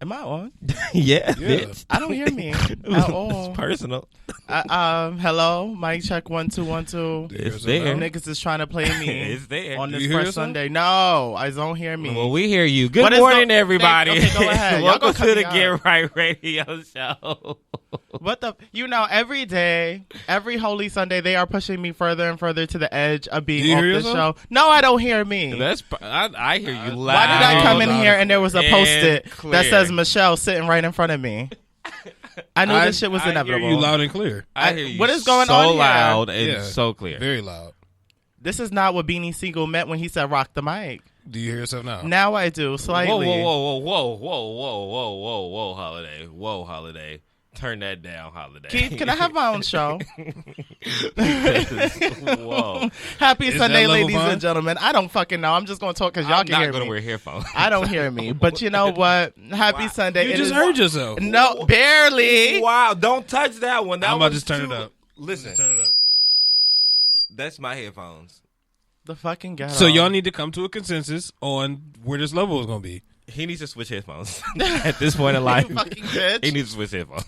Am I on? Yeah, bitch. I don't hear me at all. It's personal. Hello, mic check 1 2 1 2. It's there. Niggas is trying to play me. It's there. On Do this you hear first yourself? Sunday. No, I don't hear me. Well, we hear you. Good morning, everybody. Okay, go ahead. Y'all Welcome gonna cut to the me Get out. Right Radio Show. What the? Every day, every Holy Sunday, they are pushing me further and further to the edge of being off the show. No, I don't hear me. I hear you loud. Why did I come in here and there was a post-it clear. that says Michelle sitting right in front of me? I knew this shit was inevitable. I hear you loud and clear. I hear you what is going so on here? loud and so clear. Very loud. This is not what Beanie Siegel meant when he said rock the mic. Do you hear yourself now? Now I do, slightly. Whoa, Holiday. Whoa, Holiday. Turn that down, Holiday. Keith, can I have my own show? Whoa. Happy Is Sunday, that level ladies fine? and gentlemen. I don't fucking know. I'm just going to talk because y'all I'm can not hear going me. to wear headphones. I don't hear me. But you know what? Happy Sunday. You It just is- heard yourself. No, barely. Wow, don't touch that one. I'm about to just turn it up. Listen, Turn it up. that's my headphones. The fucking ghetto. So y'all need to come to a consensus on where this level is going to be. He needs to switch headphones. At this point in life, You fucking bitch. he needs to switch headphones.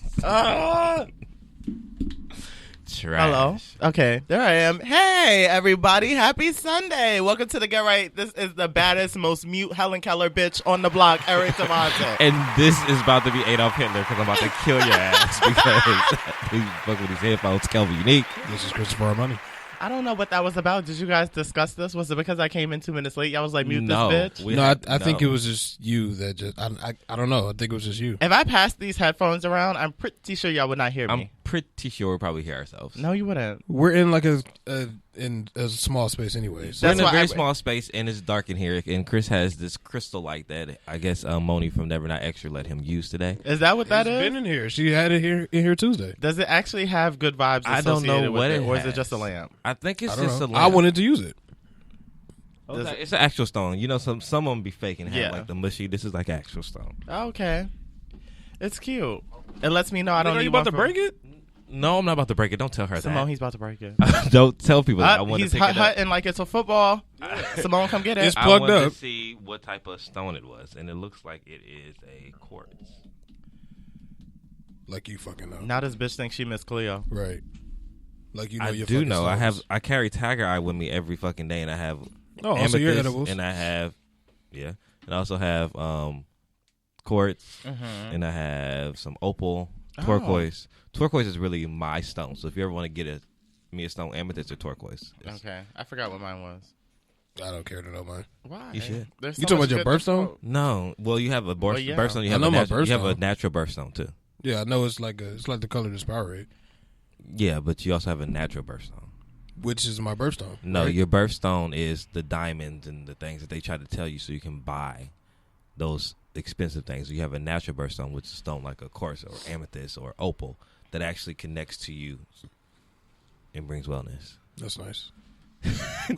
Trash. Hello. Okay, there I am. Hey, everybody. Happy Sunday. Welcome to the Get Right. This is the baddest, most mute Helen Keller bitch on the block, Eric Tomato. And this is about to be Adolf Hitler because I'm about to kill your ass because he's fucking with these headphones. Kelvin Unique. This is Christopher Money. I don't know what that was about. Did you guys discuss this? Was it because I came in 2 minutes late? Y'all was like, mute No. this bitch? I think it was just you that just, I don't know. I think it was just you. If I passed these headphones around, I'm pretty sure y'all would not hear I'm me. pretty sure we'll probably hear ourselves. No, you wouldn't. We're in like a small space anyway. So We're in That's a why very small space and it's dark in here. And Chris has this crystal light that I guess Monie from Never Not Extra let him use today. Is that what that it's is? been in here. She had it in here Tuesday. Does it actually have good vibes I don't know associated with what it, it or is it has. just a lamp? I think it's I don't just know. a lamp. I wanted to use it. Okay, it's an actual stone. You know, some of them be faking have Yeah. like the mushy. This is like actual stone. Okay. It's cute. It lets me know I don't Are need you about one to for- break it? No, I'm not about to break it. Don't tell her Simone, that. he's about to break it. Don't tell people that. I want He's to pick it up. hutting like it's a football. Simone, come get it. It's I plugged wanted up. to see what type of stone it was, and it looks like it is a quartz. Like you fucking know. Now this bitch thinks she Miss Cleo. Right. Like you know I your do fucking know. stones. I carry Tiger Eye with me every fucking day, and I have Also your amethyst, edibles. and I have and I also have quartz, Mm-hmm. and I have some opal, Oh. turquoise. Turquoise is really my stone. So if you ever want to get me a stone, amethyst or turquoise. Okay. I forgot what mine was. I don't care to know mine. Why? You should. There's You so talking much about your good birthstone? info. No, well you have a Well, yeah. birthstone. You I have know a my you have a birthstone. natural birthstone too. Yeah, I know it's like the color of the Power Ray, Yeah, but you also have a natural birthstone. which is my birthstone. No, right? your birthstone is the diamonds and the things that they try to tell you so you can buy those expensive things. You have a natural birthstone, which is a stone like a quartz or amethyst or opal that actually connects to you and brings wellness. That's nice.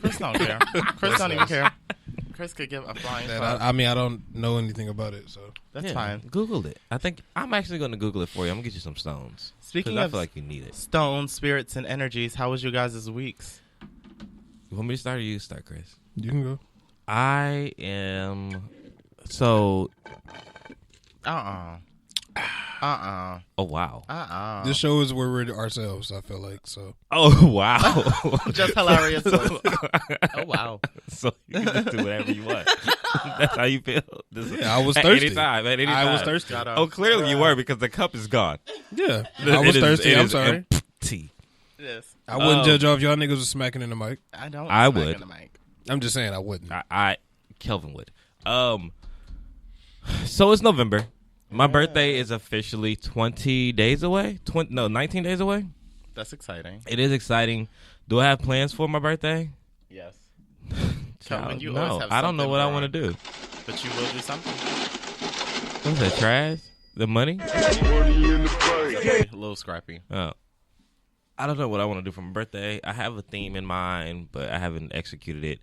Chris don't care. Chris don't even care. Chris could give a flying fuck. I mean, I don't know anything about it, so That's Yeah, fine. Google it. I think I'm actually going to Google it for you. I'm going to get you some stones. Speaking 'Cause I of feel like you need it. stones, spirits, and energies, how was you guys' weeks? You want me to start or you start, Chris? you can go. I am so. Oh wow. This show is where we're ourselves. I feel like so. Oh wow. Just hilarious. Oh, wow. So you can just do whatever you want. That's how you feel. Yeah, I was at thirsty. Any time, at any time. I was thirsty. Shout out. Oh, clearly you were because the cup is gone. Yeah, I was thirsty. I'm sorry. Empty. Yes. I wouldn't judge y'all if y'all niggas was smacking in the mic. I don't. I smack would. in the mic. I'm just saying I wouldn't. Kelvin would. So it's November. My birthday is officially 20 days away. 19 days away. That's exciting. It is exciting. Do I have plans for my birthday? Yes. Child, you no, always have I don't know something what I wrong. want to do. But you will do something. What's that, trash? The money? A little scrappy. Oh. I don't know what I want to do for my birthday. I have a theme in mind, but I haven't executed it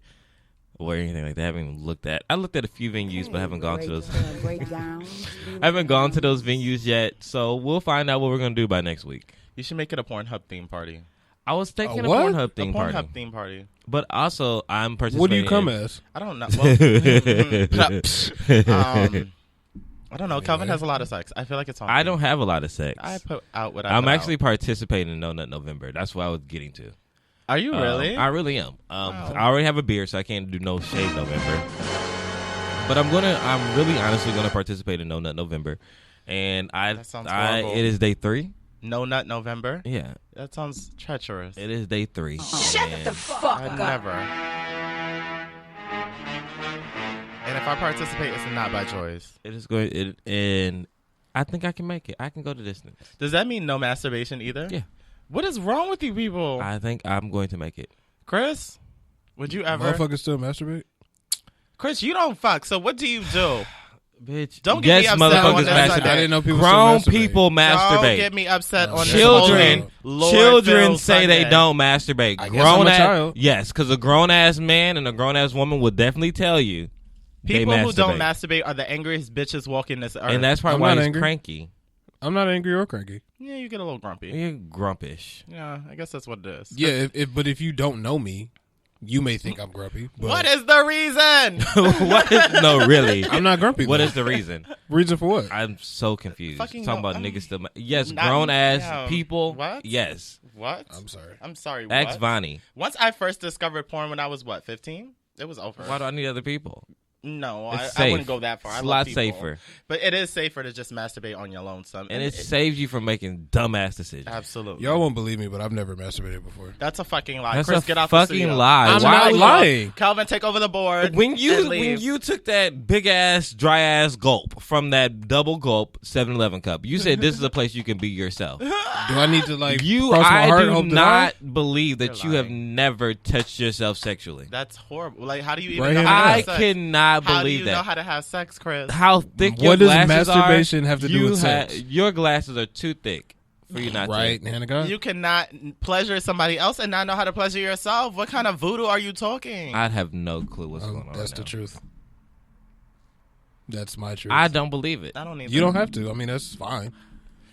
or anything like that. I haven't even looked at. I looked at a few venues, but I haven't gone to those. I haven't gone to those venues yet, so we'll find out what we're gonna do by next week. You should make it a Pornhub theme party. I was thinking a what? Pornhub A theme Pornhub party, theme party. but also I'm participating. What do you come in, as? I don't know. I don't know. Calvin has a lot of sex. I feel like it's on. I don't have a lot of sex. I put out what I'm put actually out. participating in No Nut November. That's what I was getting to. Are you really? I really am. Wow. I already have a beard, so I can't do No Shave November. But I'm really honestly gonna participate in No Nut November, and That sounds horrible. it is day 3. No Nut November? Yeah, That sounds treacherous. it is day 3. Shut the fuck I'd up. never. And if I participate, it's not by choice. It is going, and I think I can make it. I can go the distance. Does that mean no masturbation either? Yeah. What is wrong with you people? I think I'm going to make it. Chris, would you ever? Motherfuckers still masturbate? Chris, you don't fuck. So what do you do? Bitch, Don't get me upset on motherfuckers this masturbate. subject. I didn't know people Grown still masturbate. people Don't masturbate. get me upset on Children, this Lord children Phil say they Sunday. don't masturbate. I guess I'm a child. Yes, because a grown ass man and a grown ass woman will definitely tell you. People they who don't masturbate. masturbate are the angriest bitches walking this earth. And that's probably I'm why not he's angry. cranky. I'm not angry or cranky. yeah, you get a little grumpy. You're grumpish. Yeah, I guess that's what it is. Yeah, but if you don't know me, you may think I'm grumpy. But What is the reason? What is, no, really. I'm not grumpy. What though. is the reason? reason for what? I'm so confused. Fucking Talking no, about niggas still. Yes, not- grown ass yeah. people. What? Yes. What? I'm sorry. I'm sorry. Ex What? Vonnie. Once I first discovered porn when I was 15, it was over. Why do I need other people? No, It's I safe. wouldn't go that far. It's I a love lot people. safer. But it is safer to just masturbate on your lonesome. And it saves you from making dumbass decisions. Absolutely. Y'all won't believe me, but I've never masturbated before. That's a fucking lie. That's Chris, a get off the fucking studio. lie. I'm Why not would you- lying. Calvin, take over the board. When and you leave. took that big ass dry ass gulp from that double gulp 7-Eleven cup, you said this is a place you can be yourself. Do I need to cross my I heart do and hope to not believe that You're you have lying. never touched yourself sexually. That's horrible. Like, how do you even Right know here how to now. I have sex? cannot How do believe you that. know how to have sex, Chris? How thick your What does glasses masturbation are, have to do you with sex? Your glasses are too thick for you not Right, to. Hanukkah? You cannot pleasure somebody else and not know how to pleasure yourself. What kind of voodoo are you talking? I'd have no clue what's going on. That's right the now. truth. That's my truth. I don't believe it. I don't need You that. don't have to. I mean, that's fine.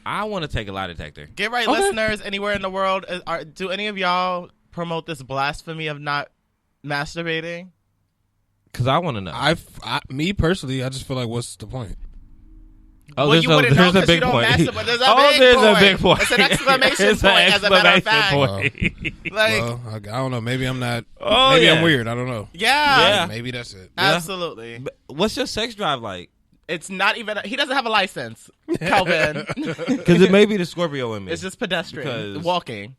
I want to take a lie detector. Get right, Okay. listeners, anywhere in the world. Do any of y'all promote this blasphemy of not masturbating? Because I want to know. Me personally, I just feel like, what's the point? Oh, Well, you wouldn't know 'cause you don't masturbate. There's a big point. It's an exclamation It's an point, as a matter of fact. exclamation point. Like, Well, I don't know. Maybe I'm not. Oh, maybe yeah. I'm weird. I don't know. yeah, Yeah. Maybe that's it. absolutely. But what's your sex drive like? It's not even. He doesn't have a license, Calvin. Because it may be the Scorpio in me. It's just pedestrian Because- walking.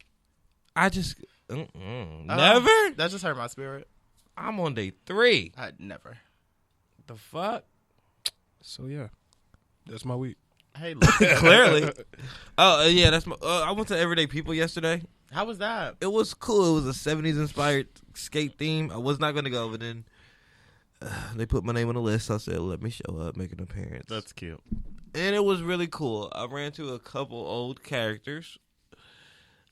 I just Uh, never. That just hurt my spirit. I'm on day 3. I'd never. The fuck? So yeah, that's my week. Hey, look. Clearly. Oh yeah, that's my. I went to Everyday People yesterday. How was that? It was cool. It was a 70s inspired skate theme. I was not going to go, but then they put my name on the list. So I said, let me show up, make an appearance. That's cute. And it was really cool. I ran into a couple old characters.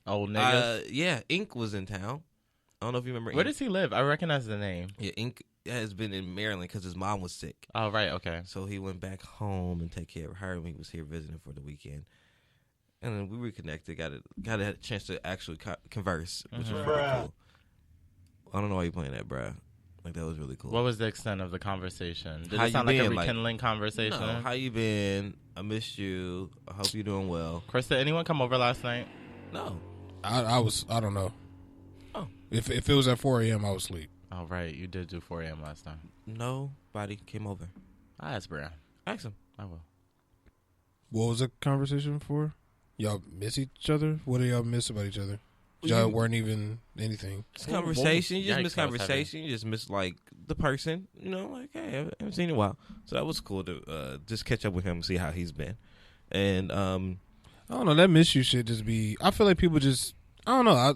Old niggas. Yeah, Ink was in town. I don't know if you remember Where Ink. does he live? I recognize the name. Yeah, Ink has been in Maryland because his mom was sick. Oh, right. Okay. So he went back home and take care of her when he was here visiting for the weekend. And then we reconnected, got a chance to actually converse, which was really cool. I don't know why you playing that, bruh. Like, that was really cool. What was the extent of the conversation? Did How it sound you like a been? Like- rekindling conversation? No, how you been? I missed you. I hope you're doing well. Chris, did anyone come over last night? No. I don't know. Oh. If it was at 4 a.m., I was asleep. Oh, right. You did do 4 a.m. last time. Nobody came over. I asked Brian. Ask him. I will. What was the conversation for? Y'all miss each other? What do y'all miss about each other? Y'all weren't even anything. It's conversation. You just Yikes, miss that was conversation. You just miss, like, the person. You know, like, hey, I haven't seen you in a while. So that was cool to just catch up with him and see how he's been. And I don't know. That miss you shit just be. I feel like people just. I don't know. I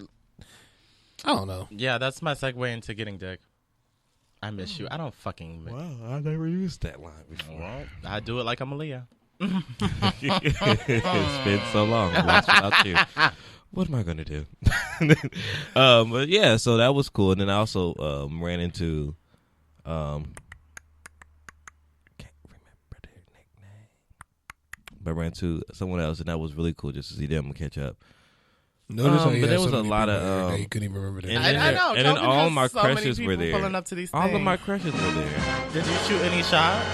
don't know. Yeah, that's my segue into getting dick. I miss you. I don't fucking miss. wow, I never used that line before. Well, I do it like I'm Aaliyah. It's been so long lost without you. What am I gonna do? But yeah, so that was cool. And then I also ran into can't remember their nickname, but ran into someone else, and that was really cool just to see them and catch up. Notice how you but had there was so a many lot people of, there that you couldn't even remember and that. then- I know. and then Calvin all has my so many crushes were people there. pulling up to these All of things. my crushes were there. Did you shoot any shots?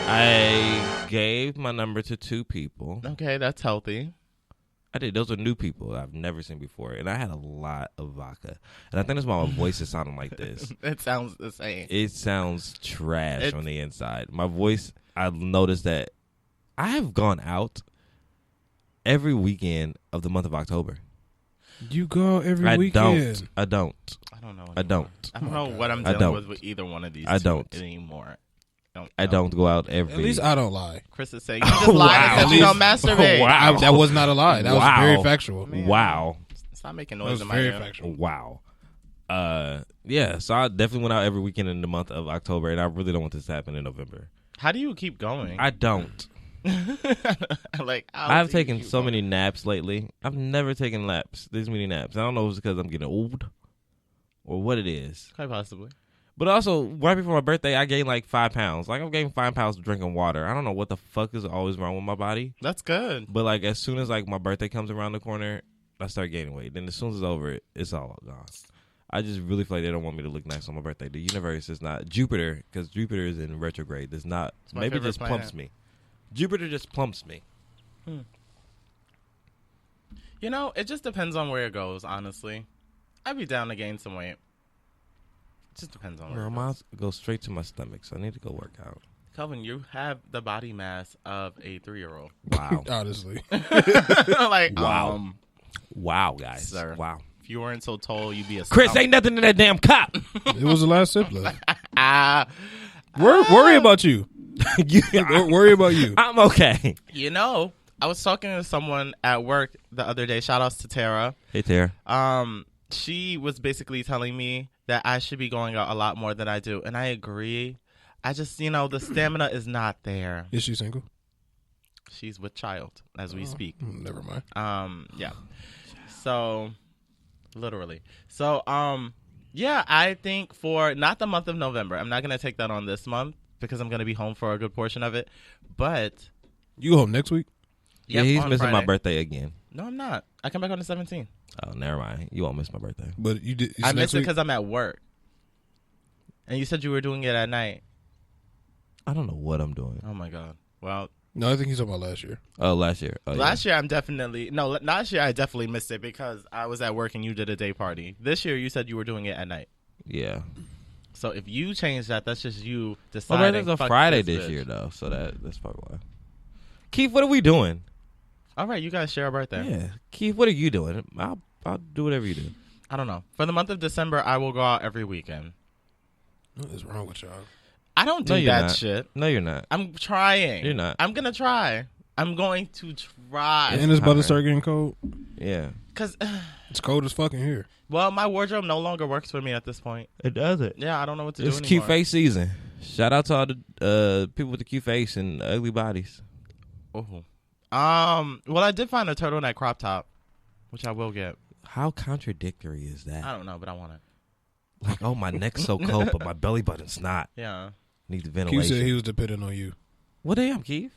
I gave my number to 2 people. Okay, that's healthy. I did. Those are new people I've never seen before. And I had a lot of vodka. And I think that's why my voice is sounding like this. It sounds the same. It sounds trash on the inside. My voice, I've noticed that I have gone out every weekend of the month of October. You go every weekend. I don't. I don't know. Anymore. I don't. I don't know what I'm dealing with either one of these two anymore. I don't go out every. At least I don't lie. Chris is saying you just lied and said you don't masturbate. Wow. That was not a lie. That was very factual. Man. Wow. Stop making noise in my very ear. factual. Wow. Yeah, so I definitely went out every weekend in the month of October, and I really don't want this to happen in November. How do you keep going? I don't. I've taken so many naps lately. I've never taken this many naps. I don't know if it's because I'm getting old or what it is. Quite possibly. But also, right before my birthday, I gained like 5 pounds. Like, I'm gaining 5 pounds drinking water. I don't know what the fuck is always wrong with my body. That's good. But like, as soon as like my birthday comes around the corner, I start gaining weight. Then as soon as it's over, it's all gone. I just really feel like they don't want me to look nice on my birthday. The universe is not Jupiter, because Jupiter is in retrograde. Does not. Maybe it just plumps me. Jupiter just plumps me. You know, it just depends on where it goes. Honestly, I'd be down to gain some weight. It just depends on where it goes. Go straight to my stomach, so I need to go work out. Calvin, you have the body mass of a 3-year-old. Wow. Honestly. Wow. Wow, guys. Sir. Wow. If you weren't so tall, you'd be a Chris, stomach. ain't nothing in that damn cup. It was the last sip left. Worry about you. Worry about you. I'm okay. You know, I was talking to someone at work the other day. Shout outs to Tara. Hey, Tara. She was basically telling me that I should be going out a lot more than I do. And I agree. I just, the stamina is not there. Is she single? She's with child as we speak. Never mind. Yeah. So, literally. So, yeah, I think for not the month of November. I'm not going to take that on this month because I'm going to be home for a good portion of it. But you go home next week? Yeah, he's missing my birthday again. No, I'm not. I come back on the 17th. Oh, never mind. You won't miss my birthday. But you did. I missed it because I'm at work. And you said you were doing it at night. I don't know what I'm doing. Oh, my God. Well. No, I think he's talking about last year. Oh, last year. Oh, last year, last year I definitely missed it because I was at work and you did a day party. This year, you said you were doing it at night. Yeah. So if you change that, that's just you deciding. Well, it's a Friday this year, though, so that's probably why. Keith, what are we doing? All right, you guys share a birthday. Yeah. Keith, what are you doing? I'll do whatever you do. I don't know. For the month of December, I will go out every weekend. What is wrong with y'all? I don't do that shit. No, you're not. I'm trying. You're not. I'm going to try. I'm going to try. And it's about to start getting cold. Yeah. Because it's cold as fucking here. Well, my wardrobe no longer works for me at this point. It doesn't. Yeah, I don't know what to do It's anymore. cute face season. Shout out to all the people with the cute face and ugly bodies. Oh. Well, I did find a turtleneck crop top, which I will get. How contradictory is that? I don't know, but I want it. Like, oh, my neck's so cold, but my belly button's not. Yeah. Needs the ventilation. Keith said he was depending on you. What damn, Keith?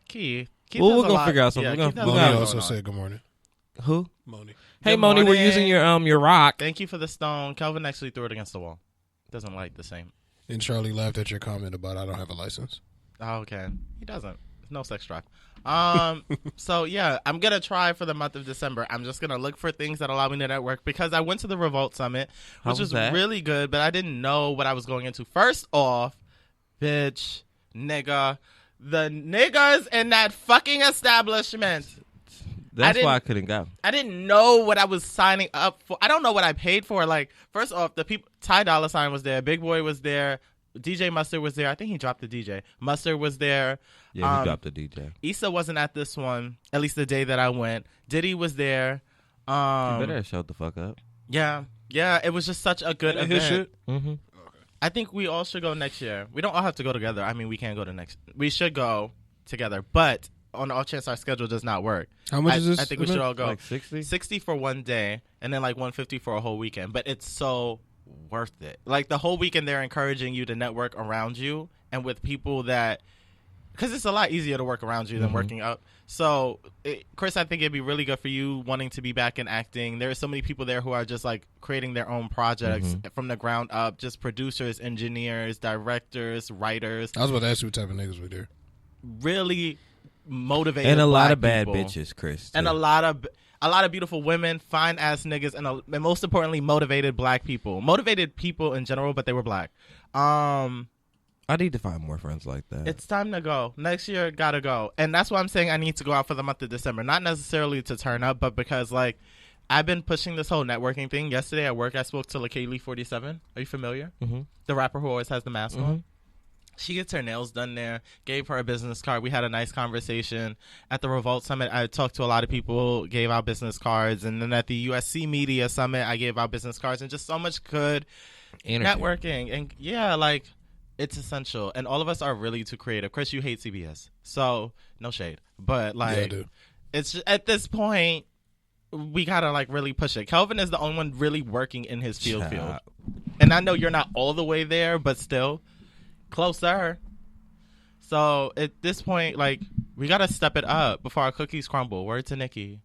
Keith well, we're going to figure out something. Yeah, Monie also said good morning. Who? Monie. Hey, Monie, we're using your rock. Thank you for the stone. Kelvin actually threw it against the wall. Doesn't like the same. And Charlie laughed at your comment about I don't have a license. Oh, okay. He doesn't. No sex drive. So yeah, I'm gonna try for the month of December. I'm just gonna look for things that allow me to network because I went to the Revolt Summit, which was really good, but I didn't know what I was going into. First off, bitch, nigga, the niggas in that fucking establishment. That's why I couldn't go. I didn't know what I was signing up for. I don't know what I paid for. Like, first off, the people, Ty Dolla $ign was there, Big Boy was there, DJ Mustard was there. I think he dropped the DJ. Mustard was there. Yeah, he dropped the DJ. Issa wasn't at this one, at least the day that I went. Diddy was there. You better have showed the fuck up. Yeah. Yeah, it was just such a good event. His shit? Mm-hmm. Okay. I think we all should go next year. We don't all have to go together. I mean, we can't go to next. We should go together, but on the off chance our schedule does not work. How much is this? I think we should all go. Like 60? 60 for one day, and then like 150 for a whole weekend. But it's so worth it. Like the whole weekend, they're encouraging you to network around you and with people because it's a lot easier to work around you than working up. So, Chris, I think it'd be really good for you wanting to be back in acting. There are so many people there who are just like creating their own projects from the ground up, just producers, engineers, directors, writers. I was about to ask you what type of niggas were there. Really motivated and a lot of black bad people. bitches, Chris. And a lot of beautiful women, fine ass niggas, and most importantly, motivated black people. Motivated people in general, but they were black. I need to find more friends like that. It's time to go. Next year, gotta go. And that's why I'm saying I need to go out for the month of December. Not necessarily to turn up, but because, like, I've been pushing this whole networking thing. Yesterday at work, I spoke to LaKaylee 47. Are you familiar? Mm-hmm. The rapper who always has the mask on. She gets her nails done there. Gave her a business card. We had a nice conversation. At the Revolt Summit, I talked to a lot of people, gave out business cards. And then at the USC Media Summit, I gave out business cards. And just so much good networking. And, yeah, like... It's essential, and all of us are really too creative. Chris, you hate CBS, so no shade, but like, yeah, I do. It's just, at this point we gotta like really push it. Kelvin is the only one really working in his field, and I know you're not all the way there, but still closer. So at this point, like, we gotta step it up before our cookies crumble. Word to Nikki.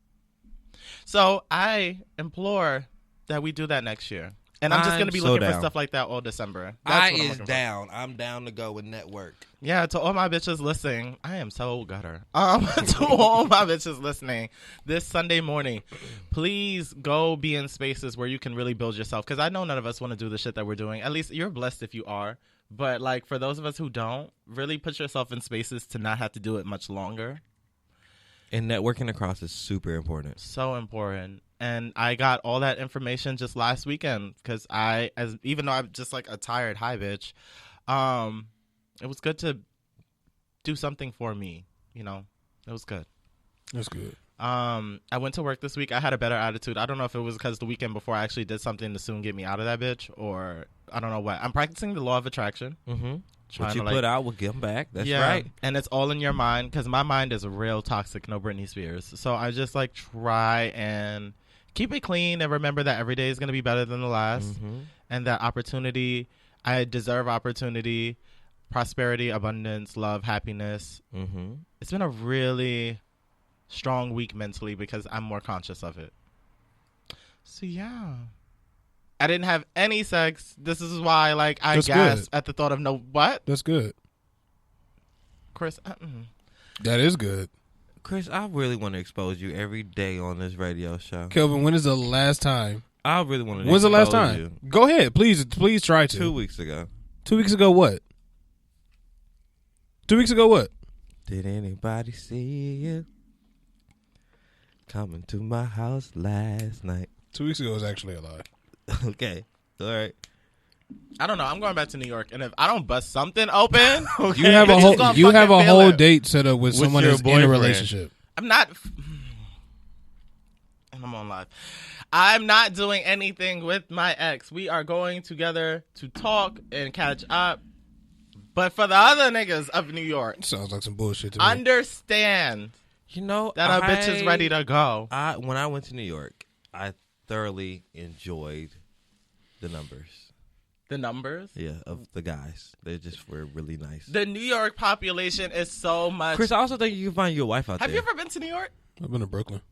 So I implore that we do that next year. And I'm just going to be looking for stuff like that all December. That's what I'm down. I'm down to go with network. Yeah, to all my bitches listening, I am so gutter. To all my bitches listening, this Sunday morning, please go be in spaces where you can really build yourself. Because I know none of us want to do the shit that we're doing. At least you're blessed if you are. But like for those of us who don't, really put yourself in spaces to not have to do it much longer. And networking across is super important. So important. And I got all that information just last weekend because even though I'm just like a tired high bitch, it was good to do something for me. You know, it was good. That's good. I went to work this week. I had a better attitude. I don't know if it was because the weekend before I actually did something to soon get me out of that bitch, or I don't know what. I'm practicing the law of attraction. Mm-hmm. What you put out will give them back. That's right. And it's all in your mind because my mind is real toxic. No Britney Spears. So I just like try and keep it clean and remember that every day is going to be better than the last, and that opportunity, I deserve opportunity, prosperity, abundance, love, happiness. It's been a really strong week mentally because I'm more conscious of it. So yeah, I didn't have any sex. This is why like I gasped at the thought of what? That's good. Chris, that is good. Chris, I really want to expose you every day on this radio show. Kelvin, when is the last time? I really want to. When's the last time? You. Go ahead, please try to. 2 weeks ago. 2 weeks ago, what? 2 weeks ago, what? Did anybody see you coming to my house last night? 2 weeks ago was actually a lie. Okay, all right. I don't know. I'm going back to New York, and if I don't bust something open, okay. you have a whole date set up with someone who's in a relationship. I'm not. And I'm on live. I'm not doing anything with my ex. We are going together to talk and catch up. But for the other niggas of New York, sounds like some bullshit to me. Understand, that our bitch is ready to go. When I went to New York, I thoroughly enjoyed the numbers. The numbers? Yeah, of the guys. They just were really nice. The New York population is so much. Chris, I also think you can find your wife out there. Have you ever been to New York? I've been to Brooklyn.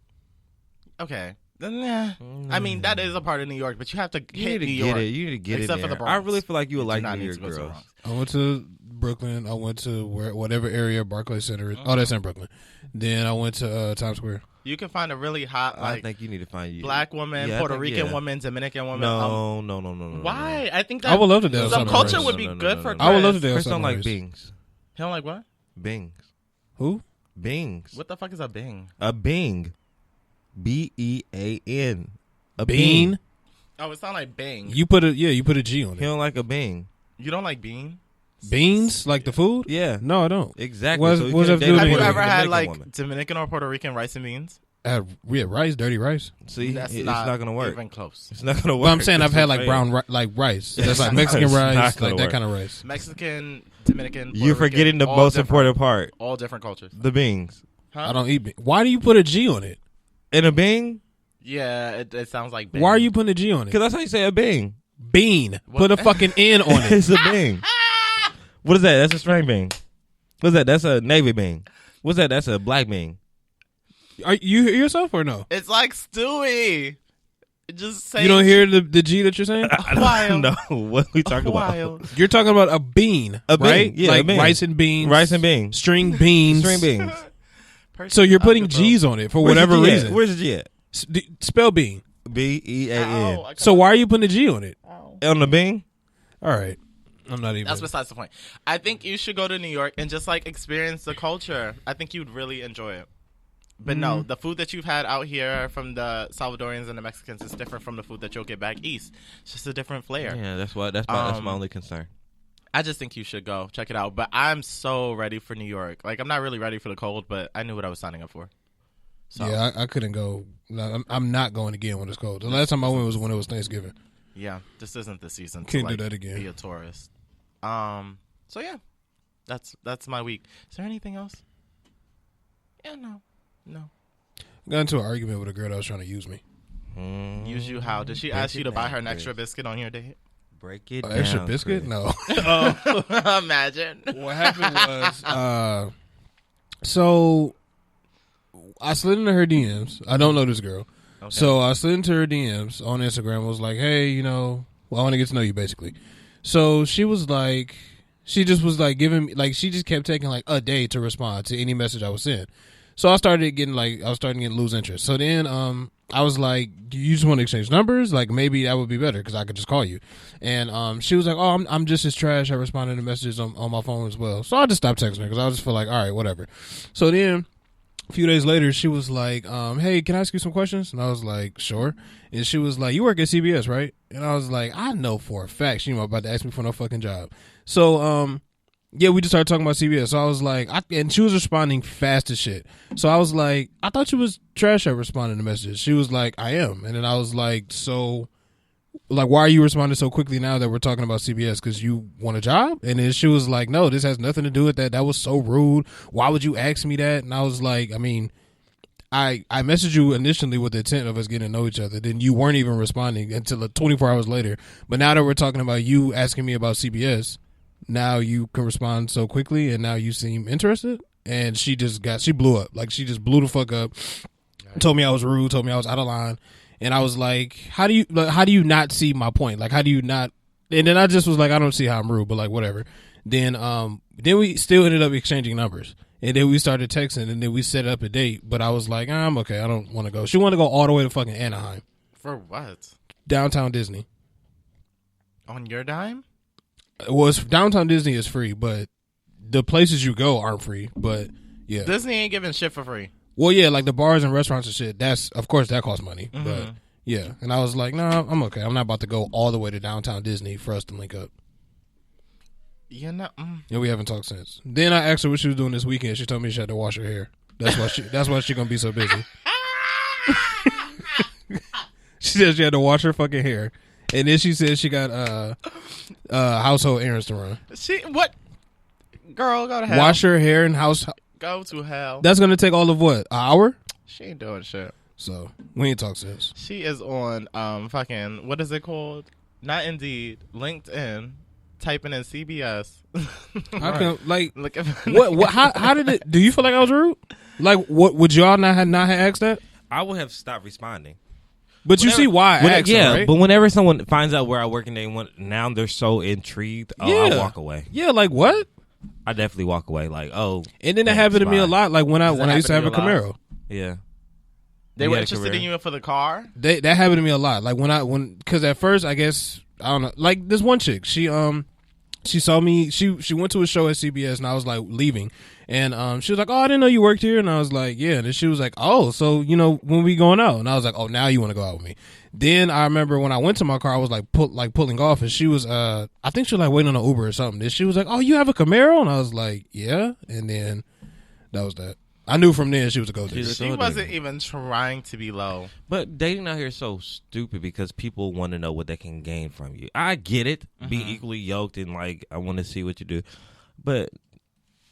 Okay. Yeah. I mean, that is a part of New York, but you have to hit New York. You need to get except it. For the Bronx. I really feel like you would like New York girls. I went to Brooklyn. I went to whatever area Barclays Center is. Oh, that's in Brooklyn. Then I went to Times Square. You can find a really hot, I think you need to find you black woman, Puerto Rican woman, Dominican woman. No. Why? I think that I would love to do some culture would be good for Chris. I would love to do Chris don't like Bings. He don't like what? Bings. Who? Bings. What the fuck is a Bing? A Bing. BEAN. A bean? Oh, it sounds like Bing. You put a G on it. He don't like a Bing. You don't like bean? Beans? Like the food? Yeah. No, I don't. Exactly. Have you ever had like Dominican or Puerto Rican rice and beans? We had rice, dirty rice. See, it's not going to work. Even close. It's not going to work. But I'm saying I've had like brown rice. That's like Mexican rice, like that kind of rice. Mexican, Dominican, You're forgetting the most important part. All different cultures. The Bings. Huh? I don't eat beans. Why do you put a G on it? In a Bing? Yeah, it sounds like Bing. Why are you putting a G on it? Because that's how you say a Bing. Bean. What? Put a fucking N on it. It's a Bing. What is that? That's a string Bing. What's that? That's a navy bean. What's that? That's a black bean. Are you hear yourself or no? It's like Stewie. Just say you don't hear the G that you're saying? I don't know what we talking about. You're talking about a bean, right? Yeah, like bean. rice and beans, string beans. So you're putting G's on it for whatever reason. Where's the G at? Spell bean. B-E-A-N. So why are you putting a G on it? On the bean? All right. I'm not even. That's besides the point. I think you should go to New York and just like experience the culture. I think you'd really enjoy it. But no, the food that you've had out here from the Salvadorians and the Mexicans is different from the food that you'll get back east. It's just a different flair. Yeah, that's my only concern. I just think you should go check it out. But I'm so ready for New York. Like, I'm not really ready for the cold, but I knew what I was signing up for. So. Yeah, I couldn't go. I'm not going again when it's cold. The last time I went was when it was Thanksgiving. Yeah, this isn't the season Can't to do that again. Be a tourist. So yeah, that's my week. Is there anything else? Yeah, no. Got into an argument with a girl that was trying to use me. Use you how? Did she ask you to buy her an extra biscuit on your date? Break it down. Extra biscuit? Chris. No. Imagine. What happened was, so I slid into her DMs. I don't know this girl. Okay. So I slid into her DMs on Instagram. Was like, hey, I want to get to know you, basically. So she was like, she just was like giving me, like, she just kept taking like a day to respond to any message I was sending. So I started getting lose interest. So then I was like, you just want to exchange numbers? Like, maybe that would be better because I could just call you. And she was like, oh, I'm just as trash at responding to messages on my phone as well. So I just stopped texting her because I just feel like, all right, whatever. So then a few days later, she was like, hey, can I ask you some questions? And I was like, sure. And she was like, you work at CBS, right? And I was like, I know for a fact she about to ask me for no fucking job. So, yeah, we just started talking about CBS. So I was like, and she was responding fast as shit. So I was like, I thought you was trash at responding to messages. She was like, I am. And then I was like, so, like, why are you responding so quickly now that we're talking about CBS? Because you want a job? And then she was like, no, this has nothing to do with that. That was so rude. Why would you ask me that? And I was like, I mean, I messaged you initially with the intent of us getting to know each other. Then you weren't even responding until 24 hours later. But now that we're talking about you asking me about CBS, now you can respond so quickly and now you seem interested. And she blew up. Like, she just blew the fuck up. Told me I was rude, told me I was out of line. And I was like, how do you not see my point? Like, how do you not? And then I just was like, I don't see how I'm rude, but like, whatever. Then we still ended up exchanging numbers. And then we started texting, and then we set up a date. But I was like, I'm okay. I don't want to go. She wanted to go all the way to fucking Anaheim. For what? Downtown Disney. On your dime? Well, downtown Disney is free, but the places you go aren't free. But yeah, Disney ain't giving shit for free. Well, yeah, like the bars and restaurants and shit. Of course that costs money. Mm-hmm. But yeah, and I was like, no, I'm okay. I'm not about to go all the way to downtown Disney for us to link up. Yeah, no. Yeah, we haven't talked since. Then I asked her what she was doing this weekend. She told me she had to wash her hair. That's why she gonna be so busy. She said she had to wash her fucking hair. And then she said she got household errands to run. What? Girl, go to hell. Wash her hair and Go to hell. That's going to take all of what? An hour? She ain't doing shit. So, we ain't talk since. She is on fucking, what is it called? Not Indeed, LinkedIn, typing in CBS. How come, like, what? How did it, do you feel like I was rude? Like, what, would y'all not have asked that? I would have stopped responding. But you see why I asked yeah, right? But whenever someone finds out where I work and now they're so intrigued, I'll walk away. Yeah, like what? I definitely walk away. Like, oh. And then it happened to me a lot. Like when I used to have a Camaro. Yeah. They were interested in you for the car? That happened to me a lot. Like because at first, I guess, I don't know. Like this one chick, she saw me, she went to a show at CBS and I was like leaving. And she was like, oh, I didn't know you worked here. And I was like, yeah. And then she was like, oh, so, when we going out? And I was like, oh, now you want to go out with me. Then I remember when I went to my car, I was like pulling off. And she was, I think she was like waiting on an Uber or something. Then she was like, oh, you have a Camaro? And I was like, yeah. And then that was that. I knew from then she was a go-to. She wasn't even trying to be low. But dating out here is so stupid because people want to know what they can gain from you. I get it. Be equally yoked and like, I want to see what you do. But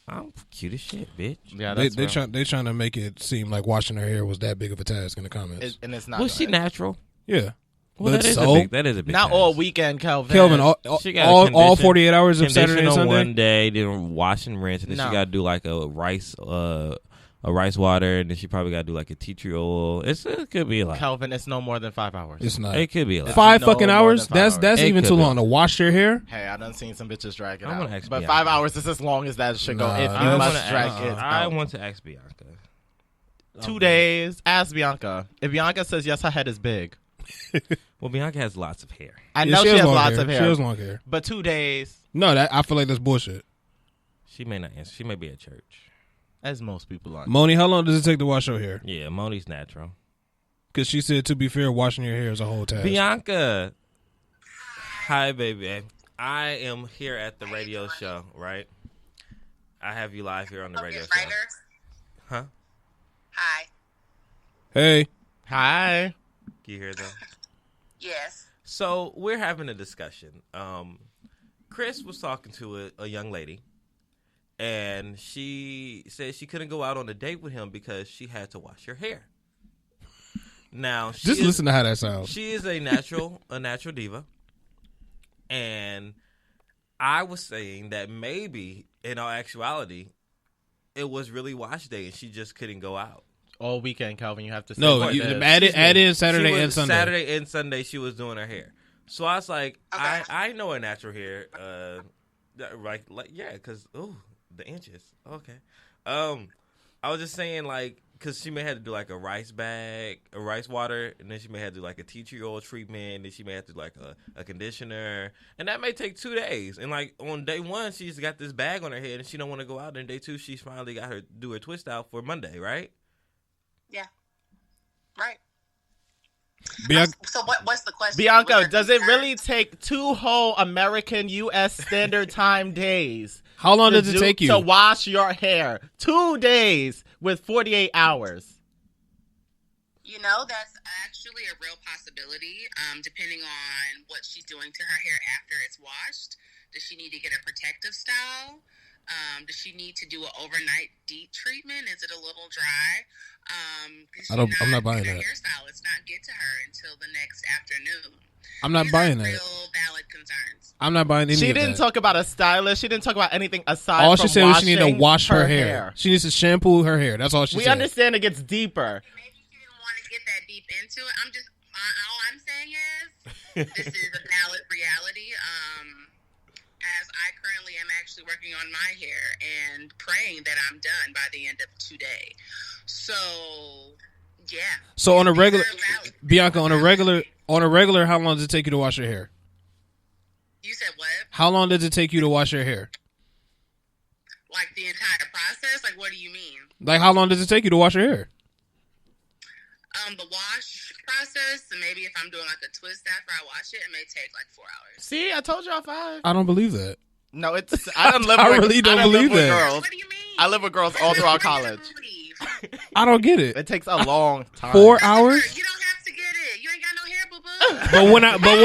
I'm cute as shit, bitch. Yeah, they trying to make it seem like washing her hair was that big of a task in the comments. And it's not. Was she natural? Yeah. Well, But that is a big Not task. all weekend, Kelvin. Kelvin, all 48 hours of condition Saturday and on Sunday. one day, then wash and rinse, and then she got to do like a rice water, and then she probably got to do like a tea tree oil. It could be a lot. Kelvin, it's no more than 5 hours. It's not. It could be a lot. 5 no fucking more hours. than 5 hours. That's It even could too be. long to wash your hair. Hey, I done seen some bitches drag it I'm gonna out. ask But Bianca. 5 hours is as long as that should go. Nah, If you I must wanna drag ask- it I out. want to ask Bianca. 2 days. Ask Bianca. If Bianca says yes, her head is big. Well, Bianca has lots of hair. I know she has lots of hair. She has long hair. But 2 days, No, I feel like that's bullshit. She may not answer. She may be at church. as most people are. Monie, how long does it take to wash your hair? Yeah, Monie's natural. Because she said, to be fair, washing your hair is a whole task. Bianca. Hi, baby. I am here at the radio show, right? I have you live here on the radio show. Huh? Hi. Hey. Hi. Can you hear them? Yes. So we're having a discussion. Chris was talking to a young lady, and she said she couldn't go out on a date with him because she had to wash her hair. Now, Listen to how that sounds. She is a natural diva, and I was saying that maybe in all actuality, it was really wash day, and she just couldn't go out. All weekend, Calvin, you have to say No, what you it is. add in Saturday and Sunday. Saturday and Sunday, she was doing her hair. So I was like, Okay. I know her natural hair, like yeah, because the inches. Okay, I was just saying like, because she may have to do like a rice water, and then she may have to do like a tea tree oil treatment, and then she may have to do like a conditioner, and that may take 2 days. And like on day one, she's got this bag on her head, and she don't want to go out. And day two, she's finally got her do her twist out for Monday, right? Yeah. Right. Bianca, So what's the question? Bianca, What's your does it concern? really take 2 whole American U.S. Standard Time days? how long to does it do- take you? to wash your hair? 2 days with 48 hours. You know, that's actually a real possibility, depending on what she's doing to her hair after it's washed. Does she need to get a protective style? Does she need to do an overnight deep treatment? Is it a little dry? I'm not buying her that. hairstyle. It's not get to her until the next afternoon. I'm not These buying are that. real valid concerns. I'm not buying any She of didn't that. talk about a stylist. She didn't talk about anything aside All from she said was she needed to washing wash her hair. She needs to shampoo her hair. That's all she We said. understand it gets deeper. Maybe she didn't want to get that deep into it. All I'm saying is, this is a valid reality. As I currently am actually working on my hair and praying that I'm done by the end of today. So, yeah. So on a regular, These are valid. Bianca, on a regular, how long does it take you to wash your hair? You said what? How long does it take you to wash your hair? Like the entire process? Like, what do you mean? Like, how long does it take you to wash your hair? The wash process, and maybe if I'm doing like a twist after I wash it may take like 4 hours. See, I told y'all 5. I don't believe that. No, it's. I don't live. I with, really don't I done live believe with that. Girls. What do you mean? I live with girls all throughout college. I don't get it. It takes a long time. 4 hours? You don't have to get it. You ain't got no hair, boo-boo. But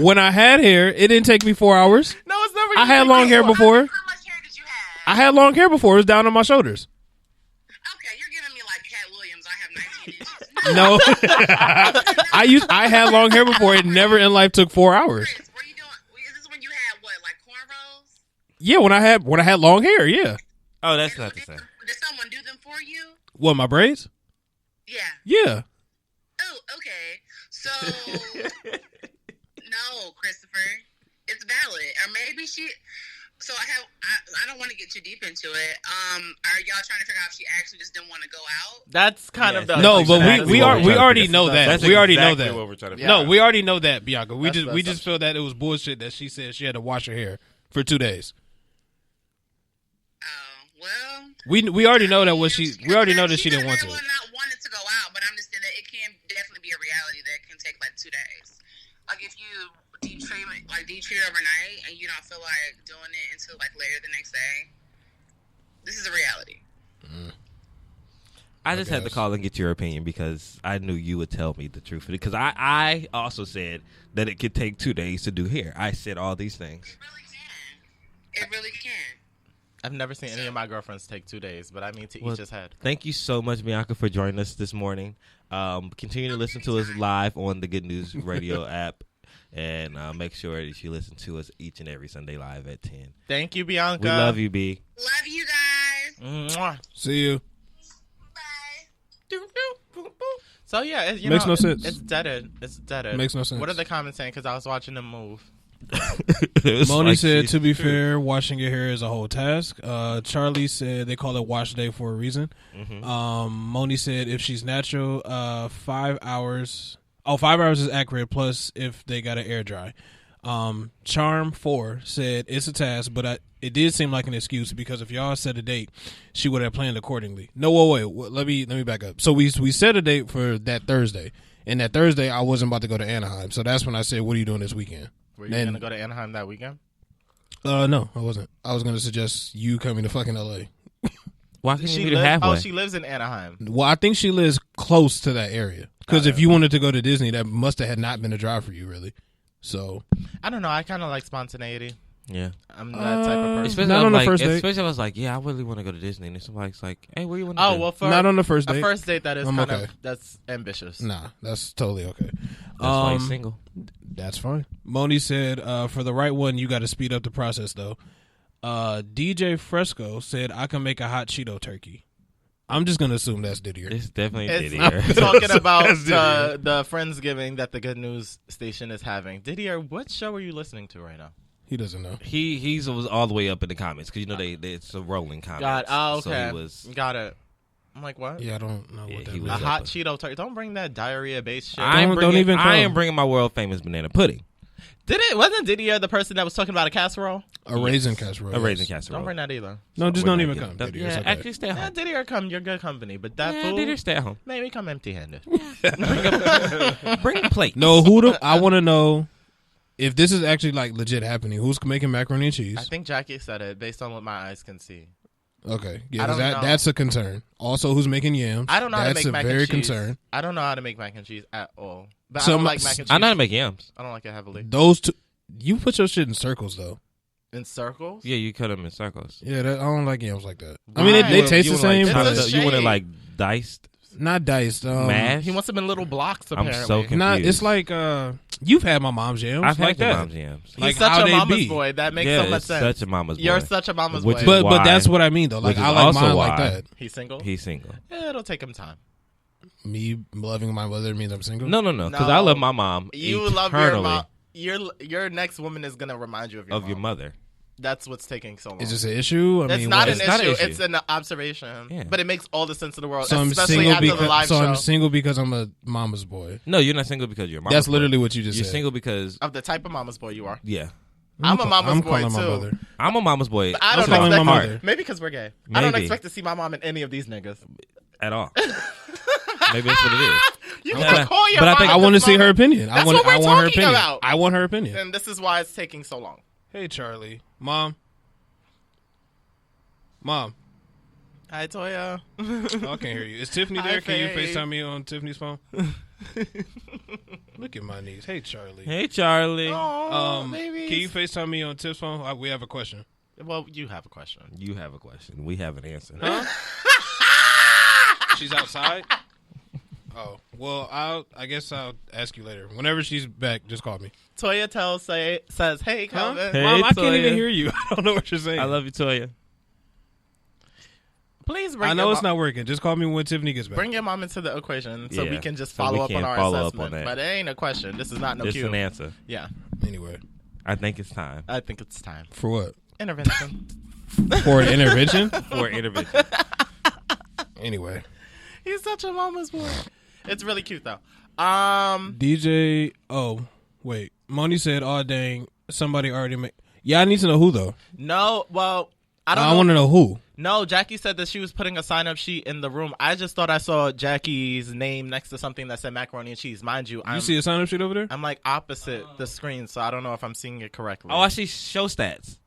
when I had hair, it didn't take me 4 hours. No, it's never. I had long hair before. How much hair did you have? I had long hair before. It was down on my shoulders. Okay, you're giving me like Cat Williams. I have 19 inches. No, I had long hair before. It never in life took 4 hours. Chris, were you doing? Is this when you had what, like cornrows? Yeah, when I had long hair. Yeah. Oh, that's not the same. Did someone do them for you? What, my braids? Yeah. Yeah. Oh, okay. So, no, Christopher, it's valid. Or maybe she. So I don't want to get too deep into it. Are y'all trying to figure out if she actually just didn't want to go out? That's kind of the. No, but that's we what we're trying to already figure know out. that. That's We already know exactly that. what we're trying to Yeah. No, we already know that, Bianca. We That's the just feel that it was bullshit that she said she had to wash her hair for 2 days. Oh, well. We already know that we already know that she didn't want to. She not wanted to go out, but I'm just saying that it can definitely be a reality that it can take like 2 days. Like if you deep treat overnight and you don't feel like doing it until like later the next day, this is a reality. I just had to guess. call and get your opinion because I knew you would tell me the truth. Because I also said that it could take 2 days to do hair. I said all these things. It really can. It really can. I've never seen any of my girlfriends take 2 days, but I mean to each his head. Thank you so much, Bianca, for joining us this morning. Continue to listen to us live on the Good News Radio app. And make sure that you listen to us each and every Sunday live at 10. Thank you, Bianca. We love you, B. Love you guys. Mwah. See you. Bye. So yeah, Makes no sense. It's deaded. It's deaded. Makes no sense. What are the comments saying? Because I was watching them move. Monie said, to be fair, washing your hair is a whole task. Charlie said they call it wash day for a reason. Monie said if she's natural, 5 hours. 5 hours is accurate, plus if they got to air dry. Charm 4 said it's a task, but it did seem like an excuse because if y'all set a date, she would have planned accordingly. No, wait. Let me back up. So we set a date for that Thursday, and that Thursday I wasn't about to go to Anaheim, so that's when I said, "What are you doing this weekend?" Were you going to go to Anaheim that weekend? No, I wasn't. I was going to suggest you coming to fucking LA. Why can't you meet her halfway? Oh, she lives in Anaheim. Well, I think she lives close to that area. Because if you wanted to go to Disney, that must have had not been a drive for you, really. So I don't know. I kind of like spontaneity. Yeah, I'm that type of person. Especially not on the first date. Especially I was like, yeah, I really want to go to Disney, and somebody's like, hey, where you want to Oh go? well, for not on the first date. A first date that is I'm kind okay. of that's ambitious. Nah, that's totally okay. That's why he's single. That's fine. Monie said, for the right one, you got to speed up the process, though. DJ Fresco said, I can make a hot Cheeto turkey. I'm just going to assume that's Didier. It's definitely I'm Didier. talking about the Friendsgiving that the Good News station is having. Didier, what show are you listening to right now? He doesn't know. He was all the way up in the comments because it's a rolling comment. Okay. So Got it. I'm like, what? Yeah, I don't know what that he means. A was hot up. Cheeto turkey. Don't bring that diarrhea-based shit. I am bringing my world famous banana pudding. Wasn't Didier the person that was talking about a casserole? A raisin casserole. A raisin Don't casserole. bring that either. No, just We're don't not even getting come. that. Didier. Yeah, It's okay. actually stay Yeah, home. Didier, come. You're good company. But that Yeah, food, Didier, stay at home. maybe come empty-handed. Bring a plate. No, I want to know if this is actually like legit happening. Who's making macaroni and cheese? I think Jackie said it based on what my eyes can see. Okay, I yeah, don't know. that's a concern. Also, who's making yams? I don't know how to That's make mac a very and cheese. concern. I don't know how to make mac and cheese at all. But So I don't my- like mac and cheese. I know how to make yams. I don't like it heavily. Those two, you put your shit in circles though. In circles? Yeah, you cut them in circles. Yeah, I don't like yams like that. Why? I mean, they You taste the want, same, It's but a you want it shade. like diced, not diced. mashed. He wants them in little blocks, I'm apparently. so confused. Not. It's like you've had my mom's yams. I've like had your that. mom's yams. He's like such how a they mama's be. boy. That makes Yeah, so much it's sense. such a mama's boy. You're such a mama's Which boy. is But why- that's what I mean though. Like which is I like also mine like why- that. He's single? He's single. Yeah, it'll take him time. Me loving my mother means I'm single. No, because No. I love my mom. You love your eternally mom. Your next woman is going to remind you of your mom. mother. That's what's taking so long. Is this an issue? I It's mean, not what? an not an issue. issue. It's an observation. Yeah. But it makes all the sense in the world, So I'm especially single after the live because show. I'm single because I'm a mama's boy. No, you're not single because you're a mama's That's boy. literally what you just You're said. single because Of the type of mama's boy you are. yeah. I'm a mama's I'm boy, calling my too. mother. I'm a mama's boy. I don't calling expect my mother. Maybe because we're gay. I don't Maybe. expect to see my mom in any of these niggas. at all. Maybe that's what it is. You Yeah. can call your But I mom think- I at want to this see her moment. opinion. That's I want what we're her talking opinion. about. I want her opinion. And this is why it's taking so long. Hey, Charlie. Mom. Hi, Toya. Oh, I can't hear you. Is Tiffany Hi, there? Can you Faye. FaceTime me on Tiffany's phone? Look at my knees. Hey, Charlie. Hey, Charlie. Oh, baby. Can you FaceTime me on Tiff's phone? We have a question. Well, you have a question. You have a question. We have an answer. Huh? She's outside? Oh, well, I guess I'll ask you later. Whenever she's back, just call me. Toya says, "Hey, Calvin, Hey, Mom, I can't Toya. even hear you. I don't know what you're saying. I love you, Toya. please bring I know your it's mom, not working. Just call me when Tiffany gets back. bring your mom into the equation so Yeah, we can just so we follow up can on our follow up assessment. on that. But it ain't a question. This is not no It's cue. an answer. Yeah, Anyway, I think it's time I think it's time. for what? Intervention. For an intervention? for an intervention. Anyway. He's such a mama's boy. It's really cute though. DJ, oh, wait. Monie said, oh, dang, somebody already made. Yeah, I need to know who, though. No, well, I don't I know. want to know who. No, Jackie said that she was putting a sign-up sheet in the room. I just thought I saw Jackie's name next to something that said macaroni and cheese. Mind you, You see a sign-up sheet over there? I'm like opposite the screen, so I don't know if I'm seeing it correctly. Oh, I see show stats.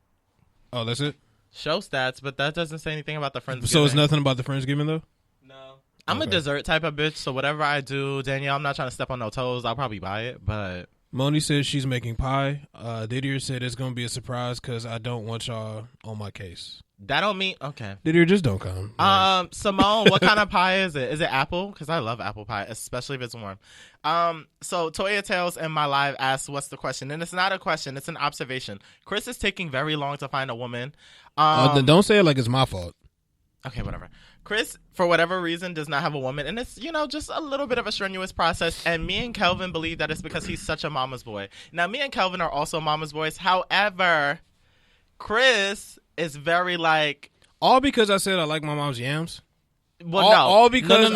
Oh, that's it? Show stats, but that doesn't say anything about the Friendsgiving. So it's nothing about the Friendsgiving, though? No. I'm a Okay. dessert type of bitch, so whatever I do, Danielle, I'm not trying to step on no toes. I'll probably buy it, but Monie says she's making pie. Didier said it's gonna be a surprise because I don't want y'all on my case. That don't mean okay. Didier, just don't come. Simone, what kind of pie is it? Is it apple? Because I love apple pie, especially if it's warm. So Toya Tales in my live asked, "What's the question?" And it's not a question; it's an observation. Chris is taking very long to find a woman. Then don't say it like it's my fault. Okay, whatever. Chris, for whatever reason, does not have a woman, and it's just a little bit of a strenuous process. And me and Kelvin believe that it's because he's such a mama's boy. Now, me and Kelvin are also mama's boys. However, Chris is very like all because I said I like my mom's yams. Well, all because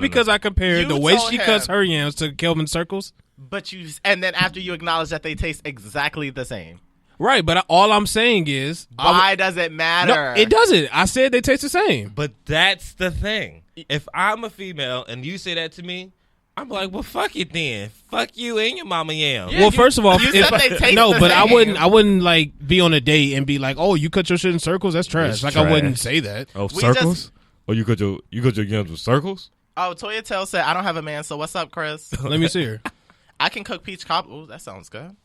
because I compared the way she cuts her yams to Kelvin's circles. But and then after you acknowledge that they taste exactly the same. Right, but all I'm saying is... Why does it matter? No, it doesn't. I said they taste the same. But that's the thing. If I'm a female and you say that to me, I'm like, well, fuck it then. Fuck you and your mama yam. Yeah, well, first of all, I wouldn't like be on a date and be like, oh, you cut your shit in circles? That's trash. Like, I wouldn't say that. Oh, circles? You cut your yams with circles? Oh, Toya Tell said, I don't have a man, so what's up, Chris? Let me see her. I can cook peach cobbler. Ooh, that sounds good.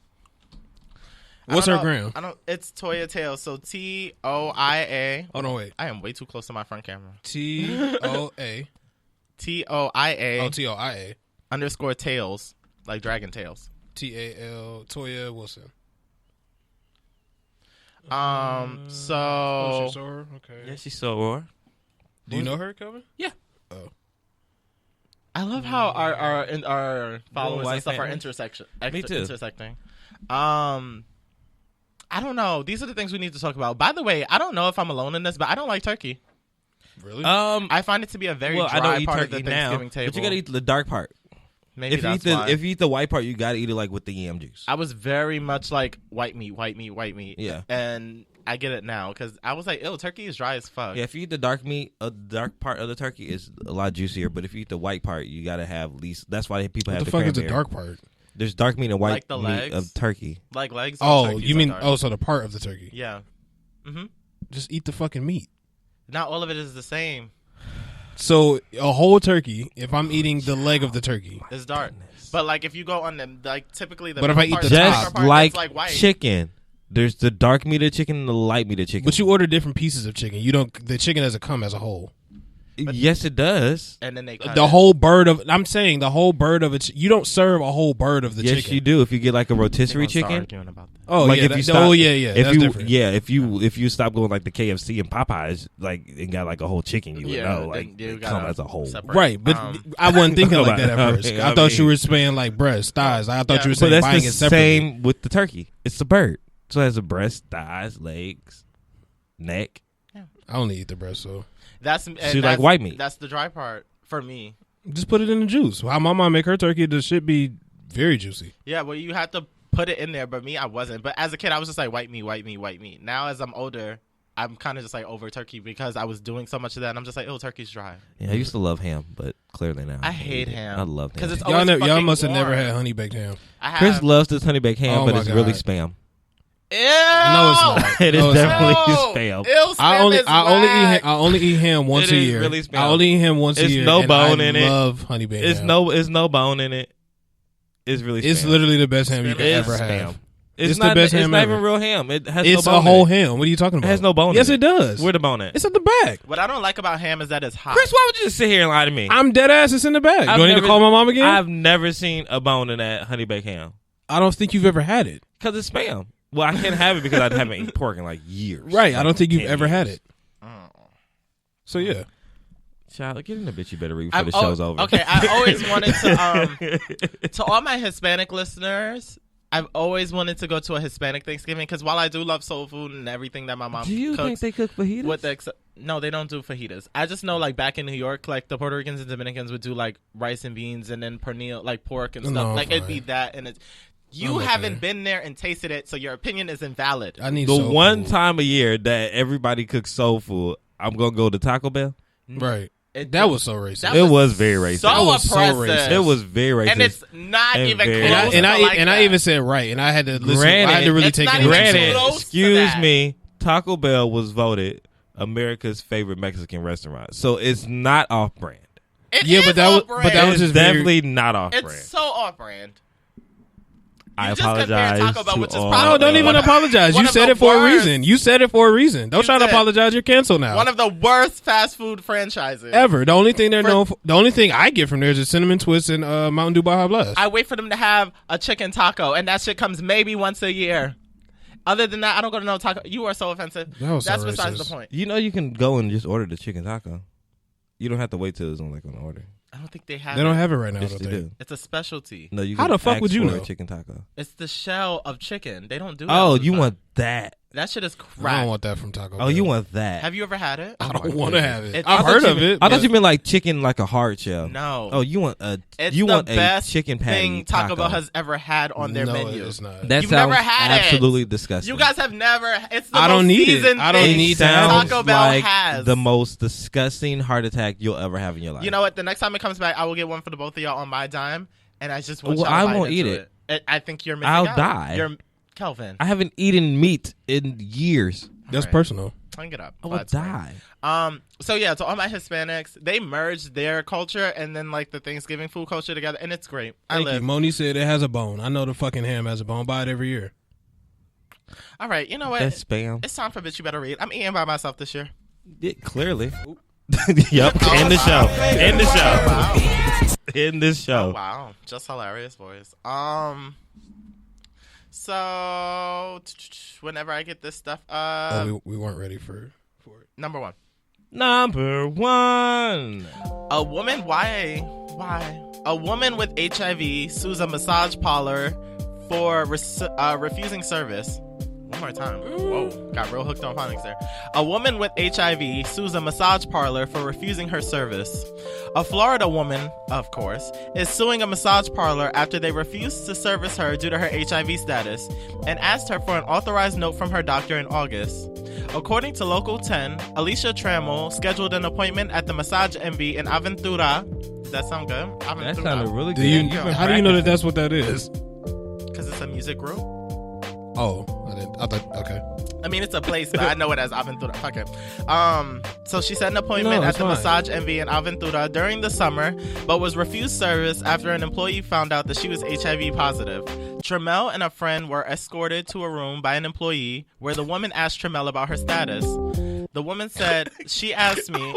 What's her gram? It's Toya Tale. So TOIA. Oh no, wait. I am way too close to my front camera. TOA. TOIA. Oh, TOIA. _ tails, like dragon tails. TAL Toya Wilson. So. Oh, she saw her. Okay. Yeah, she saw her. Do you know her, Kelvin? Yeah. Oh. I love how our followers and stuff are Me too. intersecting. I don't know. These are the things we need to talk about. By the way, I don't know if I'm alone in this, but I don't like turkey. Really? I find it to be a very dry part of the Thanksgiving table. But you gotta eat the dark part. Maybe if you eat the white part, you gotta eat it like with the yam juice. I was very much like white meat. Yeah. And I get it now because I was like, ew, turkey is dry as fuck. Yeah, if you eat the dark meat, the dark part of the turkey is a lot juicier. But if you eat the white part, you gotta have at least. That's why people have the cranberry. What the fuck is the dark part? There's dark meat and white like the meat legs? of turkey. Like legs. Oh, you mean so the part of the turkey? Yeah. Mm-hmm. Just eat the fucking meat. Not all of it is the same. So a whole turkey, if I'm eating the leg of the turkey, it's dark. But like if you go on them, like typically the. But if I eat the just top, like white. chicken, there's the dark meat of chicken and the light meat of chicken. But you order different pieces of chicken. You don't. The chicken doesn't come as a whole. Yes, it does. And then they cut the whole bird of. I'm saying the whole bird of it. You don't serve a whole bird of the chicken. Yes, you do. If you get like a rotisserie chicken. Oh like yeah, if you stop, yeah. That's different. If you stop going like the KFC and Popeyes, like and got like a whole chicken, you would know like it come as a whole. Separate. Right, but I wasn't thinking like that at first. I thought you were saying like breast, thighs. I thought you were saying buying it separately. Same with the turkey. It's the bird, so it has a breast, thighs, legs, neck. Yeah. I only eat the breast, so that's like white meat. That's the dry part for me. Just put it in the juice. How my mom make her turkey, the shit be very juicy. Yeah, well, you have to put it in there, but me, I wasn't. But as a kid, I was just like white meat. Now, as I'm older, I'm kind of just like over turkey because I was doing so much of that, and I'm just like, oh, turkey's dry. Yeah, I used to love ham, but clearly now I hate ham. I love ham. It's y'all must have never had honey baked ham. Chris loves this honey baked ham, but it's really spam. Ew. No, it's not. It is definitely spam. Ew, I only eat ham once a year. Really spam. I only eat ham once a year. There's no bone in it. I love honey baked ham. It's no bone in it. It's really spam. It's literally the best ham you could ever have. It's the best ham It's not ever. even real ham. It has it's no bone a whole in it. ham. What are you talking about? It has no bone. Yes, in it does. Where the bone at? It's at the back. What I don't like about ham is that it's hot. Chris, why would you just sit here and lie to me? I'm dead ass. It's in the back. Do I need to call my mom again? I've never seen a bone in that honey baked ham. I don't think you've ever had it. Because it's spam. Well, I can't have it because I haven't eaten pork in like years. Right. I don't think you've ever had it. Oh. So yeah. Child, get in the bitch. You better read before the show's over. Okay, I always wanted to all my Hispanic listeners, I've always wanted to go to a Hispanic Thanksgiving because while I do love soul food and everything that my mom do you cooks, think they cook fajitas? No, they don't do fajitas. I just know like back in New York, like the Puerto Ricans and Dominicans would do like rice and beans and then pernil, like pork and stuff. No, like fine. it'd be that and it's. You haven't been there and tasted it, so your opinion is invalid. I need the soul one food. time a year that everybody cooks soul food. I'm gonna go to Taco Bell. Right. That was so racist. It was very racist. So oppressive. It was very racist. And it's not And even very- close. And I even said right, and I had to listen. I had to really it's take not it. even Granted, close to excuse that. me, Taco Bell was voted America's favorite Mexican restaurant, so it's not off-brand. It Yeah, is but that was off-brand. just very- definitely not off-brand. It's so off-brand. I just compared apologize Taco Bell, to which is all- probably No, don't even one of- apologize. one You of said the it for a worst. reason. You said it for a reason. Don't You try to did. apologize. You're canceled now. One of the worst fast food franchises Ever. The only thing they're known for, the only thing I get from there is a cinnamon twist and Mountain Dew Baja Blast. I wait for them to have a chicken taco, and that shit comes maybe once a year. Other than that, I don't go to no taco. You are so offensive. That was so That's besides racist. the point. You know, you can go and just order the chicken taco. You don't have to wait till it's on order. I don't think they have They don't it. have it right now. I Yes, don't they think. do. It's a specialty. No, you How can the fuck ask would you for know? a chicken taco? It's the shell of chicken. They don't do that. Oh, all the you time. want that? That shit is I crack. don't want that from Taco Bell. Oh, you want that? Have you ever had it? I don't want to have it. It's- I've heard of it. I thought but- you meant like chicken, like a hard shell. No. Oh, you want a It's you the want best a chicken patty thing Taco Bell has ever had on their no, menu. it's not. That You've sounds never had it. absolutely disgusting. You guys have never. It's the I don't most need it. seasoned I don't thing need to have it. Taco Bell like has. the most disgusting heart attack you'll ever have in your life. You know what? The next time it comes back, I will get one for the both of y'all on my dime, and I just want Well, y'all to I bite won't into eat it. I think you're missing I'll out. die. You're Kelvin. I haven't eaten meat in years. That's Alright. personal. Hang it up. I will That's fine. die. So yeah, to all my Hispanics, they merged their culture and then like the Thanksgiving food culture together, and it's great. Thank I live. you. Monie said it has a bone. I know the fucking ham has a bone. Buy it every year. All right, you know what? That's spam. It's time for Bitch You Better Read. I'm eating by myself this year. Clearly. Yep. End the show. End the show. Wow. End this show. Oh, wow. Just hilarious voice. So whenever I get this stuff we weren't ready for it. number one. Number one. A woman why? A woman with HIV sues a massage parlor for refusing service. One more time. Whoa, got real hooked on phonics there. A woman with HIV sues a massage parlor for refusing her service. A Florida woman, of course, is suing a massage parlor after they refused to service her due to her HIV status and asked her for an authorized note from her doctor in August. According to Local 10, Alicia Trammell scheduled an appointment at the Massage Envy in Aventura. Does that sound good? That sounded really Do good. you? You've been How do you know that practicing. that's what that is? Because it's a music group. Oh, I didn't. I thought. Okay. I mean, it's a place, but I know it as Aventura. Fuck it. So she set an appointment No, at it's the fine. Massage Envy in Aventura during the summer, but was refused service after an employee found out that she was HIV positive. Trammell and a friend were escorted to a room by an employee where the woman asked Trammell about her status. The woman said, she asked me.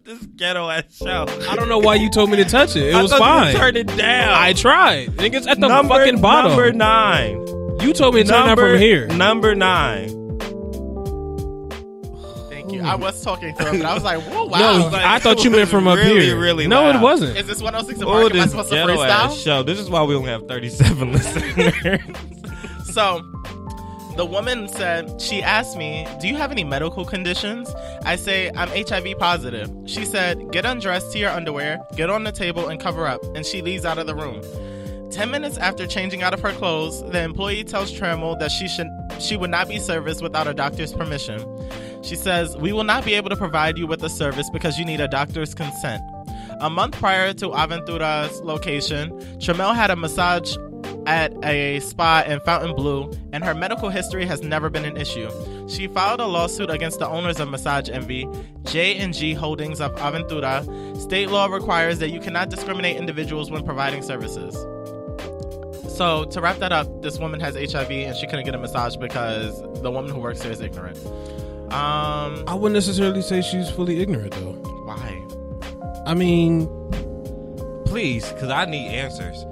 This ghetto ass show. I don't know why you told me to touch it. It I was thought fine. you turned it down. I tried. Niggas at the fucking bottom. Number 9. You told me to turn that from here. Number 9. Thank you. I was talking to him, but I was like, whoa, wow. No, like, I thought you meant from up really, here. really no, loud. it wasn't. Is this 106 in Oh, Park? Am I this supposed to ghetto ass freestyle? show. This is why we only have 37 listeners. So, the woman said, she asked me, do you have any medical conditions? I say, I'm HIV positive. She said, get undressed to your underwear, get on the table and cover up. And she leaves out of the room. 10 minutes after changing out of her clothes, the employee tells Trammell that she would not be serviced without a doctor's permission. She says, we will not be able to provide you with a service because you need a doctor's consent. A month prior to Aventura's location, Trammell had a massage at a spa in Fontainebleau, and her medical history has never been an issue. She filed a lawsuit against the owners of Massage Envy, J&G Holdings of Aventura. State law requires that you cannot discriminate individuals when providing services. So, to wrap that up, this woman has HIV and she couldn't get a massage because the woman who works there is ignorant. I wouldn't necessarily say she's fully ignorant, though. Why? I mean, Please, because I need answers.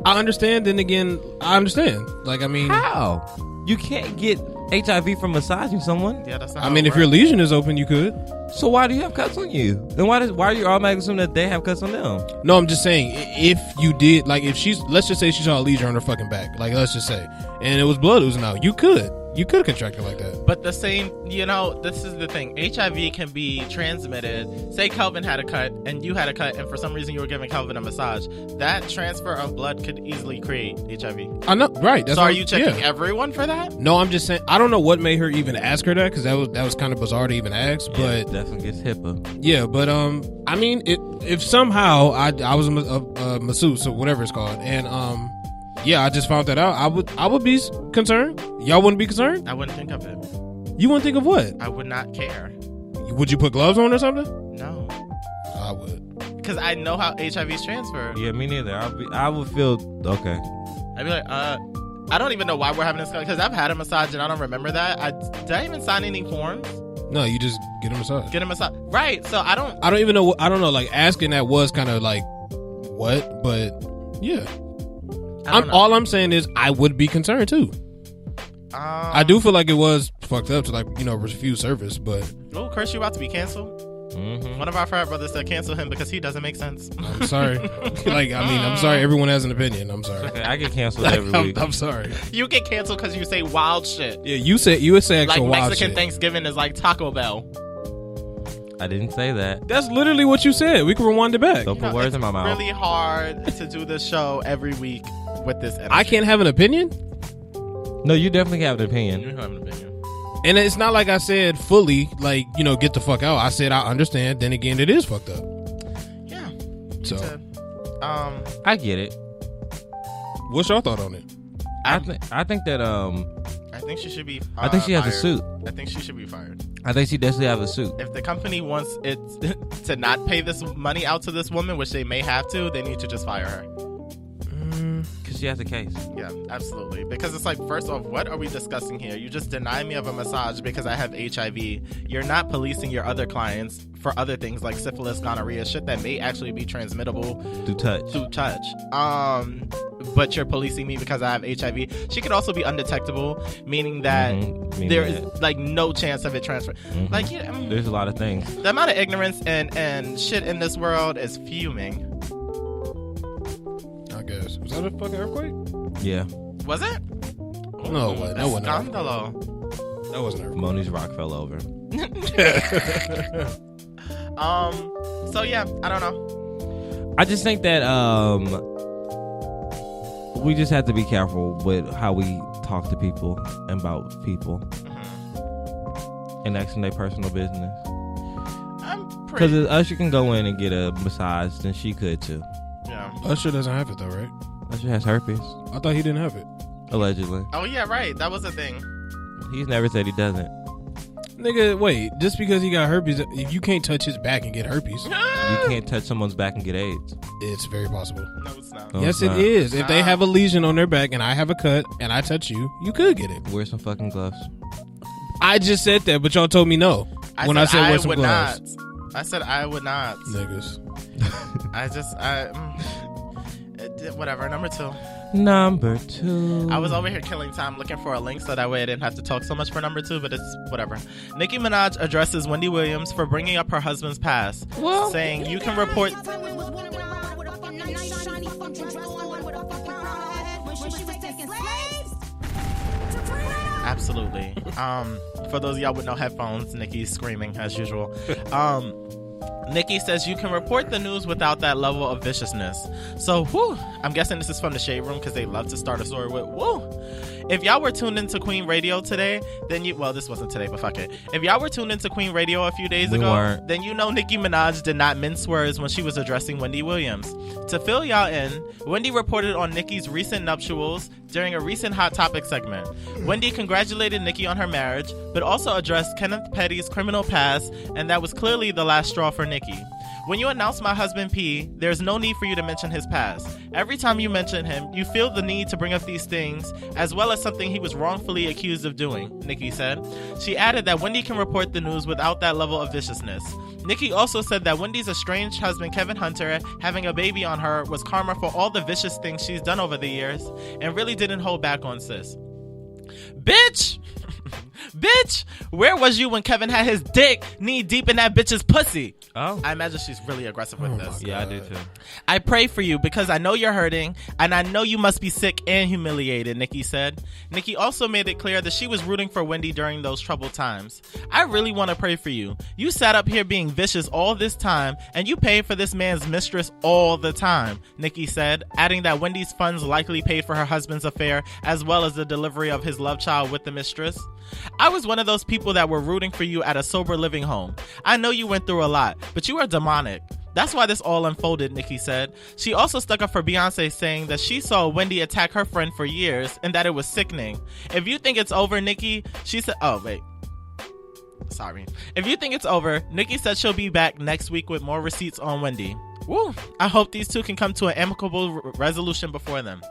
I understand. Then again, I understand. Like, I mean, How? You can't get HIV from massaging someone. Yeah, that's not I how mean, it if your works. lesion is open, you could. So why do you have cuts on you? Then why are you automatically assuming that they have cuts on them? No, I'm just saying, if you did, like, if she's, let's just say she saw a lesion on her fucking back, like, let's just say, and it was blood oozing out, you could contract it like that. But the same, this is the thing. HIV can be transmitted. Say Kelvin had a cut and you had a cut, and for some reason you were giving Kelvin a massage. That transfer of blood could easily create HIV. I know, right? That's So are what- you checking yeah. everyone for that? No, I'm just saying. I don't know what made her even ask her that, because that was kind of bizarre to even ask. Yeah, But it definitely gets HIPAA. yeah, but I mean, if somehow I was a masseuse or whatever it's called, and yeah, I just found that out, I would be concerned. Y'all wouldn't be concerned? I wouldn't think of it. You wouldn't think of what? I would not care. Would you put gloves on or something? No. I would. because I know how HIV is transferred. Yeah, me neither. I would feel okay. I'd be like, I don't even know why we're having this because I've had a massage and I don't remember that. Did I even sign any forms? No, you just get a massage. Get a massage, right? So I don't even know. I don't know. Like asking that was kind of like what, but yeah. All I'm saying is I would be concerned too. I do feel like it was fucked up to like refuse service, but oh, Chris, you about to be canceled. Mm-hmm. One of our frat brothers said cancel him because he doesn't make sense. I'm sorry. I'm sorry. Everyone has an opinion. I'm sorry. Okay, I get canceled every week. I'm sorry. You get canceled because you say wild shit. Yeah, you would say actual like wild Mexican shit. Thanksgiving is like Taco Bell. I didn't say that. That's literally what you said. We can rewind it back. Don't put words in my mouth. It's really hard to do this show every week with this energy. I can't have an opinion? No, you definitely have an opinion. You have an opinion. And it's not like I said fully, like, get the fuck out. I said I understand. Then again, it is fucked up. Yeah. So, I get it. What's your thought on it? I think that I think she should be. I think she has fired. a suit. I think she should be fired. I think she definitely has a suit. If the company wants it to not pay this money out to this woman, which they may have to, they need to just fire her. Because she has a case. Yeah, absolutely. Because it's like, first off, what are we discussing here? You just deny me of a massage because I have HIV. You're not policing your other clients for other things like syphilis, gonorrhea, shit that may actually be transmittable through touch. But you're policing me because I have HIV. She could also be undetectable, meaning that there is like no chance of it transferring. Like, there's a lot of things. The amount of ignorance and shit in this world is fuming. I guess. Was that a fucking earthquake? Yeah. Was it? No, it wasn't. That wasn't an earthquake. That wasn't an earthquake. Monie's rock fell over. So yeah, I don't know. I just think that we just have to be careful with how we talk to people and about people and asking their personal business. Because Usher can go in and get a massage, then she could too. Yeah. Usher doesn't have it though, right? Usher has herpes. I thought he didn't have it. Allegedly. Oh yeah, right. That was a thing. He's never said he doesn't. Nigga, wait. Just because he got herpes, if you can't touch his back and get herpes, you can't touch someone's back and get AIDS. It's very possible. No, it's not. No, yes, it is. If they have a lesion on their back and I have a cut and I touch you, you could get it. Wear some fucking gloves. I just said that, but y'all told me no. I said wear some gloves. I said I would not. Niggas. Whatever. Number two. I was over here killing time looking for a link so that way I didn't have to talk so much for number two, but it's whatever. Nicki Minaj addresses Wendy Williams for bringing up her husband's past, saying you can report... Absolutely. For those of y'all with no headphones, Nicki's screaming as usual. Nicki says you can report the news without that level of viciousness. So, I'm guessing this is from the Shade Room because they love to start a story with, If y'all were tuned into Queen Radio today, then this wasn't today, but fuck it. If y'all were tuned into Queen Radio a few days ago, then you know Nicki Minaj did not mince words when she was addressing Wendy Williams. To fill y'all in, Wendy reported on Nicki's recent nuptials during a recent Hot Topic segment. Wendy congratulated Nicki on her marriage, but also addressed Kenneth Petty's criminal past, and that was clearly the last straw for Nicki. When you announce my husband P, there's no need for you to mention his past. Every time you mention him, you feel the need to bring up these things, as well as something he was wrongfully accused of doing, Nicki said. She added that Wendy can report the news without that level of viciousness. Nicki also said that Wendy's estranged husband Kevin Hunter having a baby on her was karma for all the vicious things she's done over the years, and really didn't hold back on sis. Bitch! Bitch! Where was you when Kevin had his dick knee deep in that bitch's pussy? Oh. I imagine she's really aggressive with this. Yeah, I do too. I pray for you because I know you're hurting and I know you must be sick and humiliated, Nicki said. Nicki also made it clear that she was rooting for Wendy during those troubled times. I really want to pray for you. You sat up here being vicious all this time and you paid for this man's mistress all the time, Nicki said, adding that Wendy's funds likely paid for her husband's affair as well as the delivery of his love child with the mistress. I was one of those people that were rooting for you at a sober living home. I know you went through a lot, but you are demonic. That's why this all unfolded, Nicki said. She also stuck up for Beyonce, saying that she saw Wendy attack her friend for years and that it was sickening. If you think it's over, Nicki, she said... Oh, wait. Sorry. If you think it's over, Nicki said she'll be back next week with more receipts on Wendy. Woo! I hope these two can come to an amicable resolution before them.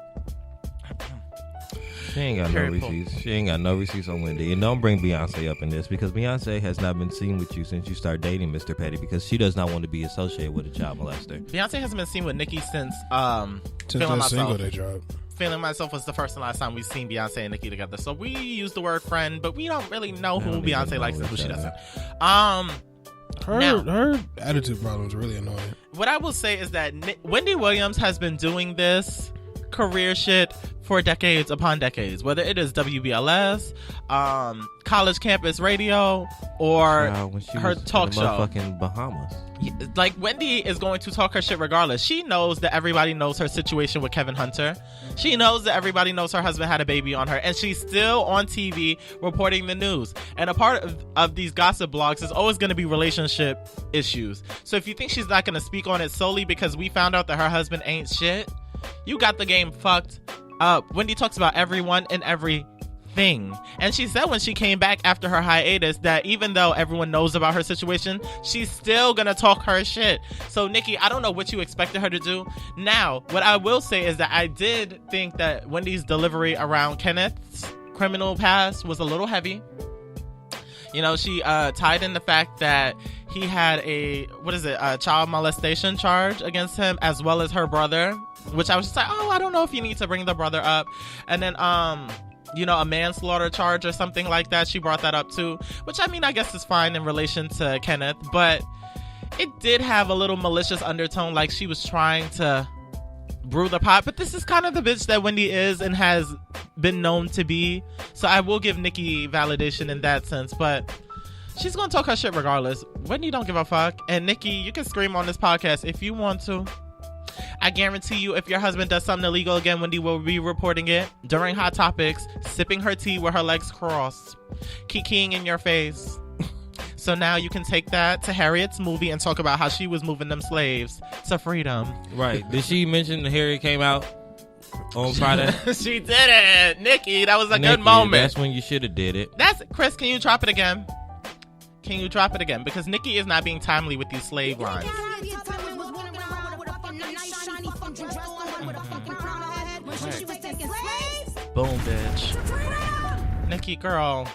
She ain't got no receipts. She ain't got no receipts on Wendy. And don't bring Beyonce up in this, because Beyonce has not been seen with you since you started dating Mr. Petty, because she does not want to be associated with a child molester. Beyonce hasn't been seen with Nicki since Feeling that Myself. Single they dropped. Feeling Myself was the first and last time we've seen Beyonce and Nicki together. So we use the word friend, but we don't really know who Beyonce likes and who she doesn't. Her attitude problem is really annoying. What I will say is that Wendy Williams has been doing this career shit for decades upon decades, whether it is WBLS, college campus radio, or her talk show. Motherfucking Bahamas. Like, Wendy is going to talk her shit regardless. She knows that everybody knows her situation with Kevin Hunter. She knows that everybody knows her husband had a baby on her, and she's still on TV reporting the news. And a part of these gossip blogs is always going to be relationship issues. So if you think she's not going to speak on it solely because we found out that her husband ain't shit, you got the game fucked up. Wendy talks about everyone and everything. And she said when she came back after her hiatus that even though everyone knows about her situation, she's still gonna talk her shit. So Nicki, I don't know what you expected her to do. Now, what I will say is that I did think that Wendy's delivery around Kenneth's criminal past was a little heavy. You know, she tied in the fact that he had a child molestation charge against him, as well as her brother, which I was just like, oh, I don't know if you need to bring the brother up. And then a manslaughter charge or something like that. She brought that up too, which I mean, I guess is fine in relation to Kenneth, but it did have a little malicious undertone, like she was trying to brew the pot. But this is kind of the bitch that Wendy is and has been known to be. So I will give Nicki validation in that sense, but she's gonna talk her shit regardless. Wendy don't give a fuck. And Nicki, you can scream on this podcast if you want to. I guarantee you, if your husband does something illegal again, Wendy will be reporting it during Hot Topics, sipping her tea with her legs crossed, kikiing in your face. So now you can take that to Harriet's movie and talk about how she was moving them slaves to freedom. Right. Did she mention Harriet came out on Friday? She did it. Nicki, that was a good moment. That's when you should have did it. Chris, can you drop it again? Can you drop it again? Because Nicki is not being timely with these slave lines. Boom, bitch. Nicki, girl.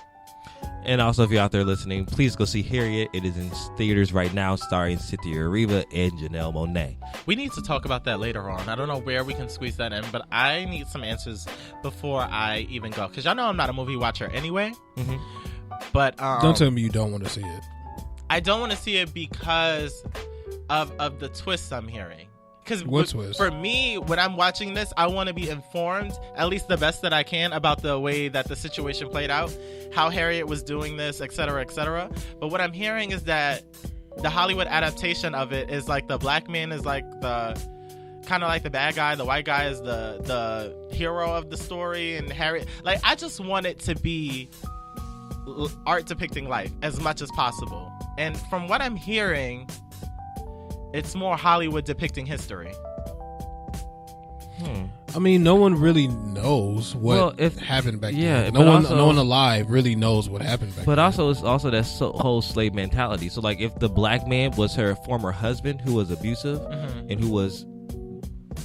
And also, if you're out there listening, please go see Harriet. It is in theaters right now, starring Cynthia Erivo and Janelle Monáe. We need to talk about that later on. I don't know where we can squeeze that in, but I need some answers before I even go. Because y'all know I'm not a movie watcher anyway. Mm-hmm. But don't tell me you don't want to see it. I don't want to see it because of the twists I'm hearing. Because for me, when I'm watching this, I want to be informed, at least the best that I can, about the way that the situation played out, how Harriet was doing this, etc., etc. But what I'm hearing is that the Hollywood adaptation of it is like the black man is like the kind of like the bad guy, the white guy is the hero of the story, and Harriet, like, I just want it to be art depicting life as much as possible. And from what I'm hearing, it's more Hollywood depicting history. I mean, no one really knows what happened back then. No one alive really knows what happened back then. But also, it's also that whole slave mentality. So, like, if the black man was her former husband who was abusive and who was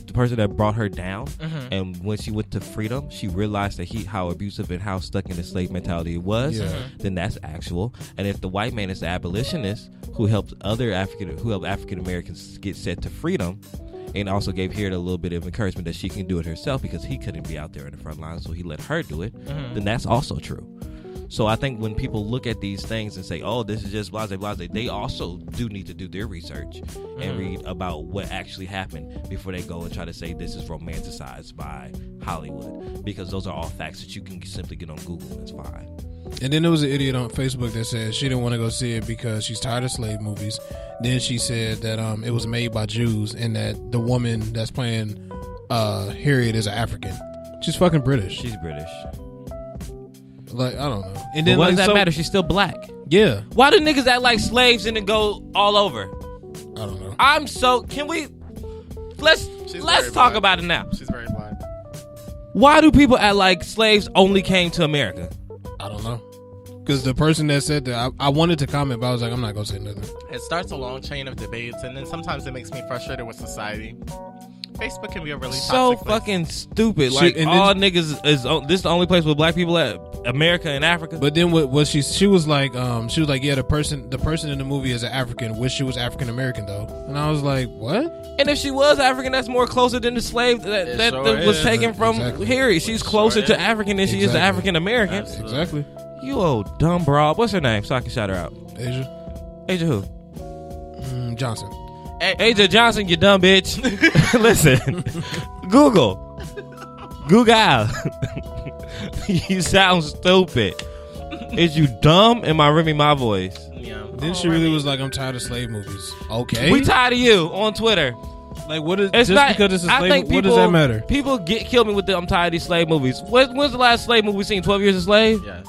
the person that brought her down, and when she went to freedom, she realized that how abusive and how stuck in the slave mentality it was, then that's actual. And if the white man is the abolitionist who helped African Americans get set to freedom, and also gave Harriet a little bit of encouragement that she can do it herself because he couldn't be out there in the front line, so he let her do it, then that's also true. So I think when people look at these things and say, oh, this is just blase, blase, they also do need to do their research and read about what actually happened before they go and try to say this is romanticized by Hollywood, because those are all facts that you can simply get on Google and it's fine. And then there was an idiot on Facebook that said she didn't want to go see it because she's tired of slave movies. Then she said that it was made by Jews and that the woman that's playing Harriet is an African. She's fucking British. She's British. Like, I don't know. And then, what does that matter? She's still black. Yeah. Why do niggas act like slaves and then go all over? I don't know. Can we let's talk about it now. She's very black. Why do people act like slaves only came to America? I don't know. Because the person that said that, I wanted to comment, but I was like, I'm not gonna say nothing. It starts a long chain of debates, and then sometimes it makes me frustrated with society. Facebook can be a really so toxic place. fucking stupid. Like all niggas is this the only place with black people at America and Africa. But then what she was like, yeah, the person in the movie is an African. Wish she was African American though, and I was like, what? And if she was African, that's more closer than the slave that was taken from here. She's closer to African than she is to African American. Exactly. You old dumb broad. What's her name? So I can shout her out. Asia who? Johnson. Asia Johnson, you dumb bitch. Listen, Google. You sound stupid. Is you dumb? Am I rimming my voice? Yeah. Then she really was like, I'm tired of slave movies. Okay. We tired of you on Twitter. Like, what is it's just not, because it's a slave movie? What does that matter? People kill me with the I'm tired of these slave movies. When's the last slave movie we seen? 12 Years a Slave? Yes.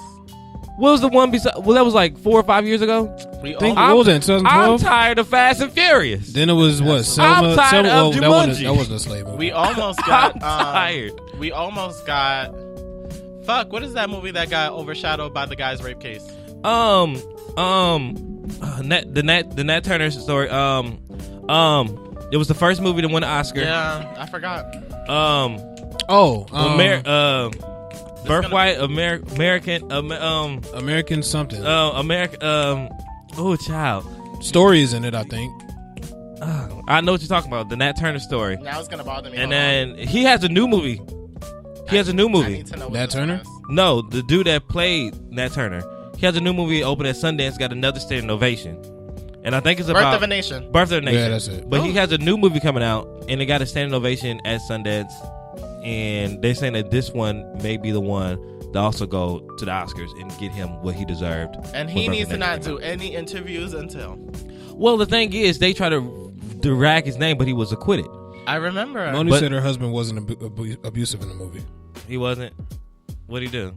What was the one beside? Well, that was like 4 or 5 years ago. What was that, 2012? I'm tired of Fast and Furious. Then it was what? Selma, I'm tired of Jumanji. That wasn't a slave movie. We almost got. I'm tired. We almost got. Fuck! What is that movie that got overshadowed by the guy's rape case? The Nat Turner story. It was the first movie to win an Oscar. Yeah, I forgot. Birthright American American something. Child. Stories in it, I think. I know what you're talking about. The Nat Turner story. Now it's gonna bother me. And then he has a new movie. I need to know Nat Turner? No, the dude that played Nat Turner. He has a new movie open at Sundance. Got another standing ovation. And I think it's about Birth of a Nation. Birth of a Nation. Yeah, that's it. But he has a new movie coming out, and it got a standing ovation at Sundance. And they're saying that this one may be the one to also go to the Oscars and get him what he deserved. And he needs to not do any interviews until. Well, the thing is, they try to drag his name, but he was acquitted. I remember. Monie said her husband wasn't abusive in the movie. He wasn't. What'd he do?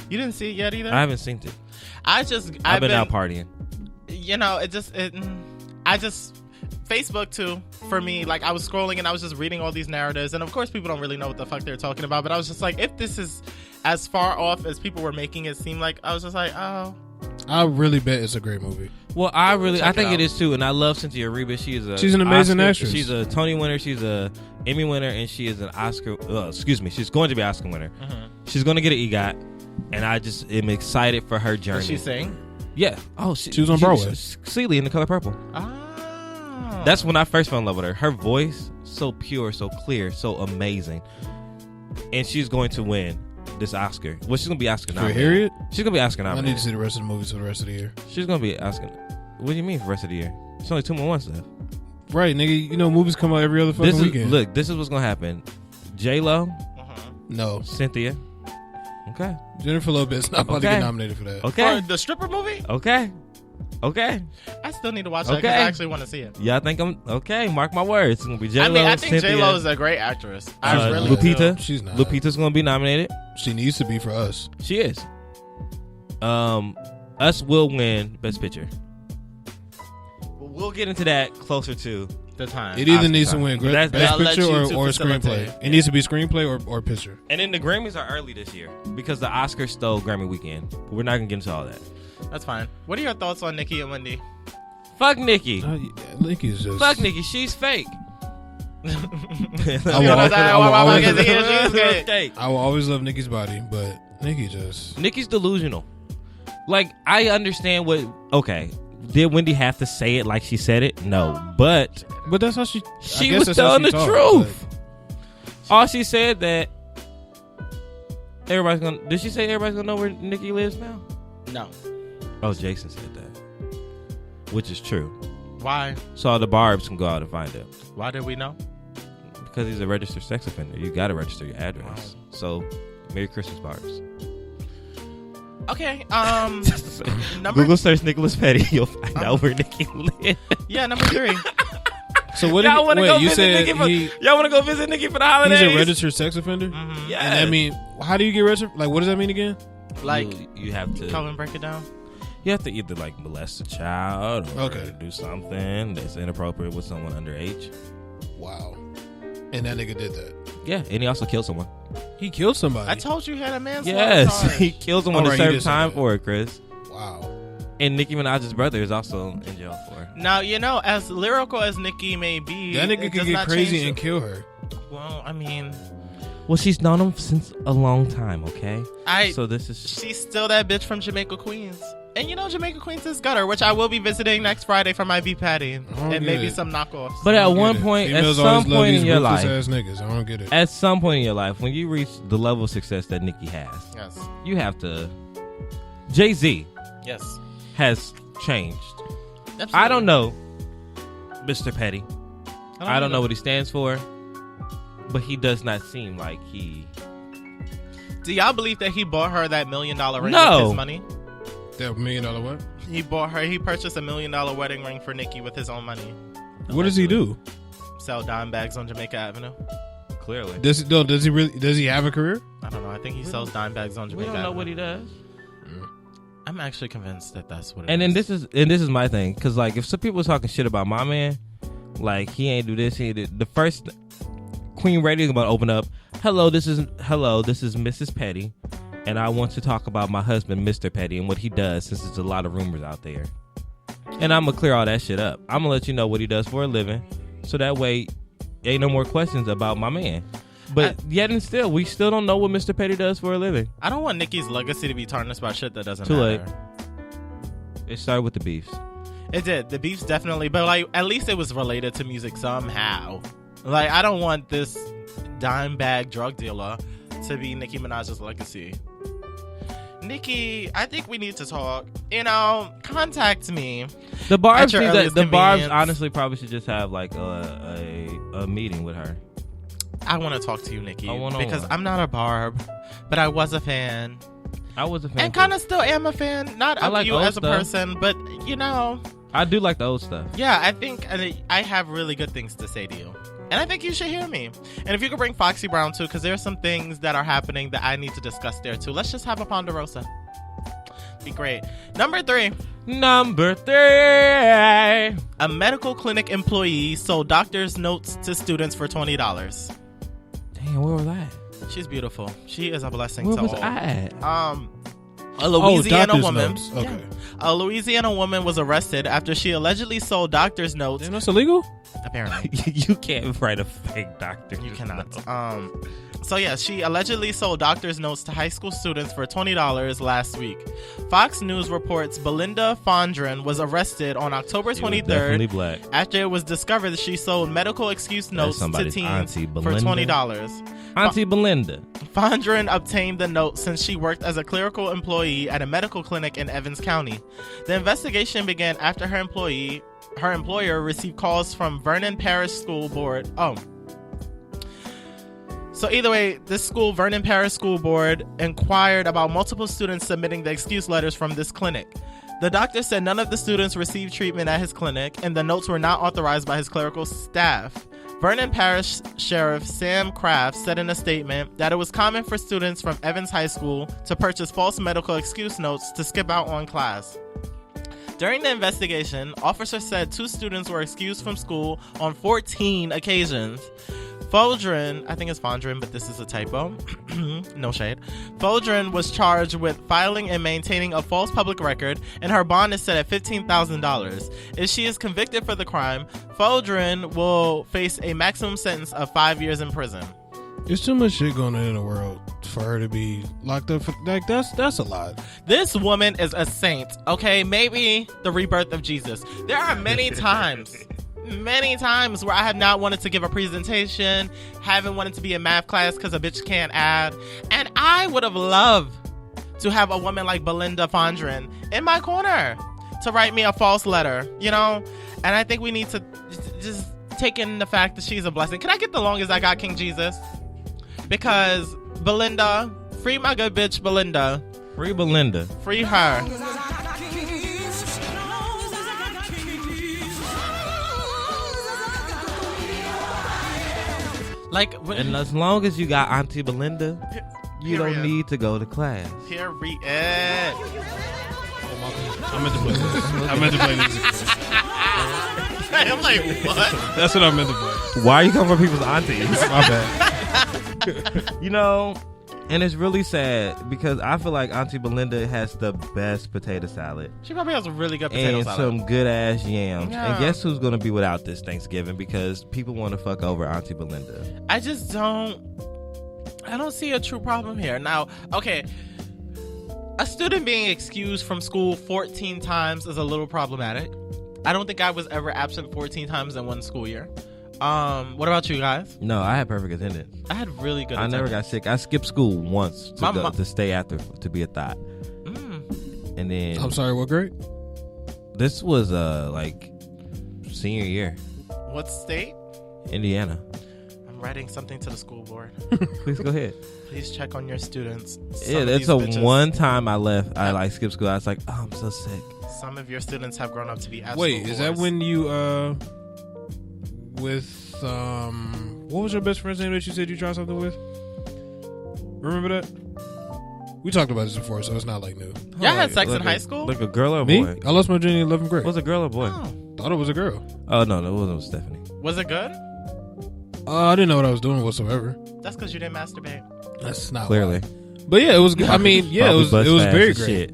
You didn't see it yet either? I haven't seen it. I've been out partying. You know, Facebook too, for me, like I was scrolling and I was just reading all these narratives, and of course people don't really know what the fuck they're talking about, but I was just like, if this is as far off as people were making it seem like, I was just like, oh. I really bet it's a great movie. Well, I think it is too, and I love Cynthia Erivo. She's an amazing actress. She's a Tony winner, she's a Emmy winner, and she is an Oscar. She's going to be an Oscar winner. Mm-hmm. She's going to get an EGOT, and I just am excited for her journey. Does she sing? Yeah. Oh, she was on Broadway. Celie in The Color Purple. That's when I first fell in love with her. Her voice, so pure, so clear, so amazing. And she's going to win this Oscar. Well, she's going to be Oscar nominated. For Harriet? She's going to be Oscar nominated. I need to see the rest of the movies for the rest of the year. She's going to be Oscar. What do you mean for the rest of the year? It's only 2 more months left. Right, nigga. You know, movies come out every other fucking weekend. Look, this is what's going to happen. J-Lo. No. Cynthia. Okay. Jennifer Lopez not about to get nominated for that. Okay. For the stripper movie? Okay. I still need to watch that because I actually want to see it. Yeah, I think I'm okay. Mark my words. It's gonna be J-Lo. I mean, I think Cynthia. J-Lo is a great actress. I really Lupita. do. She's not. Lupita's gonna be nominated. She needs to be for Us. She is. Us will win Best Picture. We'll get into that closer to the time. It either needs to win Best Picture or Screenplay. It needs to be Screenplay or Picture. And then the Grammys are early this year because the Oscars stole Grammy weekend. But we're not gonna get into all that. That's fine. What are your thoughts on Nicki and Wendy? Fuck Nicki. Nicki's just... Fuck Nicki. She's fake. I will always love Nicki's body, but Nicki's delusional. Like, I understand what... Okay. Did Wendy have to say it like she said it? No. But that's how she was telling the truth. All she said that everybody's gonna... Did she say everybody's gonna know where Nicki lives now? No. Oh, Jason said that. Which is true. Why? So all the Barbs can go out and find him. Why did we know? Because he's a registered sex offender. You got to register your address. Wow. So, Merry Christmas, Barbs. Okay. Google search Nicholas Petty. You'll find out where Nicki lives. Yeah, number 3. So what? Y'all want to go visit Nicki? Y'all want to go visit Nicki for the holidays? He's a registered sex offender. Mm-hmm. Yeah. And I mean, how do you get registered? Like, what does that mean again? Like, you have to come and break it down. You have to either like molest a child or do something that's inappropriate with someone underage. Wow. And that nigga did that. Yeah, and he also killed someone. He killed somebody. I told you he had a manslaughter Yes, charge. he killed someone to serve time that. for it, Chris. Wow. And Nicki Minaj's brother is also in jail for it. Now, as lyrical as Nicki may be, That nigga could get crazy and kill her. Well, I mean... Well, she's known him since a long time, okay? So this is... She's still that bitch from Jamaica, Queens. And Jamaica, Queens is gutter, which I will be visiting next Friday for my beef patty. And maybe some knockoffs. But at one point, at some point in your life... ass niggas. I don't get it. At some point in your life, when you reach the level of success that Nicki has, yes, you have to... Jay-Z yes, has changed. Absolutely. I don't know Mr. Petty. I don't know what he stands for. But he does not seem like he... Do y'all believe that he bought her that $1 million ring No. with his money? That $1 million what? He purchased a $1 million wedding ring for Nicki with his own money. What does he do? Sell dime bags on Jamaica Avenue. Clearly. Does he have a career? I don't know. I think he sells dime bags on We Jamaica don't know Avenue. what he does. I'm actually convinced that that's what it And is. then this is my thing. Because, like, if some people are talking shit about my man, like, he ain't do this, he ain't do... The first... Queen Radio about to open up. Hello, this is Mrs. Petty, and I want to talk about my husband, Mr. Petty, and what he does, since there's a lot of rumors out there. And I'm gonna clear all that shit up. I'm gonna let you know what he does for a living, so that way, ain't no more questions about my man. But yet and still, we still don't know what Mr. Petty does for a living. I don't want Nicki's legacy to be tarnished by shit that doesn't Too matter. late. It started with the beefs. It did. The beefs definitely, but like at least it was related to music somehow. Like, I don't want this dime bag drug dealer to be Nicki Minaj's legacy. Nicki, I think we need to talk. Contact me. The Barbs, your earliest the Barbs convenience. honestly probably should just have like a meeting with her. I want to talk to you, Nicki, one-on-one. because I'm not a Barb, but I was a fan. I was a fan. And kind of still am a fan. Not of like you old as a stuff. person, but, I do like the old stuff. Yeah, I think I have really good things to say to you. And I think you should hear me. And if you could bring Foxy Brown too, because there's some things that are happening that I need to discuss there too. Let's just have a Ponderosa. Be great. Number 3. A medical clinic employee sold doctor's notes to students for $20. Damn, where was I? She's beautiful. She is a blessing Where to was all. I at? A Louisiana doctor's woman. notes. Okay. A Louisiana woman was arrested after she allegedly sold doctor's notes. Damn, that's illegal? Apparently. You can't write a fake doctor. You cannot. So yeah, she allegedly sold doctor's notes to high school students for $20 last week. Fox News reports Belinda Fondren was arrested on October 23rd Definitely black. after it was discovered that she sold medical excuse notes to somebody's teens Auntie for Belinda. $20. Auntie Belinda. Fondren obtained the note since she worked as a clerical employee at a medical clinic in Evans County. The investigation began after her employer received calls from Vernon Parish School Board. So either way, this school, Vernon Parish School Board, inquired about multiple students submitting the excuse letters from this clinic. The doctor said none of the students received treatment at his clinic, and the notes were not authorized by his clerical staff. Vernon Parish Sheriff Sam Kraft said in a statement that it was common for students from Evans High School to purchase false medical excuse notes to skip out on class. During the investigation, officers said 2 students were excused from school on 14 occasions. Fondren, I think it's Fondren, but this is a typo. No shade. Fondren was charged with filing and maintaining a false public record, and her bond is set at $15,000. If she is convicted for the crime, Fondren will face a maximum sentence of 5 years in prison. There's too much shit going on in the world for her to be locked up. Like that's a lot. This woman is a saint, okay? Maybe the rebirth of Jesus. There are many times where I have not wanted to give a presentation, haven't wanted to be in math class because a bitch can't add, and I would have loved to have a woman like Belinda Fondren in my corner to write me a false letter, and I think we need to just take in the fact that she's a blessing. Can I get the longest I got, King Jesus? Because Belinda, free my good bitch Belinda. Free Belinda. Free her. And as long as you got Auntie Belinda, you don't need to go to class. Period. I meant to play this. I'm like, what? That's what I meant to play. Why are you coming for people's aunties? My bad. You know, and it's really sad because I feel like Auntie Belinda has the best potato salad. She probably has a really good potato and salad. some good ass yams. Yeah. And guess who's gonna be without this Thanksgiving because people want to fuck over Auntie Belinda. I don't see a true problem here. Now, okay, a student being excused from school 14 times is a little problematic. I don't think I was ever absent 14 times in one school year. What about you guys? No, I had perfect attendance. I had really good I attendance. never got sick. I skipped school once to stay after to be a thought. And then I'm sorry, what grade? this was like senior year, What state? Indiana. I'm writing something to the school board. Please go ahead. Please check on your students. Yeah, that's one time I left. I like skipped school. I was like, oh, I'm so sick. Some of your students have grown up to be absolute Wait, is that whores. when you with what was your best friend's name that you said you tried something with? Remember that? We talked about this before, so it's not like new. Y'all had sex in high school? Like a girl or a Me? boy? I lost my virginity in 11th grade. Was it a girl or a boy? Oh. Thought it was a girl. Oh no, that wasn't Stephanie. Was it good? I didn't know what I was doing whatsoever. That's because you didn't masturbate. That's not Clearly. why. But yeah, it was good. I mean, yeah, it was Probably bust very fast as great. shit.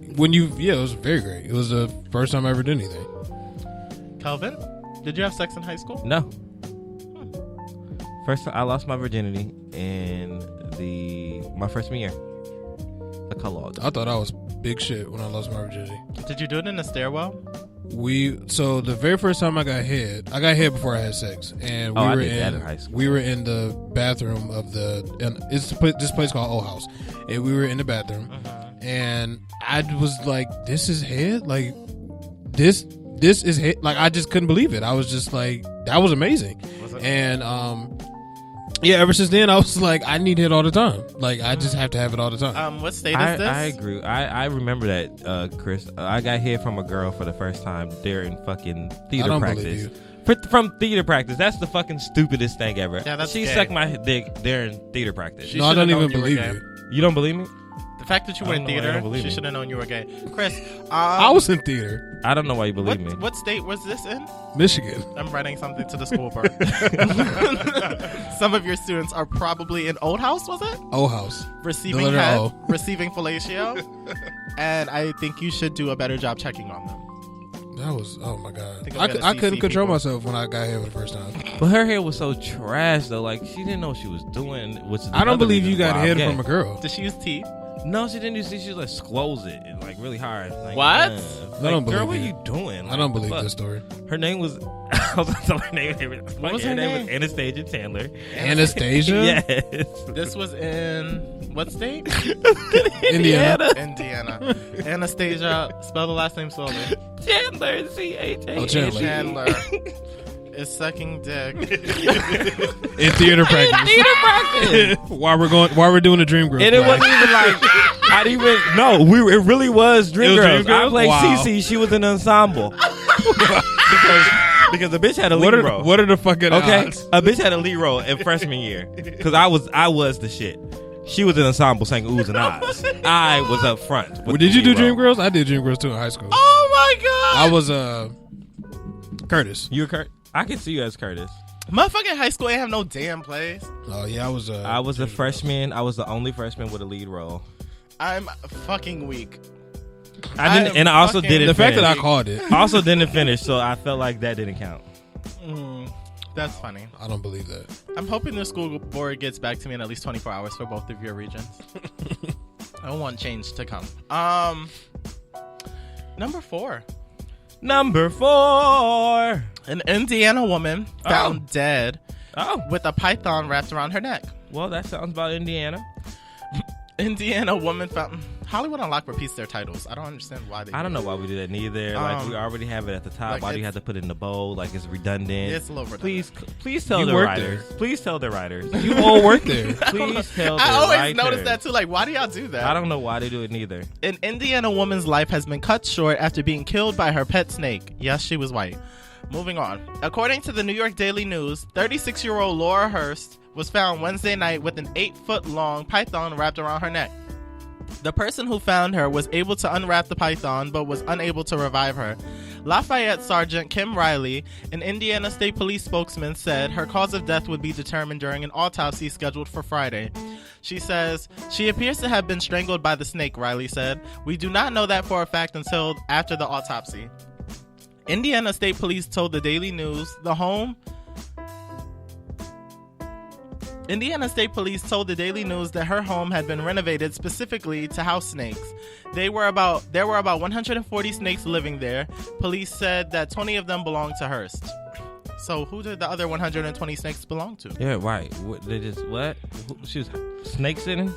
It was very great. It was the first time I ever did anything. Kelvin, did you have sex in high school? No. First time I lost my virginity in my freshman year. The color. I thought I was big shit when I lost my virginity. Did you do it in a stairwell? So the very first time I got head before I had sex, and I did that in high school. We were in the bathroom of this place called Old House, and we were in the bathroom, and I was like, "This is head, like this is head." Like I just couldn't believe it. I was just like, "That was amazing," and yeah. Ever since then, I was like, I need it all the time. Like I just have to have it all the time. What state is this? I agree. I remember that, Chris. I got hit from a girl for the first time during fucking theater practice. From theater practice. That's the fucking stupidest thing ever. Yeah, that's she gay. sucked my dick during theater practice. No, I don't even believe you. You don't believe me? The fact that you were in I don't know why you theater, don't believe she me. should have known you were gay. Chris, I was in theater, I don't know why you believe me. What state was this in? Michigan. I'm writing something to the school board. Some of your students are probably in Old House, was it? Old House. Receiving The letter head, O. receiving fellatio. And I think you should do a better job checking on them. That was, oh my god. think I'm gonna I couldn't CC control people. myself when I got here for the first time. But her hair was so trash though. Like she didn't know what she was doing. Which is I don't another believe reason you got why I'm head gay. from a girl. Did she use teeth? No, she didn't. She just like squoze it and, like really hard. Like, What? Like, don't girl, believe what are you. you doing? I don't Like, believe fuck? this story. Her name was. I was gonna tell her name. What was her Her name name? was Anastasia Chandler. Anastasia? Yes. This was in what state? Indiana. Indiana. Anastasia, spell the last name slowly. Chandler. C-H-A. Oh, Chandler. Chandler is sucking dick. In theater practice. Theater practice. while we're doing the Dream Girls. And it class. wasn't even like I didn't even no. It really was Dream It was Girls. Dream I Girls? played Wow. Cece. She was in the ensemble because the bitch had a lead role. What are the fucking Okay, odds? a bitch had a lead role in freshman year because I was the shit. She was in ensemble saying oohs and ahs. I was up front. with Well, the did you do lead Dream role. Girls? I did Dream Girls too in high school. Oh my god! I was Curtis. You were Kurt. I can see you as Curtis. Motherfucking high school ain't have no damn plays. Oh yeah, I was. I was a freshman. I was the only freshman with a lead role. I'm fucking weak. I didn't, am and I also fucking- didn't. the fact that I finish. called it. I also didn't finish, so I felt like that didn't count. That's funny. I don't believe that. I'm hoping the school board gets back to me in at least 24 hours for both of your regions. I want change to come. Number 4. Number 4. An Indiana woman found dead Oh, with a python wrapped around her neck. well, that sounds about Indiana. Indiana woman found... Hollywood Unlocked repeats their titles. I don't understand why they I don't know why we do that neither. Like we already have it at the top. like Why do you it's- have to put it in the bold? Like it's redundant. It's a little redundant. Please tell You the work writers. Please tell the writers. You all work there. Please tell the I always writers. notice that too. Like, why do y'all do that? I don't know why they do it neither. An Indiana woman's life has been cut short after being killed by her pet snake. Yes, she was white. Moving on. According to the New York Daily News, 36-year-old Laura Hurst was found Wednesday night with an 8-foot-long python wrapped around her neck. The person who found her was able to unwrap the python but was unable to revive her. Lafayette Sergeant Kim Riley, an Indiana State Police spokesman, said her cause of death would be determined during an autopsy scheduled for Friday. She says, "She appears to have been strangled by the snake," Riley said. "We do not know that for a fact until after the autopsy." Indiana State Police told the Daily News that her home had been renovated specifically to house snakes. There were about 140 snakes living there. Police said that 20 of them belonged to Hearst. So who did the other 120 snakes belong to? Yeah, right. She was snake sitting?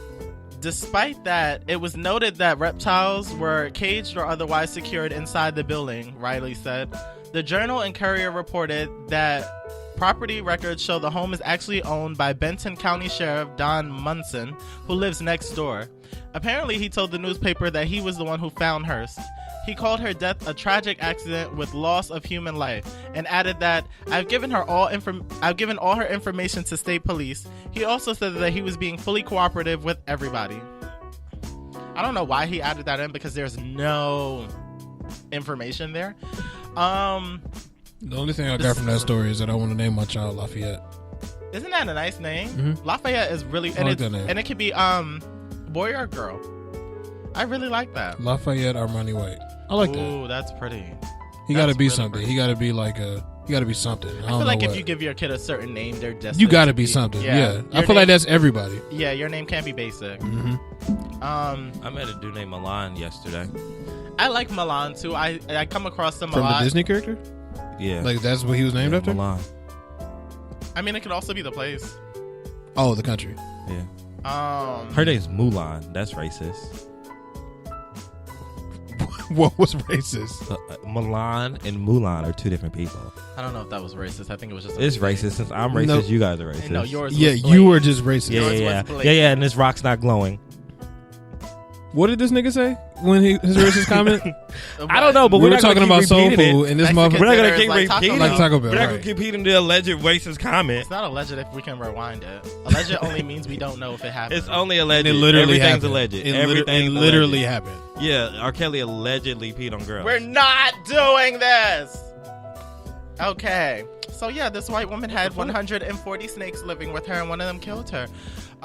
Despite that, it was noted that reptiles were caged or otherwise secured inside the building, Riley said. The Journal and Courier reported that property records show the home is actually owned by Benton County Sheriff Don Munson, who lives next door. Apparently, he told the newspaper that he was the one who found Hearst. He called her death a tragic accident with loss of human life, and added that I've given all her information to state police. He also said that he was being fully cooperative with everybody. I don't know why he added that in because there's no information there. The only thing I got from that story is that I want to name my child Lafayette. Isn't that a nice name? Mm-hmm. Lafayette is really, and it could be boy or girl. I really like that. Lafayette Armani White. I like that. Ooh, that's pretty. He got to be really something. Pretty. He got to be like he got to be something. I feel like if you give your kid a certain name, they're destined. You got to be something. Yeah. I feel like that's everybody. Yeah, your name can't be basic. Mm-hmm. I met a dude named Milan yesterday. I like Milan too. I come across him from a lot. From the Disney character. Yeah, like that's what he was named after. Milan. I mean, it could also be the place. Oh, the country. Yeah. Her name's Mulan. That's racist. What was racist? Milan and Mulan are two different people. I don't know if that was racist. I think it was just. It's racist. Since I'm racist, you guys are racist. No, yours. Yeah, you were just racist. Yeah. And this rock's not glowing. What did this nigga say when his racist comment? I don't know, but we were talking about soul food, and this motherfucker. We're not gonna keep repeating. Like Taco Bell. We're not gonna keep repeating the alleged racist comment. It's not alleged if we can rewind it. Alleged only means we don't know if it happened. It's only alleged. It literally Everything's happened. alleged. It literally happened. Yeah, R. Kelly allegedly peed on girls. We're not doing this. Okay. So yeah, this white woman had 140 snakes living with her, and one of them killed her.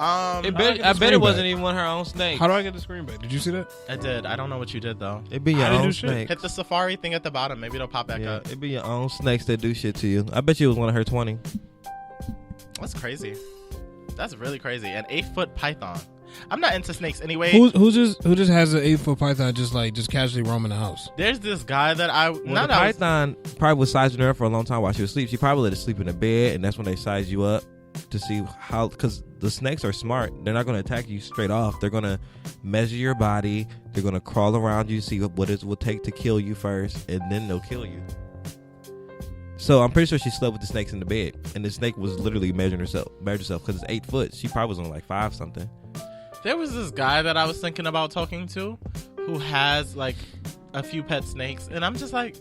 I bet it wasn't even one of her own snakes. How do I get the screen back? Did you see that? I did. I don't know what you did though. It'd be your own snakes. Hit the safari thing at the bottom. Maybe it'll pop back up. It'd be your own snakes that do shit to you. I bet you it was one of her 20. That's crazy. That's really crazy. An 8-foot python. I'm not into snakes anyway. Who just has an 8-foot python just casually roaming the house? There's this guy that the python probably was sizing her up for a long time while she was asleep. She probably let her sleep in the bed, and that's when they size you up to see how, because the snakes are smart. They're not going to attack you straight off. They're going to measure your body. They're going to crawl around you, see what it will take to kill you first, and then they'll kill you. So I'm pretty sure she slept with the snakes in the bed, and the snake was literally measured herself because it's 8 foot. She probably was on like 5 something. There was this guy that I was thinking about talking to who has like a few pet snakes, and I'm just like,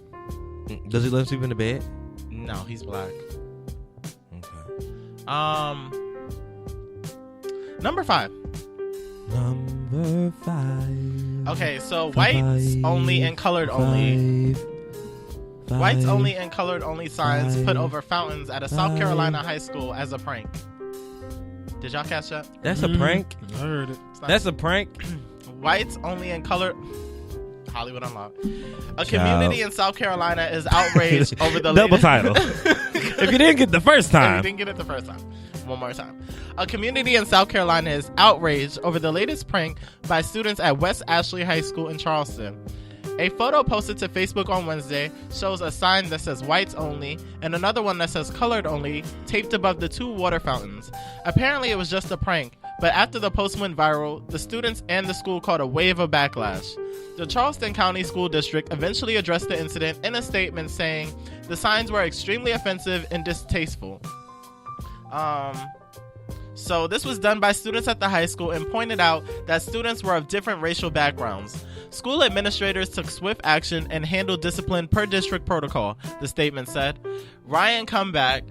does he let him sleep in the bed? No, he's black. Okay. Number 5. Number 5. Okay, so whites only and colored only. Whites only and colored only signs put over fountains at a South Carolina high school as a prank. Did y'all catch that? That's a prank? I heard it. That's a prank? Whites only and colored... Hollywood Unlocked. A community in South Carolina is outraged over the double title. If you didn't get the first time. If you didn't get it the first time. One more time. A community in South Carolina is outraged over the latest prank by students at West Ashley High School in Charleston. A photo posted to Facebook on Wednesday shows a sign that says whites only and another one that says colored only taped above the 2 water fountains. Apparently it was just a prank, but after the post went viral, the students and the school caught a wave of backlash. The Charleston County School District eventually addressed the incident in a statement saying the signs were extremely offensive and distasteful. So this was done by students at the high school and pointed out that students were of different racial backgrounds. School administrators took swift action and handled discipline per district protocol, the statement said. Ryan Comeback,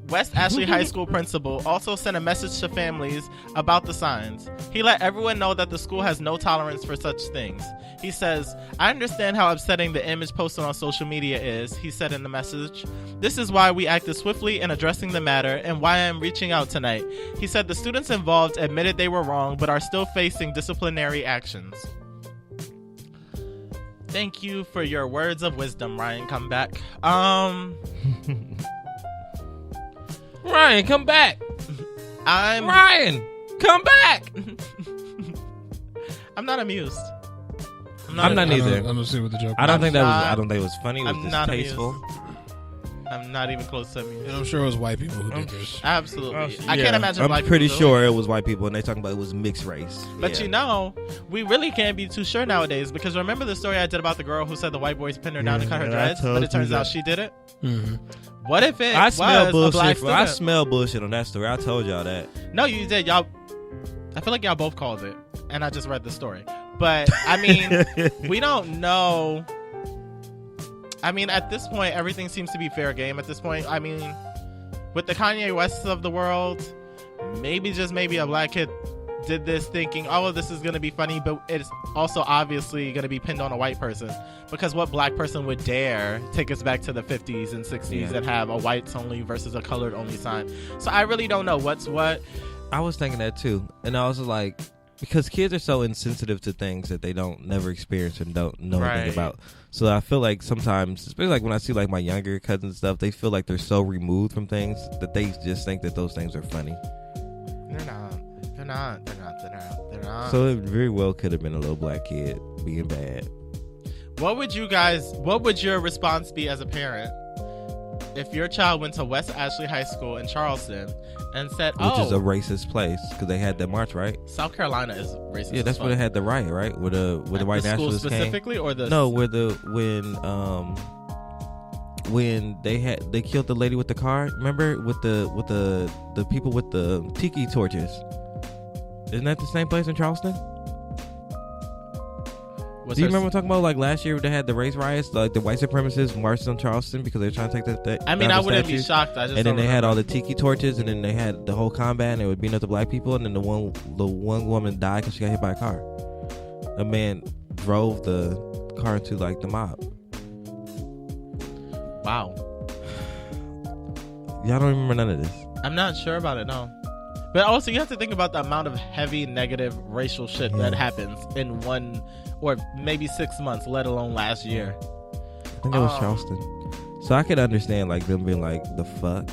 West Ashley High School principal also sent a message to families about the signs. He let everyone know that the school has no tolerance for such things. He says, "I understand how upsetting the image posted on social media is," he said in the message. "This is why we acted swiftly in addressing the matter and why I am reaching out tonight." He said the students involved admitted they were wrong but are still facing disciplinary actions. Thank you for your words of wisdom, Ryan. Come back. Ryan, come back. Ryan, come back. I'm not amused. I'm not either. I don't see what the joke. I don't think it was funny. It was distasteful. I'm not even close to amused. And I'm sure it was white people who did this. Absolutely. I can't imagine black I'm pretty people sure it was white people, and they talking about it was mixed race. But you know, we really can't be too sure nowadays, because remember the story I did about the girl who said the white boys pinned her down to cut her dreads, but it turns out she did it? Mm-hmm. What if it I was smell a bullshit. black student? I smell bullshit on that story. I told y'all that. No, you did. Y'all, I feel like y'all both called it, and I just read the story. But, I mean, we don't know. I mean, at this point, everything seems to be fair game at this point. I mean, with the Kanye Wests of the world, maybe, just maybe, a black kid did this thinking, oh, this is going to be funny, but it's also obviously going to be pinned on a white person. Because what black person would dare take us back to the 50s and 60s and have a whites only versus a colored only sign? So I really don't know what's what. I was thinking that too. And I was like, because kids are so insensitive to things that they don't never experience and don't know anything about. So I feel like sometimes, especially like when I see like my younger cousins and stuff, they feel like they're so removed from things that they just think that those things are funny. They're not. So it very well could have been a little black kid being bad. What would your response be as a parent if your child went to West Ashley High School in Charleston and said, which is a racist place because they had that march, right? South Carolina is racist. Yeah, that's where they had the riot, right? Where the white nationalists specifically came. Or the no, when they killed the lady with the car. Remember with the people with the tiki torches. Isn't that the same place in Charleston? Do you remember talking about like last year they had the race riots, like the white supremacists marched on Charleston because they were trying to take that I mean, I wouldn't be shocked. And then they had all the tiki torches, and then they had the whole combat, and they were beating up the black people, and then the one woman died because she got hit by a car. A man drove the car into like the mob. Wow. Y'all don't remember none of this. I'm not sure about it, no. But also, you have to think about the amount of heavy, negative racial shit that happens in 1 or maybe 6 months, let alone last year. I think it was Charleston. So I could understand like them being like, the fuck?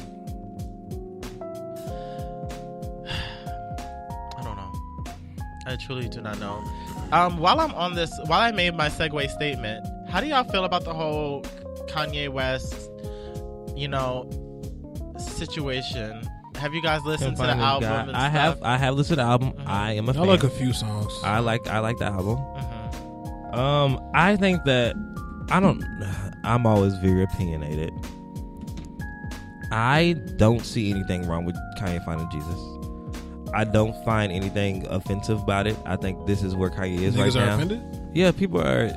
I don't know. I truly do not know. While I made my segue statement, how do y'all feel about the whole Kanye West, situation? Have you guys listened to the album? And I have listened to the album. Mm-hmm. I am a fan. I like a few songs. I like the album. Mm-hmm. I think that I'm always very opinionated. I don't see anything wrong with Kanye finding Jesus. I don't find anything offensive about it. I think this is where Kanye is right now. Niggas are offended? Yeah, people are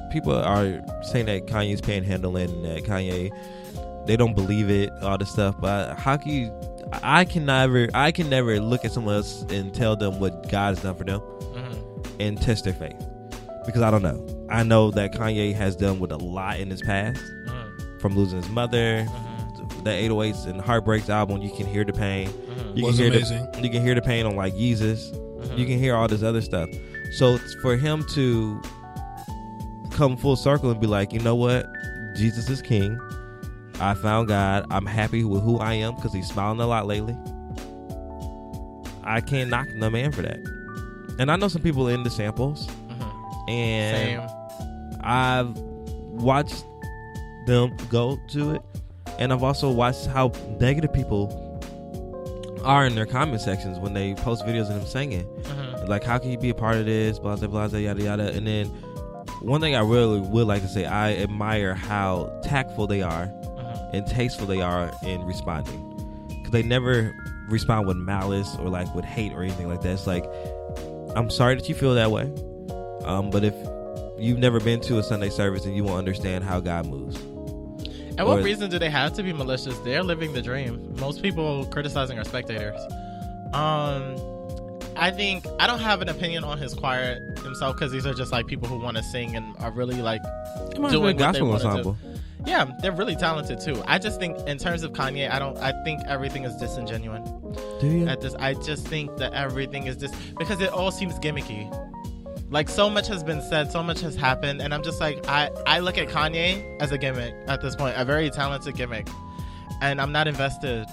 saying that Kanye's panhandling and that Kanye, they don't believe it, all this stuff. But how can you? I can never look at someone else and tell them what God has done for them and test their faith, because I don't know. I know that Kanye has done with a lot in his past, from losing his mother, the 808s and Heartbreaks album. You can hear the pain. You can hear the pain on like Yeezus. You can hear all this other stuff. So for him to come full circle and be like, you know what, Jesus is king. I found God. I'm happy with who I am because he's smiling a lot lately. I can't knock the man for that. And I know some people in the samples. And Same. I've watched them go to it. And I've also watched how negative people are in their comment sections when they post videos of them singing. Like, how can you be a part of this? Blah, blah, blah, yada, yada. And then one thing I really would like to say, I admire how tactful they are and tasteful they are in responding, because they never respond with malice or like with hate or anything like that. It's like, I'm sorry that you feel that way, but if you've never been to a Sunday service, then you won't understand how God moves. And what reason do they have to be malicious? They're living the dream. Most people criticizing are spectators. I think I don't have an opinion on his choir himself because these are just like people who want to sing and are really like doing what they want to do. Yeah, they're really talented too. I just think in terms of Kanye, I think everything is disingenuous. Do you? I just think that everything is because it all seems gimmicky. Like so much has been said, so much has happened, and I'm just like I look at Kanye as a gimmick at this point, a very talented gimmick, and I'm not invested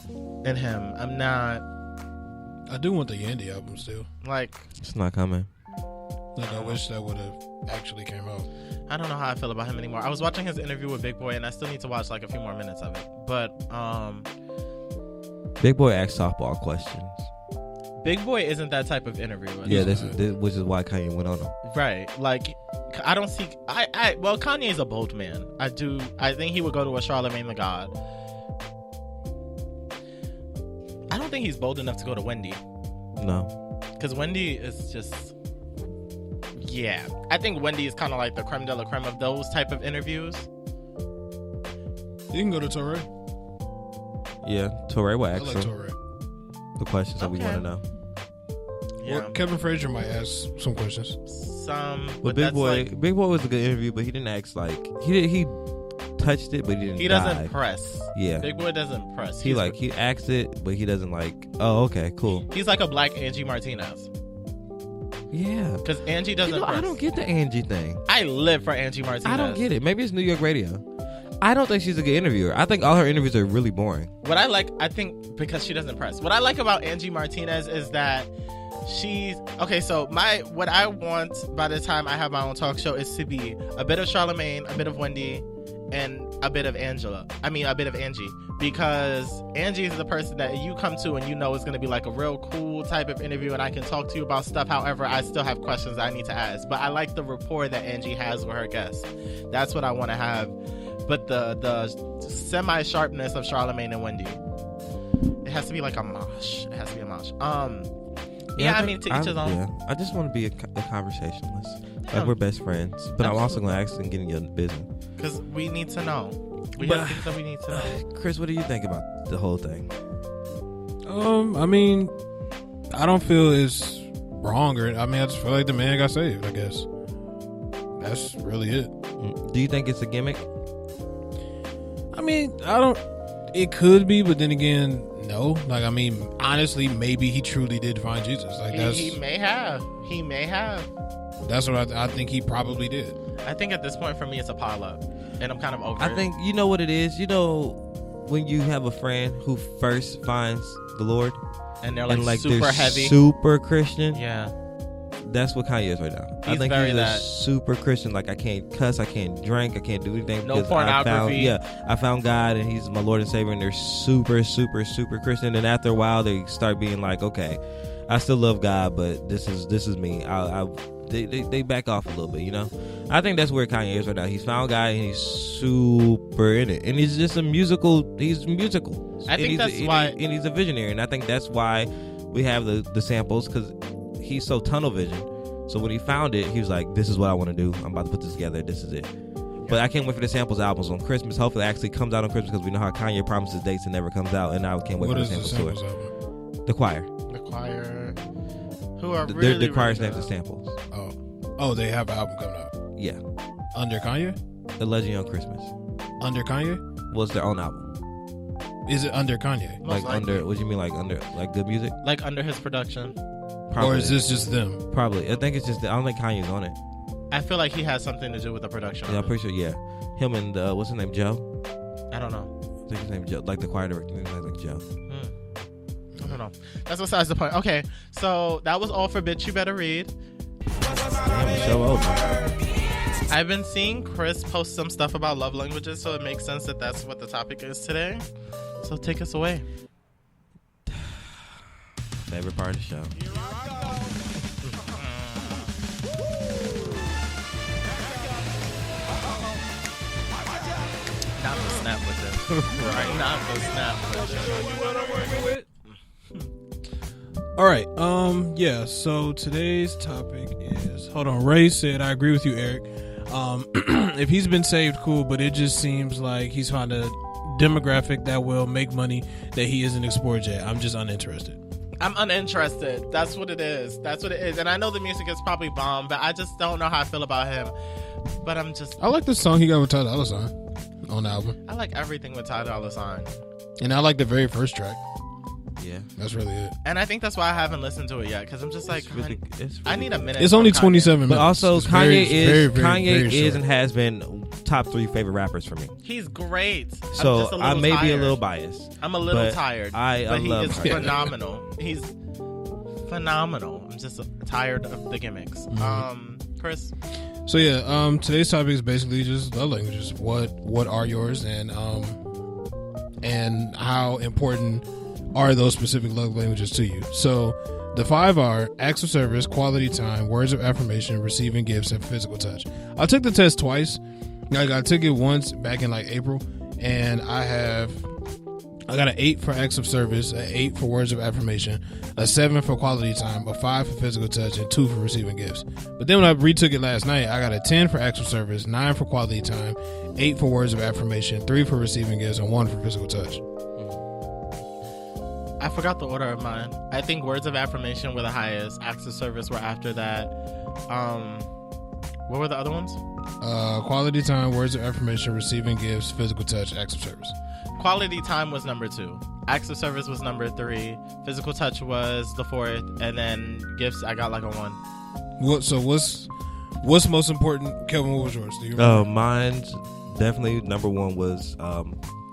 in him. I'm not. I do want the Yandy album still. Like it's not coming. Like I wish that would have actually came out. I don't know how I feel about him anymore. I was watching his interview with Big Boy, and I still need to watch like a few more minutes of it. But Big Boy asks softball questions. Big Boy isn't that type of interviewer. Yeah, this which is why Kanye went on him. Right. Like, I don't see... well, Kanye's a bold man. I think he would go to a Charlemagne the God. I don't think he's bold enough to go to Wendy. No. Because Wendy is just... Yeah. I think Wendy is kind of like the creme de la creme of those type of interviews. You can go to Torre. Yeah, Torre will ask like Torre. The questions that we want to know. Yeah. Well, Kevin Frazier might ask some questions. But Big Boy was a good interview, but he didn't ask like he touched it, but he didn't. He doesn't press. Yeah, Big Boy doesn't press. He acts it, but he doesn't like. Oh, okay, cool. He's like a black Angie Martinez. Yeah, because Angie doesn't. Press. I don't get the Angie thing. I live for Angie Martinez. I don't get it. Maybe it's New York radio. I don't think she's a good interviewer. I think all her interviews are really boring. What I like, I think because she doesn't press. What I like about Angie Martinez is that she's okay. So what I want by the time I have my own talk show is to be a bit of Charlemagne, a bit of Wendy, and a bit of Angela. I mean, a bit of Angie, because Angie is the person that you come to and you know is going to be like a real cool type of interview, and I can talk to you about stuff. However, I still have questions I need to ask. But I like the rapport that Angie has with her guests. That's what I want to have. But the semi-sharpness of Charlemagne and Wendy, it has to be like a mosh. It has to be a mosh. Yeah, I mean, to each his own. Yeah, I just want to be a conversationalist. Like we're best friends, but I'm also going to ask and get in your business. Because we need to know. We have things that we need to know. Chris, what do you think about the whole thing? I mean, I don't feel it's wrong, I just feel like the man got saved, I guess. That's really it. Do you think it's a gimmick? I mean, it could be, but then again, no. Like, I mean, honestly, maybe he truly did find Jesus. Like, he may have. He may have. That's what I think he probably did. I think at this point for me it's a pile up, and I'm kind of over it. I think you know what it is. You know when you have a friend who first finds the Lord, and they're like super they're heavy, super Christian. Yeah, that's what Kanye is right now. I think he's a super Christian. Like I can't cuss, I can't drink, I can't do anything. No pornography. I found God, and He's my Lord and Savior, and they're super, super, super Christian. And after a while, they start being like, okay, I still love God, but this is me. They back off a little bit, you know. I think that's where Kanye is right now. He's found God and he's super in it, and he's just He's musical. I think that's why, and he's a visionary, and I think that's why we have the samples, because he's so tunnel vision. So when he found it, he was like, "This is what I want to do. I'm about to put this together. This is it." But I can't wait for the samples albums on Christmas. Hopefully, it actually comes out on Christmas, because we know how Kanye promises dates and never comes out, and I can't wait for the samples tour. The choir. The choir. Who are the choir's names are samples. Oh, they have an album coming out. Yeah. Under Kanye? The Legend on Christmas. Under Kanye? Was their own album. Is it under Kanye? Like under, what do you mean, like under, like good music? Like under his production. Probably. Or is this just them? Probably. I think it's just, I don't think Kanye's on it. I feel like he has something to do with the production. Yeah, I'm pretty sure, yeah. Him and, what's his name, Joe? I don't know. I think his name Joe, like the choir director, like Joe. I don't know. That's besides the point. Okay, so that was all for Bitch You Better Read. Show over. I've been seeing Chris post some stuff about love languages, so it makes sense that that's what the topic is today. So take us away. Favorite part of the show. Not the snap with this. Right, not the snap with this. All right. Yeah. So today's topic is. Hold on. Ray said, "I agree with you, Eric. If he's been saved, cool, but it just seems like he's found a demographic that will make money that he isn't explored yet. I'm just uninterested. I'm uninterested. That's what it is. And I know the music is probably bomb, but I just don't know how I feel about him. But I like the song he got with Ty Dolla $ign on the album. I like everything with Ty Dolla $ign. And I like the very first track. Yeah, that's really it. And I think that's why I haven't listened to it yet, because I'm just like, I need a minute. It's only 27 minutes. But also, it's Kanye very is and has been top 3 favorite rappers for me. He's great. So I may be a little biased. I'm a little tired. But he is Kanye. phenomenal. He's phenomenal. I'm just tired of the gimmicks. Chris. So yeah, today's topic is basically just love languages. What are yours, and how important are those specific love languages to you? So the 5 are acts of service, quality time, words of affirmation, receiving gifts, and physical touch. I took the test twice. I took it once back in like April, and I got an 8 for acts of service, an 8 for words of affirmation, a 7 for quality time, a 5 for physical touch, and 2 for receiving gifts. But then when I retook it last night, I got a 10 for acts of service, 9 for quality time, 8 for words of affirmation, 3 for receiving gifts, and 1 for physical touch. I forgot the order of mine. I think words of affirmation were the highest. Acts of service were after that. What were the other ones? Quality time, words of affirmation, receiving gifts, physical touch, acts of service. Quality time was number 2. Acts of service was number 3. Physical touch was the 4th, and then gifts I got like a 1. So what's most important? Kelvin, what was yours? Do you remember? Mine's definitely number 1 was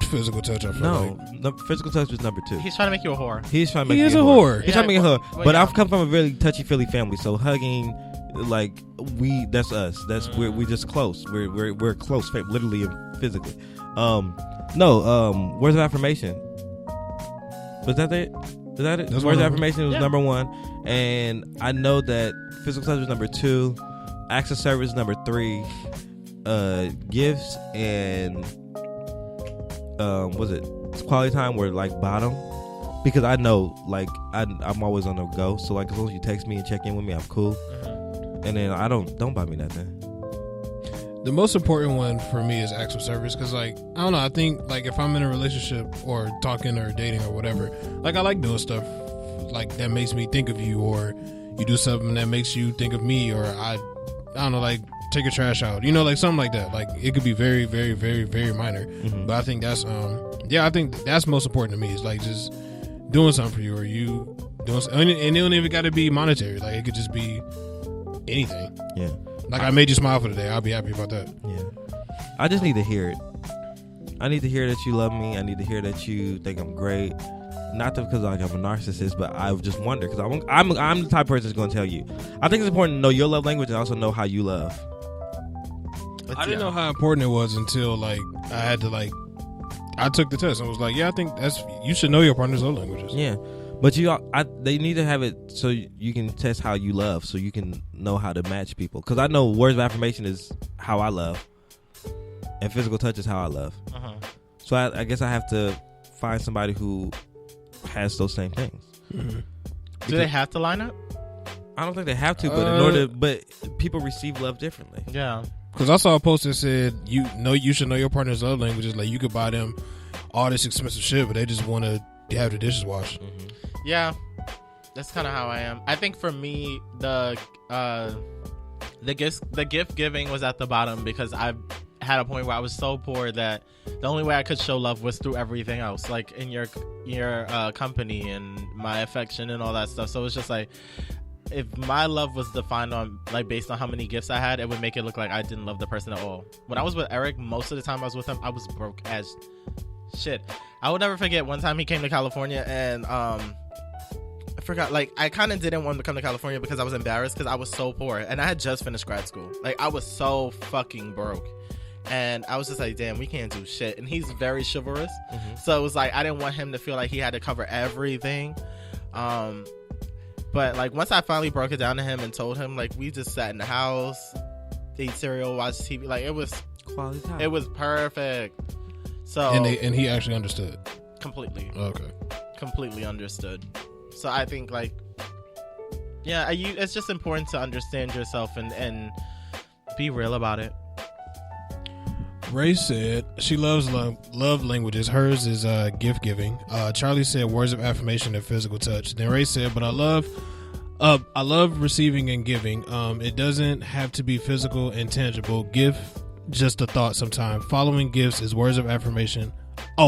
physical touch. I feel like physical touch was number 2. He's trying to make you a whore. He's trying to make me a whore. He's trying to make a whore. But I've come from a really touchy-feely family, so hugging, like that's us. That's we're just close. We're close, literally and physically. Words of affirmation. Was that it? Is that it? Words of affirmation was number 1, and I know that physical touch was number 2. Acts of service number 3. Gifts and was it quality time were like bottom, because I know like I'm always on the go. So like as long as you text me and check in with me, I'm cool. And then I don't buy me nothing. The most important one for me is acts of service, because like I don't know, I think like if I'm in a relationship or talking or dating or whatever, like I like doing stuff like that makes me think of you, or you do something that makes you think of me, or I don't know, like take your trash out, like something like that. Like it could be very, very, very, very minor, but I think that's I think that's most important to me. Is like just doing something for you, or you doing something, and it don't even got to be monetary. Like it could just be anything. Yeah. Like I made you smile for today. I'll be happy about that. Yeah. I just need to hear it. I need to hear that you love me. I need to hear that you think I'm great. Not because like I'm a narcissist, but I just wonder, because I'm the type of person that's going to tell you. I think it's important to know your love language and also know how you love. I didn't know how important it was until like I had to I took the test and was like, yeah, I think you should know your partner's love languages. Yeah, but they need to have it so you can test how you love, so you can know how to match people. Because I know words of affirmation is how I love, and physical touch is how I love. So I guess I have to find somebody who has those same things. Do they have to line up? I don't think they have to, but but people receive love differently. Yeah. Because I saw a post that said you should know your partner's love languages. Like you could buy them all this expensive shit, but they just want to have the dishes washed. Yeah, that's kind of how I am. I think for me, the gift giving was at the bottom, because I had a point where I was so poor that the only way I could show love was through everything else, like in your company and my affection and all that stuff. So it's just like, if my love was defined on like based on how many gifts I had, it would make it look like I didn't love the person at all. When I was with Eric, most of the time I was with him, I was broke as shit. I would never forget one time he came to California, and I forgot, like I kind of didn't want him to come to California because I was embarrassed, because I was so poor and I had just finished grad school. Like I was so fucking broke, and I was just like, damn, we can't do shit. And he's very chivalrous, so it was like I didn't want him to feel like he had to cover everything. But like once I finally broke it down to him and told him, like we just sat in the house, ate cereal, watched TV, like it was quality time. It was perfect. So and he actually understood completely. Okay, completely understood. So I think like, yeah, it's just important to understand yourself and be real about it. Ray said she loves love languages. Hers is gift giving. Charlie said words of affirmation and physical touch. Then Ray said, but I love receiving and giving. It doesn't have to be physical and tangible. Give just a thought sometime. Following gifts is words of affirmation.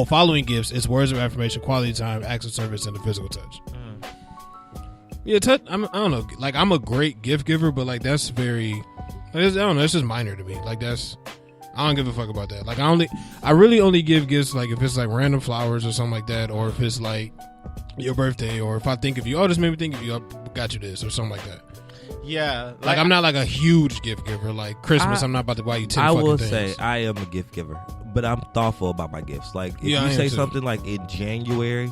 Following gifts is words of affirmation, quality time, acts of service, and the physical touch. Yeah, I don't know. Like, I'm a great gift giver, but like that's very, I don't know. It's just minor to me. Like I don't give a fuck about that. Like I really only give gifts like if it's like random flowers or something like that, or if it's like your birthday, or if I think of you. Oh, this made me think of you. I got you this or something like that. Yeah, like I'm not like a huge gift giver. Like Christmas, I'm not about to buy you 10 fucking things. I will say I am a gift giver, but I'm thoughtful about my gifts. Like if you say something like in January,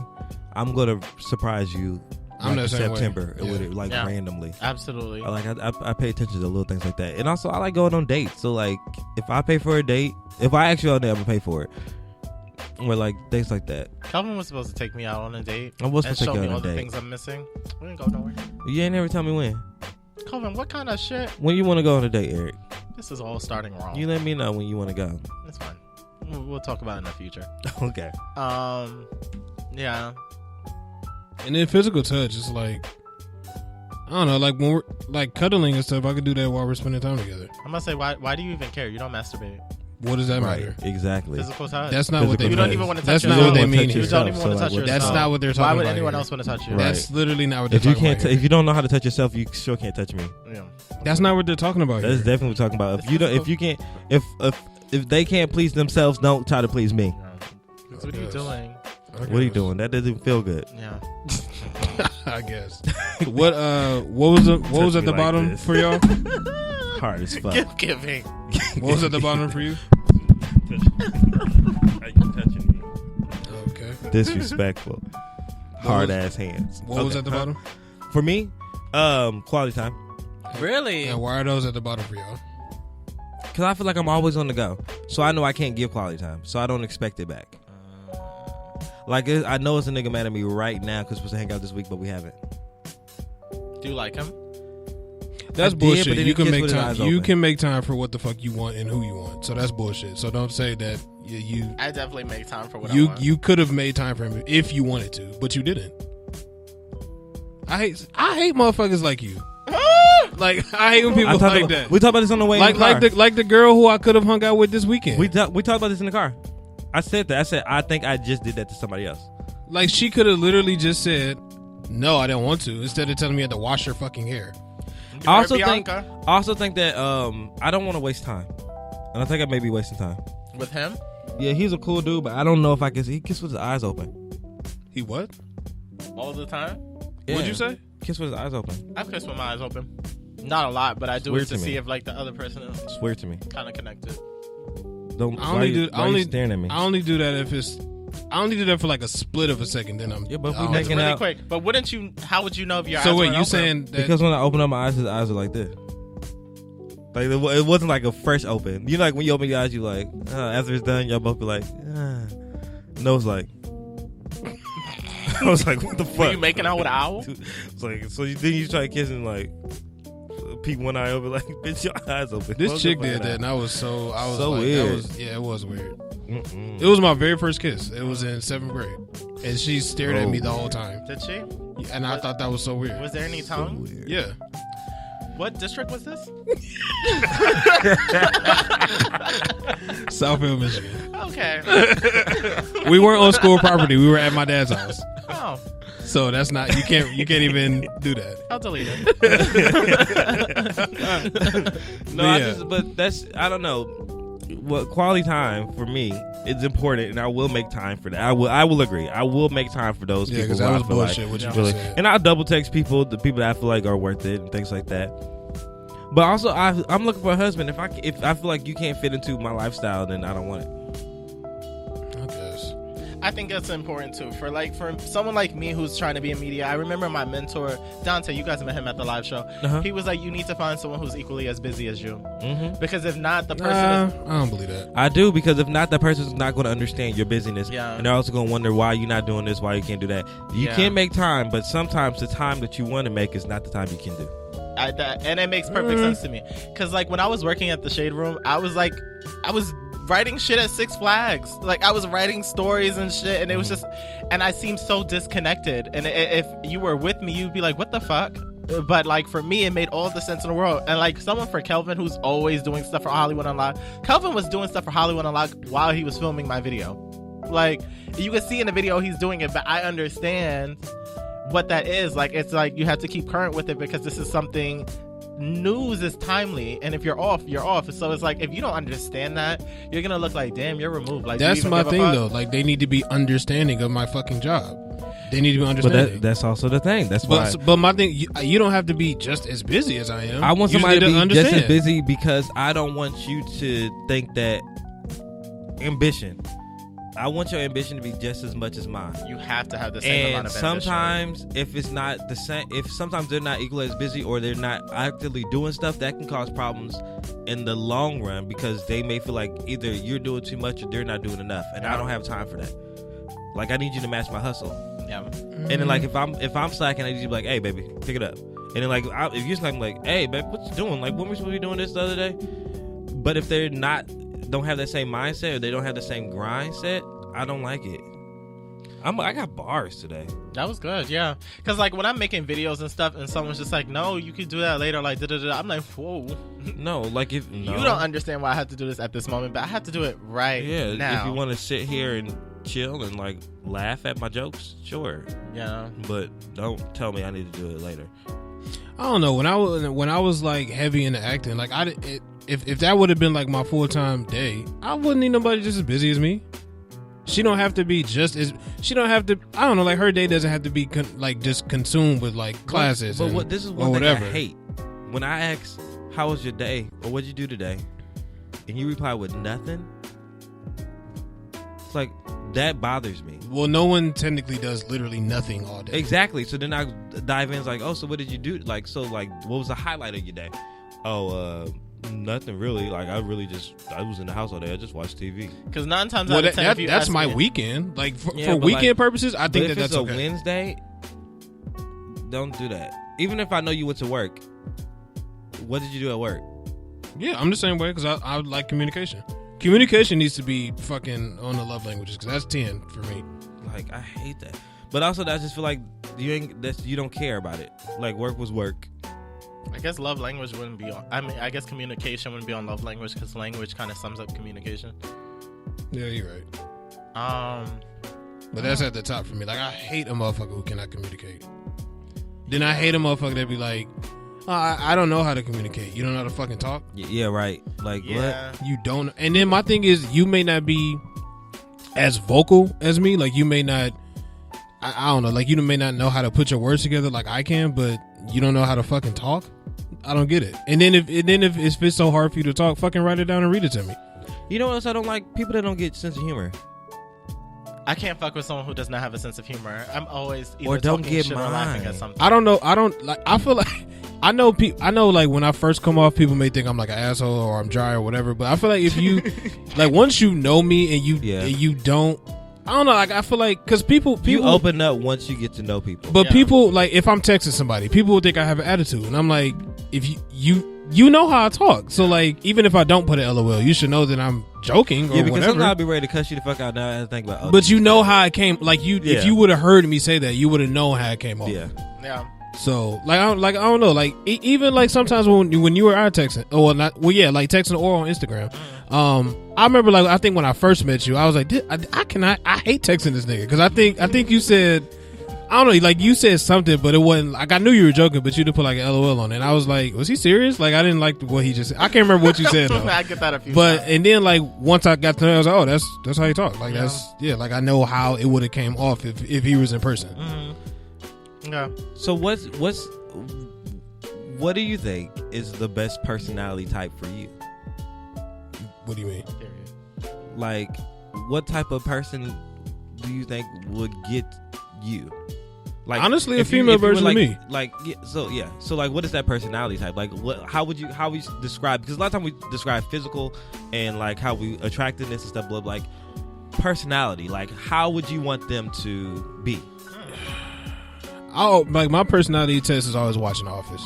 I'm gonna surprise you. I'm like September, randomly. Absolutely. I pay attention to little things like that, and also I like going on dates. So like, if I pay for a date, if I ask you on a date, I'm gonna pay for it. Or like things like that. Calvin was supposed to take me out on a date. I was supposed to take you on a date. And show me all the things I'm missing. We didn't go nowhere. You ain't never tell me when. Calvin, what kind of shit? When you want to go on a date, Eric? This is all starting wrong. You let me know when you want to go. That's fine. We'll talk about it in the future. Okay. Yeah. And then physical touch is like, I don't know, like when we're like cuddling and stuff, I could do that while we're spending time together. I'm gonna say, why do you even care? You don't masturbate. What does that matter? Exactly. Physical touch. That's not what they mean. You don't even want to touch yourself. That's not what they mean. You don't even want to touch yourself. That's not what they're talking about. Why would anyone else want to touch you? Right. That's literally not what they're talking about. If you don't know how to touch yourself, you sure can't touch me. Yeah. That's not what they're talking about. That's definitely what we're talking about. If they can't please themselves, don't try to please me. What are you doing? What are you doing? That doesn't feel good. Yeah. I guess. What was at the bottom for y'all? Hard as fuck. Gift giving. What was at the bottom for you? Are you touching me? Okay. Disrespectful. Hard ass hands. What was at the bottom? For me, quality time. Really? And why are those at the bottom for y'all? Because I feel like I'm always on the go. So I know I can't give quality time. So I don't expect it back. Like, I know it's a nigga mad at me right now because we're supposed to hang out this week, but we haven't. Do you like him? That's bullshit. You can make time. You can make time for what the fuck you want and who you want. So that's bullshit. So don't say that you. I definitely make time for what I want. You could have made time for him if you wanted to, but you didn't. I hate motherfuckers like you. Like, I hate when people like that. We talked about this on the way in the car. Like the girl who I could have hung out with this weekend. We talked about this in the car. I said that. I said, I think I just did that to somebody else. Like, she could have literally just said, no, I didn't want to, instead of telling me I had to wash her fucking hair. I also think that I don't want to waste time. And I think I may be wasting time. With him? Yeah, he's a cool dude, but I don't know if I can. He kissed with his eyes open. He what? All the time? Yeah. What'd you say? Kiss with his eyes open. I've kissed with my eyes open. Not a lot, but I do it to see if like the other person is swear to me. Kind of connected. I only do that if it's. I only do that for like a split of a second. Then I'm. Yeah, but we making really quick. But wouldn't you? How would you know if your eyes were open? So wait, you saying that because when I open up my eyes, his eyes are like this. Like it wasn't like a fresh open. You know, like when you open your eyes, you like after it's done, y'all both be like, no, it's like. I was like, what the fuck? Were you making out with an owl? It's like, so then you try kissing like. Peek one eye open, like, bitch, your eyes open. This chick did that, and I was so like, weird. It was weird. Mm-mm. It was my very first kiss. It was in 7th grade, and she stared at me the whole time. Did she? And I thought that was so weird. Was there any tongue? So yeah. What district was this? Southfield, Michigan. Okay. We weren't on school property. We were at my dad's house. Oh. So that's not you can't even do that. I'll delete it. But that's I don't know. What quality time for me is important, and I will make time for that. I will agree. I will make time for those people. Because that was bullshit. What you just said. And I'll double text the people that I feel like are worth it, and things like that. But also, I'm looking for a husband. If I feel like you can't fit into my lifestyle, then I don't want it. I think that's important too. For someone like me who's trying to be in media, I remember my mentor Dante. You guys met him at the live show. Uh-huh. He was like, "You need to find someone who's equally as busy as you, because if not, the person." I don't believe that. I do, because if not, the person's not going to understand your busyness, yeah. And they're also going to wonder why you're not doing this, why you can't do that. You can make time, but sometimes the time that you want to make is not the time you can do. And it makes perfect sense to me, because like when I was working at the Shade Room, I was writing shit at Six Flags. Like, I was writing stories and shit, and it was just, and I seemed so disconnected. And if you were with me, you'd be like, what the fuck? But like, for me, it made all the sense in the world. And like, someone for Kelvin, who's always doing stuff for Hollywood Unlocked, Kelvin was doing stuff for Hollywood Unlocked while he was filming my video. Like, you can see in the video he's doing it, but I understand what that is. Like, it's like you have to keep current with it because this is something, news is timely, and if you're off, you're off. So it's like, if you don't understand that, you're gonna look like, damn, you're removed. Like, that's my thing though. Like, they need to be understanding of my fucking job. They need to be understanding. But that's also the thing. That's why. But my thing, you don't have to be just as busy as I am. I want somebody to be just as busy because I don't want you to think that ambition. I want your ambition to be just as much as mine. You have to have the same amount of ambition. And sometimes, if it's not the same, if sometimes they're not equally as busy or they're not actively doing stuff, that can cause problems in the long run because they may feel like either you're doing too much or they're not doing enough, and I don't have time for that. Like, I need you to match my hustle. Yeah. And then like if I'm slacking, I need you to be like, hey baby, pick it up. And then like if you're slacking, like, hey babe, what you doing? Like, when we supposed to be doing this the other day? But if they're not, don't have that same mindset or they don't have the same grind set, I don't like it. I got bars today. That was good, yeah. Because like when I'm making videos and stuff, and someone's just like, "No, you could do that later." Like, da-da-da. I'm like, "Whoa." No, like if you don't understand why I have to do this at this moment, but I have to do it right now. If you want to sit here and chill and like laugh at my jokes, sure. Yeah. But don't tell me I need to do it later. I don't know. When I was like heavy into acting, like if that would have been like my full-time day, I wouldn't need nobody just as busy as me. She don't have to be just as, she don't have to, I don't know, like her day doesn't have to be like just consumed with like classes. But this is one thing I hate. When I ask, how was your day? Or what'd you do today? And you reply with nothing. It's like, that bothers me. Well, no one technically does literally nothing all day. Exactly. So then I dive in, it's like, oh, so what did you do? Like, so like, what was the highlight of your day? Oh, nothing really. Like, I was in the house all day. I just watched TV. Because 9 times out of 10, that's my weekend. Like for weekend purposes, I think that's okay. If it's a Wednesday, don't do that. Even if I know you went to work, what did you do at work? Yeah, I'm the same way because I like communication. Communication needs to be fucking on the love languages because that's 10 for me. Like, I hate that. But also, I just feel like you don't care about it. Like, work was work. I guess love language wouldn't be on. I mean, I guess communication wouldn't be on love language because language kind of sums up communication. Yeah, you're right. But that's at the top for me. Like, I hate a motherfucker who cannot communicate. Then I hate a motherfucker that be like, I don't know how to communicate. You don't know how to fucking talk? Yeah, right. Like, yeah. what? You don't. And then my thing is, you may not be as vocal as me. Like, you may not, I don't know, like, you may not know how to put your words together like I can, but you don't know how to fucking talk? I don't get it. And then if it's so hard for you to talk, fucking write it down and read it to me. You know what else I don't like? People that don't get sense of humor. I can't fuck with someone who does not have a sense of humor. I'm always either or don't talking get shit or laughing at something. I don't know. I don't like. I feel like I know like when I first come off, people may think I'm like an asshole or I'm dry or whatever. But I feel like if you like once you know me and you don't. I don't know, like I feel like because people you open up once you get to know people. But people, like if I'm texting somebody, people will think I have an attitude, and I'm like, if you know how I talk, so like even if I don't put an LOL, you should know that I'm joking or because whatever. sometimes I'll be ready to cuss you the fuck out now and think about. But you know how it came, like if you would have heard me say that, you would have known how it came off. Yeah. So like I don't know, like even like sometimes when you or I texting, like texting or on Instagram. I remember like I think when I first met you, I was like, I hate texting this nigga because I think you said, I don't know, like you said something, but it wasn't like I knew you were joking, but you didn't put like an LOL on it. And I was like, was he serious? Like I didn't like what he just said. I can't remember what you said though. I get that a few but times. And then like once I got to know, I was like, oh, that's how you talk. Like like I know how it would have came off if he was in person. Mm-hmm. Yeah. So what do you think is the best personality type for you? What do you mean? Like, what type of person do you think would get you? Like, honestly, a female version like, of me. Like, so like, what is that personality type? Like, how we describe? Because a lot of times we describe physical and like how we attractiveness and stuff. But like personality, like how would you want them to be? Oh, like my personality test is always watching The Office.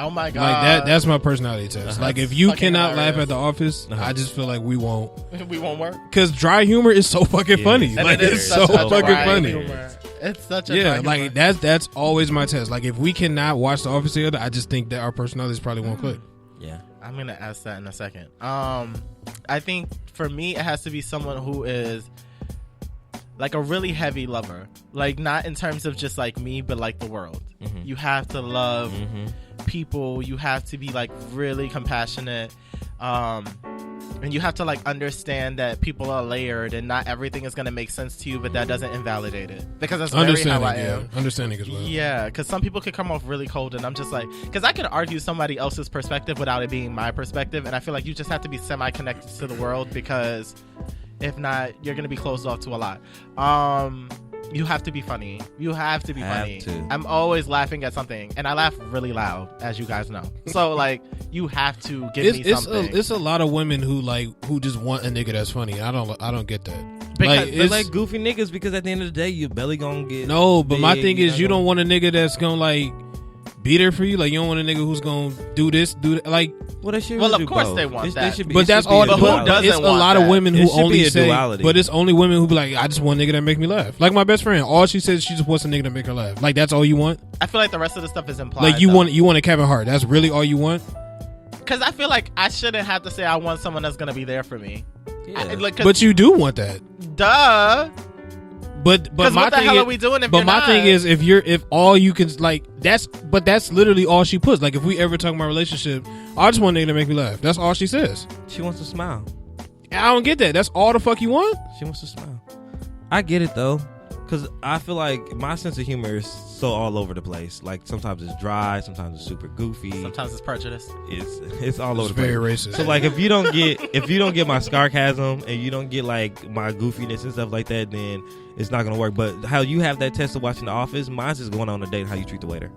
Oh my god! Like that's my personality test. Like if you cannot laugh at The Office, I just feel like we won't work. Because dry humor is so fucking funny. And like it's so fucking funny. Humor. It's such a like that's always my test. Like if we cannot watch The Office together, I just think that our personalities probably won't click. Yeah, I'm gonna ask that in a second. I think for me, it has to be someone who is like a really heavy lover, like not in terms of just like me, but like the world. Mm-hmm. You have to love people. You have to be like really compassionate, and you have to like understand that people are layered and not everything is gonna make sense to you, but that doesn't invalidate it, because that's very how I am. Understanding as well. Yeah, because some people could come off really cold, and I'm just like, because I could argue somebody else's perspective without it being my perspective, and I feel like you just have to be semi-connected to the world, because if not, you're gonna be closed off to a lot. You have to be funny. You have to be funny. I'm always laughing at something, and I laugh really loud, as you guys know. So like, you have to give me something. It's a lot of women who just want a nigga that's funny. I don't get that. Because they're like goofy niggas, because at the end of the day, your belly gonna get no. But my thing is, you don't want a nigga that's gonna like be there for you. Like you don't want a nigga who's gonna do this, do that. Like, well, of course they want that. But that's all. But it's a lot of women who only say. Duality. But it's only women who be like, I just want a nigga that make me laugh. Like my best friend, all she says, she just wants a nigga to make her laugh. Like that's all you want. I feel like the rest of the stuff is implied. Like you want a Kevin Hart. That's really all you want. Because I feel like I shouldn't have to say I want someone that's gonna be there for me. Yeah. But you do want that. Duh. But my what the thing hell is, are we doing if but you're my not? thing is, if all you can like that's literally all she puts. Like if we ever talk about relationship, I just want a nigga to make me laugh. That's all she says. She wants to smile. I don't get that. That's all the fuck you want? She wants to smile. I get it though, because I feel like my sense of humor is so all over the place. Like sometimes it's dry, sometimes it's super goofy, sometimes it's prejudice. It's all over the place. Very racist. So like if you don't get my sarcasm and you don't get like my goofiness and stuff like that, then it's not gonna work. But how you have that test of watching The Office, mine's is going on a date and how you treat the waiter.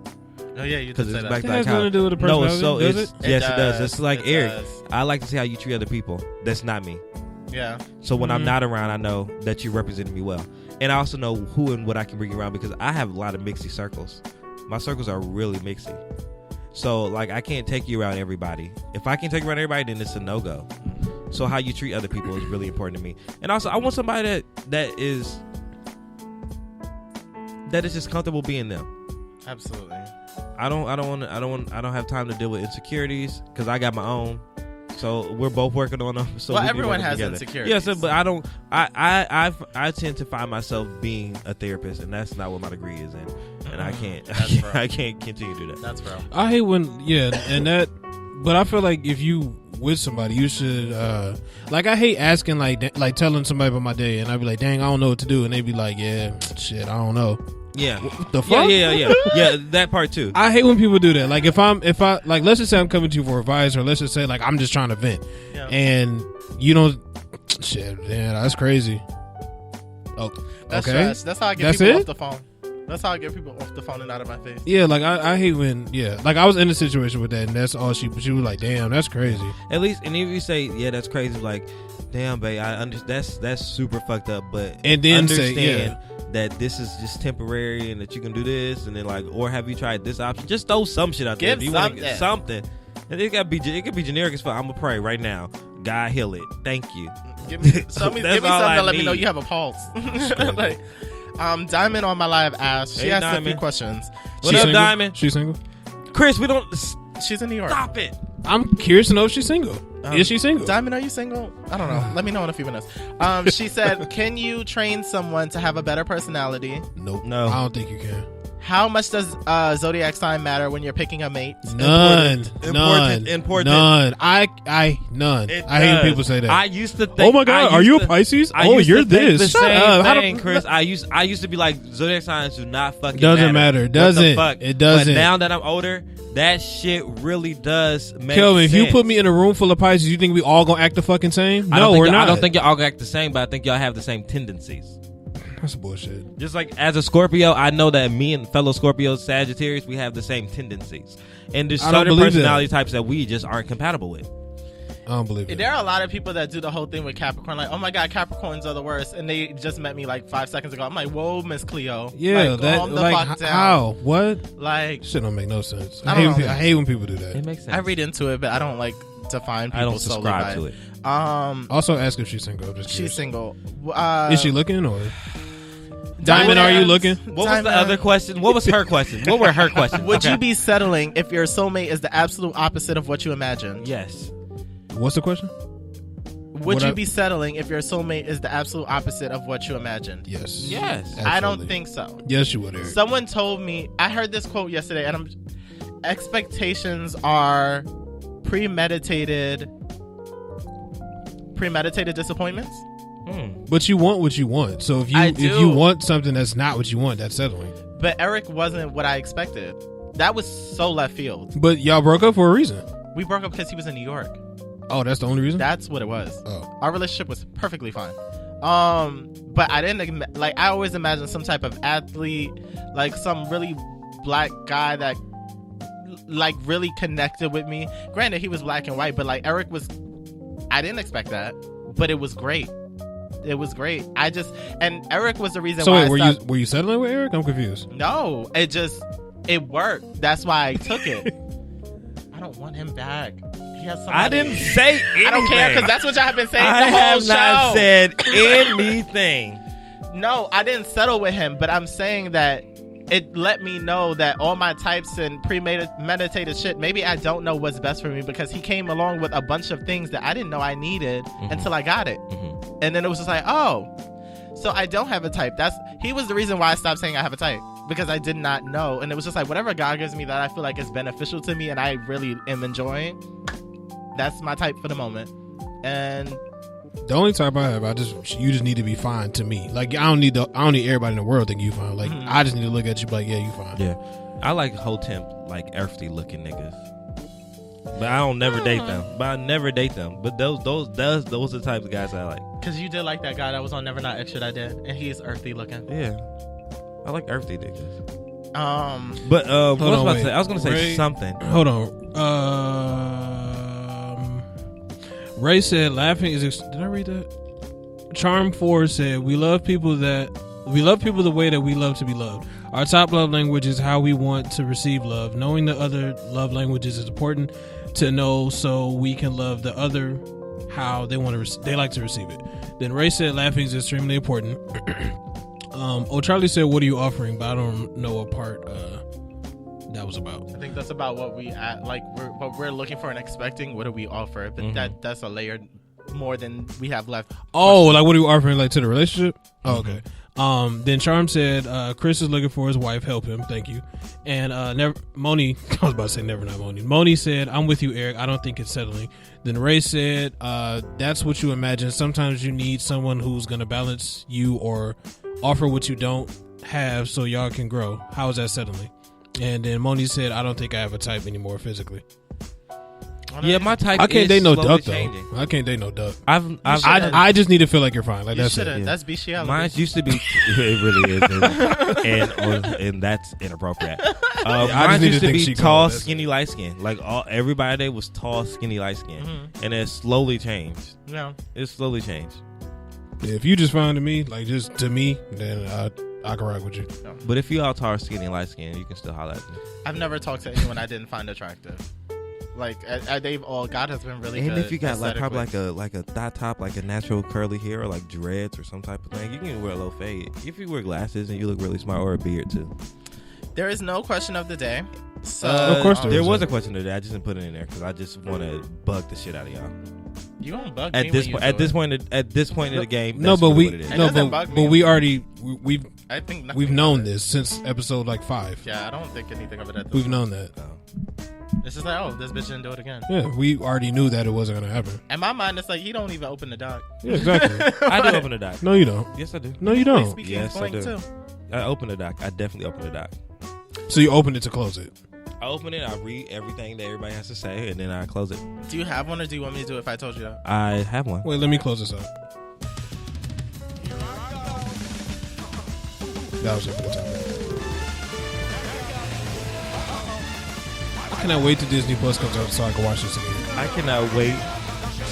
Oh yeah, you did say that. That has nothing to do with the personality. No, does it? Yes, it does. It's like Eric. I like to see how you treat other people. That's not me. Yeah. So when I'm not around, I know that you're representing me well. And I also know who and what I can bring you around, because I have a lot of mixy circles. My circles are really mixy. So like I can't take you around everybody. If I can't take you around everybody, then it's a no-go. So how you treat other people is really important to me. And also I want somebody that is just comfortable being them. Absolutely. I don't have time to deal with insecurities, because I got my own. So we're both working on them. So well, everyone has insecurities. Yeah, so, but I don't. I tend to find myself being a therapist, and that's not what my degree is in, and I can't continue to do that. That's real. I hate when and that. But I feel like if you with somebody, you should like I hate asking like telling somebody about my day, and I'd be like, dang, I don't know what to do, and they'd be like, yeah, shit, I don't know. Yeah. What the fuck? Yeah, that part too. I hate when people do that. Like if I like, let's just say I'm coming to you for advice, or let's just say like I'm just trying to vent, and you don't. Shit, man, that's crazy. Oh, that's okay. Trash. That's how I get people off the phone. That's how I get people off the phone and out of my face. Yeah, like I hate when like I was in a situation with that, and that's all she was like, damn, that's crazy. At least, and if you say, yeah, that's crazy, like, damn, babe, I understand. That's super fucked up, but and then understand that this is just temporary, and that you can do this, and then like, or have you tried this option? Just throw some shit out there. Give something. And it could be generic as fuck. I'm gonna pray right now. God heal it. Thank you. Give me something to let me know you have a pulse. Like, Diamond on my live asked. She asked a few questions. What up, Diamond? She's single. Chris, we don't. She's in New York. Stop it. I'm curious to know if she's single. Is she single? Diamond, are you single? I don't know. Let me know in a few minutes. She said, can you train someone to have a better personality? Nope. No. I don't think you can. How much does zodiac sign matter when you're picking a mate? None. Important. None. I none. I hate when people say that. I used to think, oh my god, are you a Pisces? Oh, you're this. Shut up. Thing, Chris. I used to be like, zodiac signs do not fucking doesn't matter. Doesn't. It doesn't. But now that I'm older, that shit really does make Kelvin, sense. if you put me in a room full of Pisces, you think we all gonna act the fucking same? No, we're not. I don't think y'all all gonna act the same, but I think y'all have the same tendencies. That's bullshit. Just like as a Scorpio, I know that me and fellow Scorpios, Sagittarius, we have the same tendencies. And there's certain personality types that we just aren't compatible with. I don't believe it. There are a lot of people that do the whole thing with Capricorn, like, oh my God, Capricorns are the worst, and they just met me like 5 seconds ago. I'm like, whoa, Miss Cleo. Yeah, like, that calm the like fuck down. how? What? Like, Shit don't make no sense. I hate when people do that. It makes sense. I read into it, but I don't like define people. I don't solely by subscribe to it. Also, ask if she's single. Just She's curious. single. Is she looking or? Diamond, are you looking? What was the other question? What was her question? What were her questions? Would you be settling if your soulmate is the absolute opposite of what you imagined? Yes. What's the question? Would you be settling if your soulmate is the absolute opposite of what you imagined? Yes. Yes. Absolutely. I don't think so. Yes, you would, Eric. Someone told me, I heard this quote yesterday, and expectations are premeditated disappointments. But you want what you want. So if you want something that's not what you want, that's settling. But Eric wasn't what I expected. That was so left field. But y'all broke up for a reason. We broke up because he was in New York. Oh, that's the only reason? That's what it was. Oh. Our relationship was perfectly fine. But I didn't like. I always imagined some type of athlete, like some really black guy that like really connected with me. Granted, he was black and white, but like Eric was. I didn't expect that, but it was great. It was great. And Eric was the reason. So why wait, were you settling with Eric? I'm confused. No, it worked. That's why I took it. I don't want him back. He has somebody. I didn't say anything. I don't care because that's what y'all have been saying I the whole have show. not said anything. No, I didn't settle with him, but I'm saying that it let me know that all my types and premeditated shit, maybe I don't know what's best for me because he came along with a bunch of things that I didn't know I needed until I got it. And then it was just like, oh, so I don't have a type. He was the reason why I stopped saying I have a type because I did not know. And it was just like, whatever God gives me that I feel like is beneficial to me and I really am enjoying, that's my type for the moment. And the only type I have, you just need to be fine to me. Like I don't need everybody in the world think you fine. Like I just need to look at you like, yeah, you fine. Yeah, I like whole temp, like earthy looking niggas. But I don't never date them. But those are the types of guys I like. Because you did like that guy that was on Never Not X Shit I did, and he is earthy looking. Yeah, I like earthy niggas. What But was I was about to say? I was gonna say something. Hold on. Ray said, "Laughing is." Did I read that? Charm 4 said, "We love people the way that we love to be loved. Our top love language is how we want to receive love. Knowing the other love languages is important to know, so we can love the other how they want to. They like to receive it." Then Ray said, "Laughing is extremely important." Charlie said, "What are you offering?" But I don't know what part that was about. I think that's about what what we're looking for and expecting. What do we offer? But that's a layer more than we have left. Oh, like what are you offering, like to the relationship? Oh, okay. Then Charm said, Chris is looking for his wife. Help him. Thank you. And Monie, I was about to say never not Monie. Monie said, I'm with you, Eric. I don't think it's settling. Then Ray said, that's what you imagine. Sometimes you need someone who's going to balance you or offer what you don't have so y'all can grow. How is that settling? And then Monie said, I don't think I have a type anymore physically. Yeah, my type. I can't is date no slowly duck changing. though. I can't date no duck. I just need to feel like you're fine. Like You that's shouldn't. it. That's bestiality. Mine used to be. It really is, and that's inappropriate. Mine need to used to think be she tall, cool, skinny, light skin. Like everybody there was tall, skinny, light skin, and it slowly changed. Yeah. It slowly changed. Yeah, if you just fine to me, like just to me, then I can rock with you. But if you all tall, skinny, light skin, you can still holler at me. I've never talked to anyone I didn't find attractive. Like they've all. God has been really good. And if you got like probably aesthetically. like a thigh top, like a natural curly hair, or like dreads or some type of thing, you can wear a low fade. If you wear glasses and you look really smart, or a beard too. There is no question of the day. So Of course there was a question today. I just didn't put it in there because I just want to bug the shit out of y'all. you gonna bug At me this when point, you at do this it. point, at this point in the game, No, that's but really what it is. It doesn't bug me. but we already we've I think nothing we've of known it. this since episode like 5. Yeah, I don't think anything of it. At this We've point. known that. It's just like, oh, this bitch didn't do it again. Yeah, we already knew that it wasn't gonna happen. In my mind, it's like he don't even open the dock. Yeah, exactly. I do open the doc. No, you don't. Yes, I do. No, you He don't. speaks Yes, I blank do. too. I open the doc. I definitely open the doc. So you opened it to close it. I open it. I read everything that everybody has to say, and then I close it. Do you have one, or do you want me to do it if I told you that? I have one. Wait, let me close this up. That was it for the topic. I cannot wait till Disney Plus comes out so I can watch this again. I cannot wait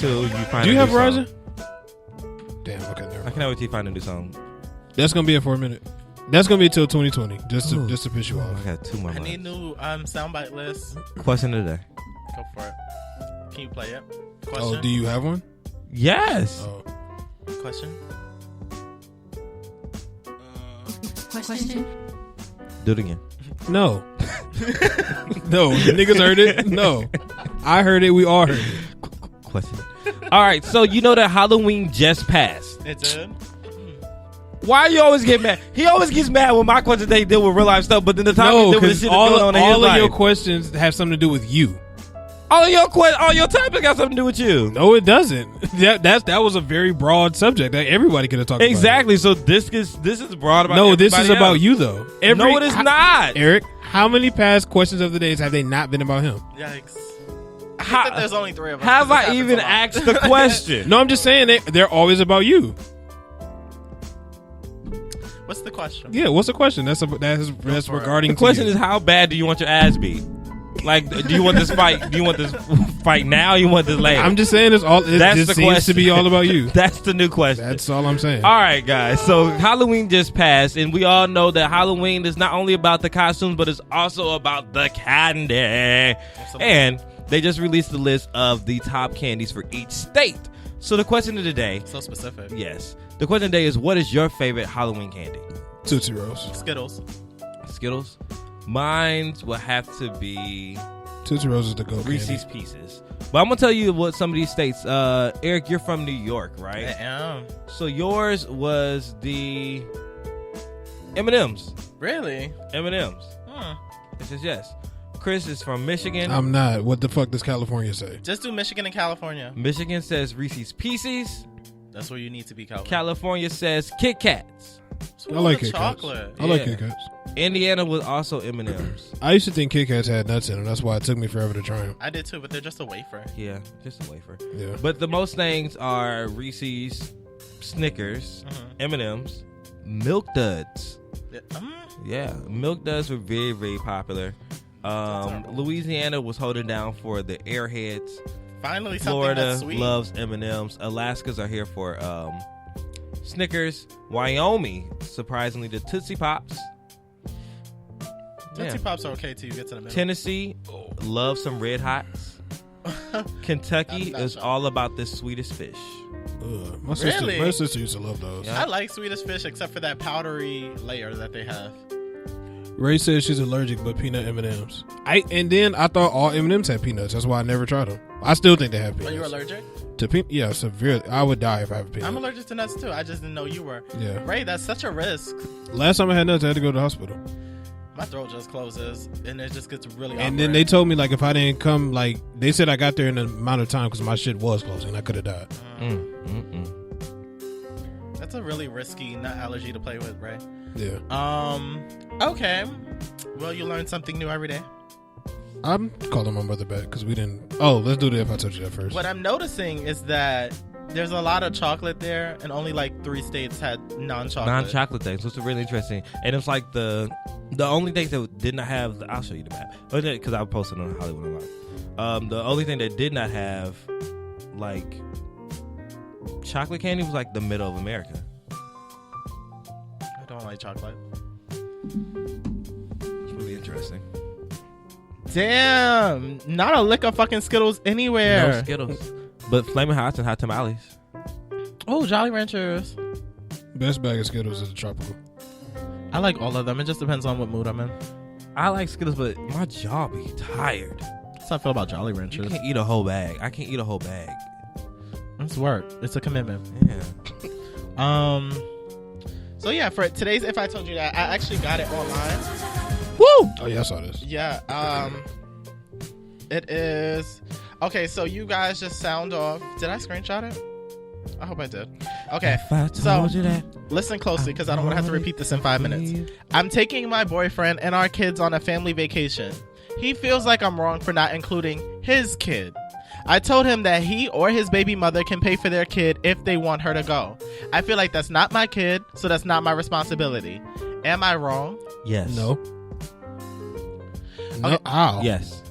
till you find. Do you a have new Verizon? song. Damn. Okay. Never I mind. cannot wait till you find a new song. That's gonna be it for a minute. That's gonna be till 2020, just to piss you I off. got 2 more I months. need new soundbite lists. Question of the day. Go for it. Can you play it? Oh, Question. do you have one? Yes. Oh, Question. Question. Do it again. no. No, the niggas heard it. No, I heard it. We all heard it. Question. All right. So you know that Halloween just passed. It did. Why you always get mad? He always gets mad when my questions they deal with real life stuff, but then the time No, he deal with the because shit that's going on in his all of your life. questions have something to do with you. All your topics got something to do with you. No, it doesn't. That was a very broad subject that everybody could have talked Exactly. So this is broad about. about. No, this is everybody about else. you though. No, it is not. Eric, how many past questions of the days have they not been about him? Yikes. I think that there's only 3 of us. Have This I happens even a lot. asked the question? No, I'm just saying they're always about you. What's the question? Yeah, what's the question? That's for it. regarding. The question to you. is, how bad do you want your ass beat? Like, do you want this fight? Do you want this fight now? Or you want this later? I'm just saying it That's just the seems question. to be all about you. That's the new question. That's all I'm saying. All right, guys. So Halloween just passed, and we all know that Halloween is not only about the costumes, but it's also about the candy. Absolutely. And they just released the list of the top candies for each state. So the question of the day, So specific. yes, the question of the day is, what is your favorite Halloween candy? Tootsie Rolls. Skittles. Skittles. Mine will have to be Tootsie Rolls is the go Reese's Pieces. But I'm gonna tell you what some of these states. Eric, you're from New York, right? I am. So yours was the M&M's. Really? M&M's. Hmm. It says yes. Chris is from Michigan. I'm not. What the fuck does California say? Just do Michigan and California. Michigan says Reese's Pieces. That's where you need to be, California. California says Kit Kats. What's I wrong like with Kit Kats. chocolate. I like Yeah. Kit Kats. Indiana was also M&M's. I used to think Kit Kats had nuts in them. That's why it took me forever to try them. I did too, but they're just a wafer. Yeah, just a wafer. Yeah. But the most things are Reese's, Snickers, Mhm. M&M's, Milk Duds. Yeah. Yeah, Milk Duds were very, very popular. terrible. Louisiana was holding down for the Airheads. Finally, something Florida that's sweet. loves M&M's. Alaska's are here for Snickers. Wyoming, surprisingly, the Tootsie Pops. Tootsie Yeah. Pops are okay till you get to the middle. Tennessee loves some Red Hots. Kentucky I'm not is sure. all about this Swedish fish. Ugh. My Really? sister used to love those. Yeah. I like Swedish fish except for that powdery layer that they have. Ray says she's allergic, but peanut M&Ms. And then I thought all M&Ms had peanuts. That's why I never tried them. I still think they have peanuts. Are you allergic? To peanut? Yeah, severely. I would die if I have a peanut. I'm allergic to nuts too. I just didn't know you were. Yeah. Ray, that's such a risk. Last time I had nuts, I had to go to the hospital. My throat just closes and it just gets really And then they told me, like, if I didn't come, like, they said I got there in an amount of time because my shit was closing. I could have died. That's a really risky nut allergy to play with, Ray. Yeah. Okay. Well, you learn something new every day. I'm calling my mother back because we didn't. Oh, let's do that if I told you that first. What I'm noticing is that there's a lot of chocolate there, and only like 3 states had non-chocolate. Non-chocolate things, which is really interesting. And it's like the only thing that did not have. I'll show you the map because I posted on Hollywood Unlocked. The only thing that did not have like chocolate candy was like the middle of America. I don't like chocolate. It's really interesting. Damn, not a lick of fucking Skittles anywhere. No Skittles, but Flaming Hots and Hot Tamales. Oh, Jolly Ranchers. Best bag of Skittles is a tropical. I like all of them. It just depends on what mood I'm in. I like Skittles, but my jaw be tired. That's how I feel about Jolly You Ranchers. can't eat a whole bag. I can't eat a whole bag. It's work. It's a commitment. Yeah. So yeah, for today's If I Told You That, I actually got it online. Woo! Oh yeah, I saw this. Yeah. It is okay. So you guys just sound off. Did I screenshot it? I hope I did. Okay. If I So told you that, listen closely because I don't want to have to repeat this in 5 minutes. I'm taking my boyfriend and our kids on a family vacation. He feels like I'm wrong for not including his kid. I told him that he or his baby mother can pay for their kid if they want her to go. I feel like that's not my kid, so that's not my responsibility. Am I wrong? yes. No. No. Okay. How? Yes.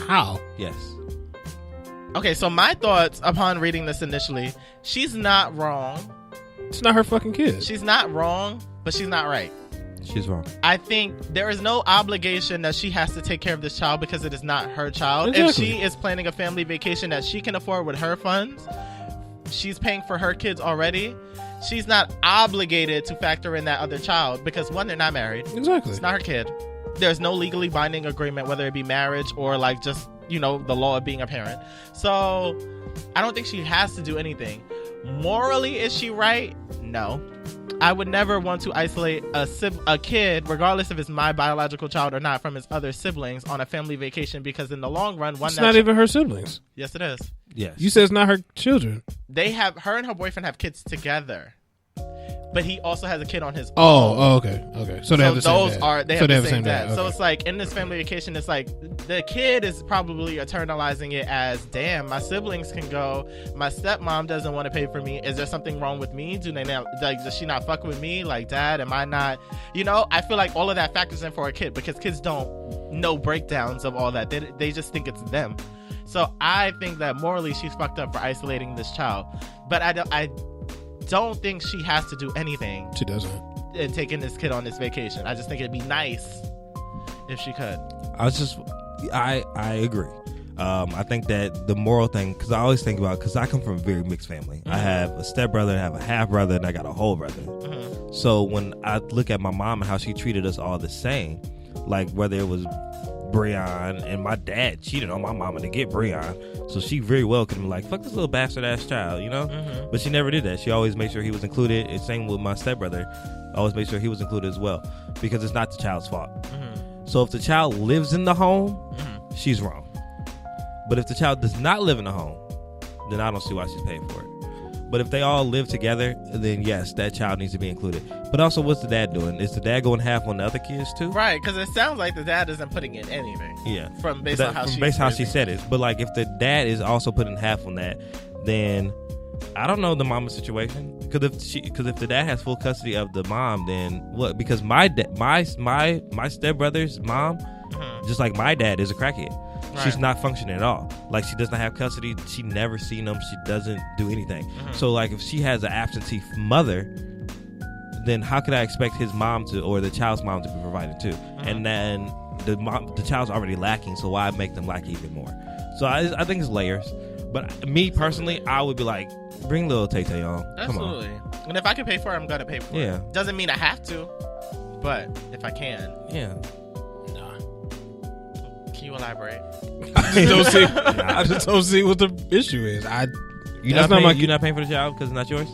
How? Yes. Okay, so my thoughts upon reading this initially, she's not wrong. It's not her fucking kid. She's not wrong, but she's not right. She's wrong. I think there is no obligation that she has to take care of this child because it is not her child. Exactly. If she is planning a family vacation that she can afford with her funds, she's paying for her kids already. She's not obligated to factor in that other child because, one, they're not married. Exactly. It's not her kid. There's no legally binding agreement, whether it be marriage or like just, you know, the law of being a parent. So I don't think she has to do anything. Morally, is she right? No. I would never want to isolate a kid, regardless if it's my biological child or not, from his other siblings on a family vacation because in the long run, it's not even her siblings. Yes, it is. Yes. You said it's not her children. Her and her boyfriend have kids together. But he also has a kid on his own. Oh, okay. So they have the same dad. They have the same dad. Okay. So it's like in this family vacation, it's like the kid is probably internalizing it as, damn, my siblings can go. My stepmom doesn't want to pay for me. Is there something wrong with me? Does she not fuck with me? Like, dad, am I not? You know, I feel like all of that factors in for a kid because kids don't know breakdowns of all that. They just think it's them. So I think that morally she's fucked up for isolating this child. But I don't think she has to do anything. She doesn't. In taking this kid on this vacation. I just think it'd be nice if she could. I agree. I think that the moral thing, because I always think about, because I come from a very mixed family. Mm-hmm. I have a stepbrother, I have a half brother, and I got a whole brother. Mm-hmm. So when I look at my mom and how she treated us all the same, like whether it was Breon, and my dad cheated on my mama to get Breon, so she very well could be like, fuck this little bastard ass child, you know. Mm-hmm. But she never did that. She always made sure he was included. And same with my stepbrother, I always made sure he was included as well, because it's not the child's fault. Mm-hmm. So if the child lives in the home, mm-hmm. she's wrong. But if the child does not live in the home, then I don't see why she's paying for it. But if they all live together, then yes, that child needs to be included. But also, what's the dad doing? Is the dad going half on the other kids too? Right, because it sounds like the dad isn't putting in anything. Yeah, based on how she said it. But like, if the dad is also putting half on that, then I don't know the mama's situation. Because if the dad has full custody of the mom, then what? Because my stepbrother's mom, mm-hmm. just like my dad, is a crackhead. Right. She's not functioning at all. Like, she doesn't have custody. She never seen them. She doesn't do anything. Mm-hmm. So, like, if she has an absentee mother, then how could I expect his mom to, or the child's mom, to be provided too? Mm-hmm. And then the child's already lacking, so why make them lack even more? So I think it's layers. But me personally, I would be like, bring little Tay-Tay on. Absolutely. Come on. And if I can pay for it, I'm gonna pay for it. Doesn't mean I have to, but if I can. Yeah. Can you elaborate? I just don't see what the issue is. You're not paying for the child because it's not yours?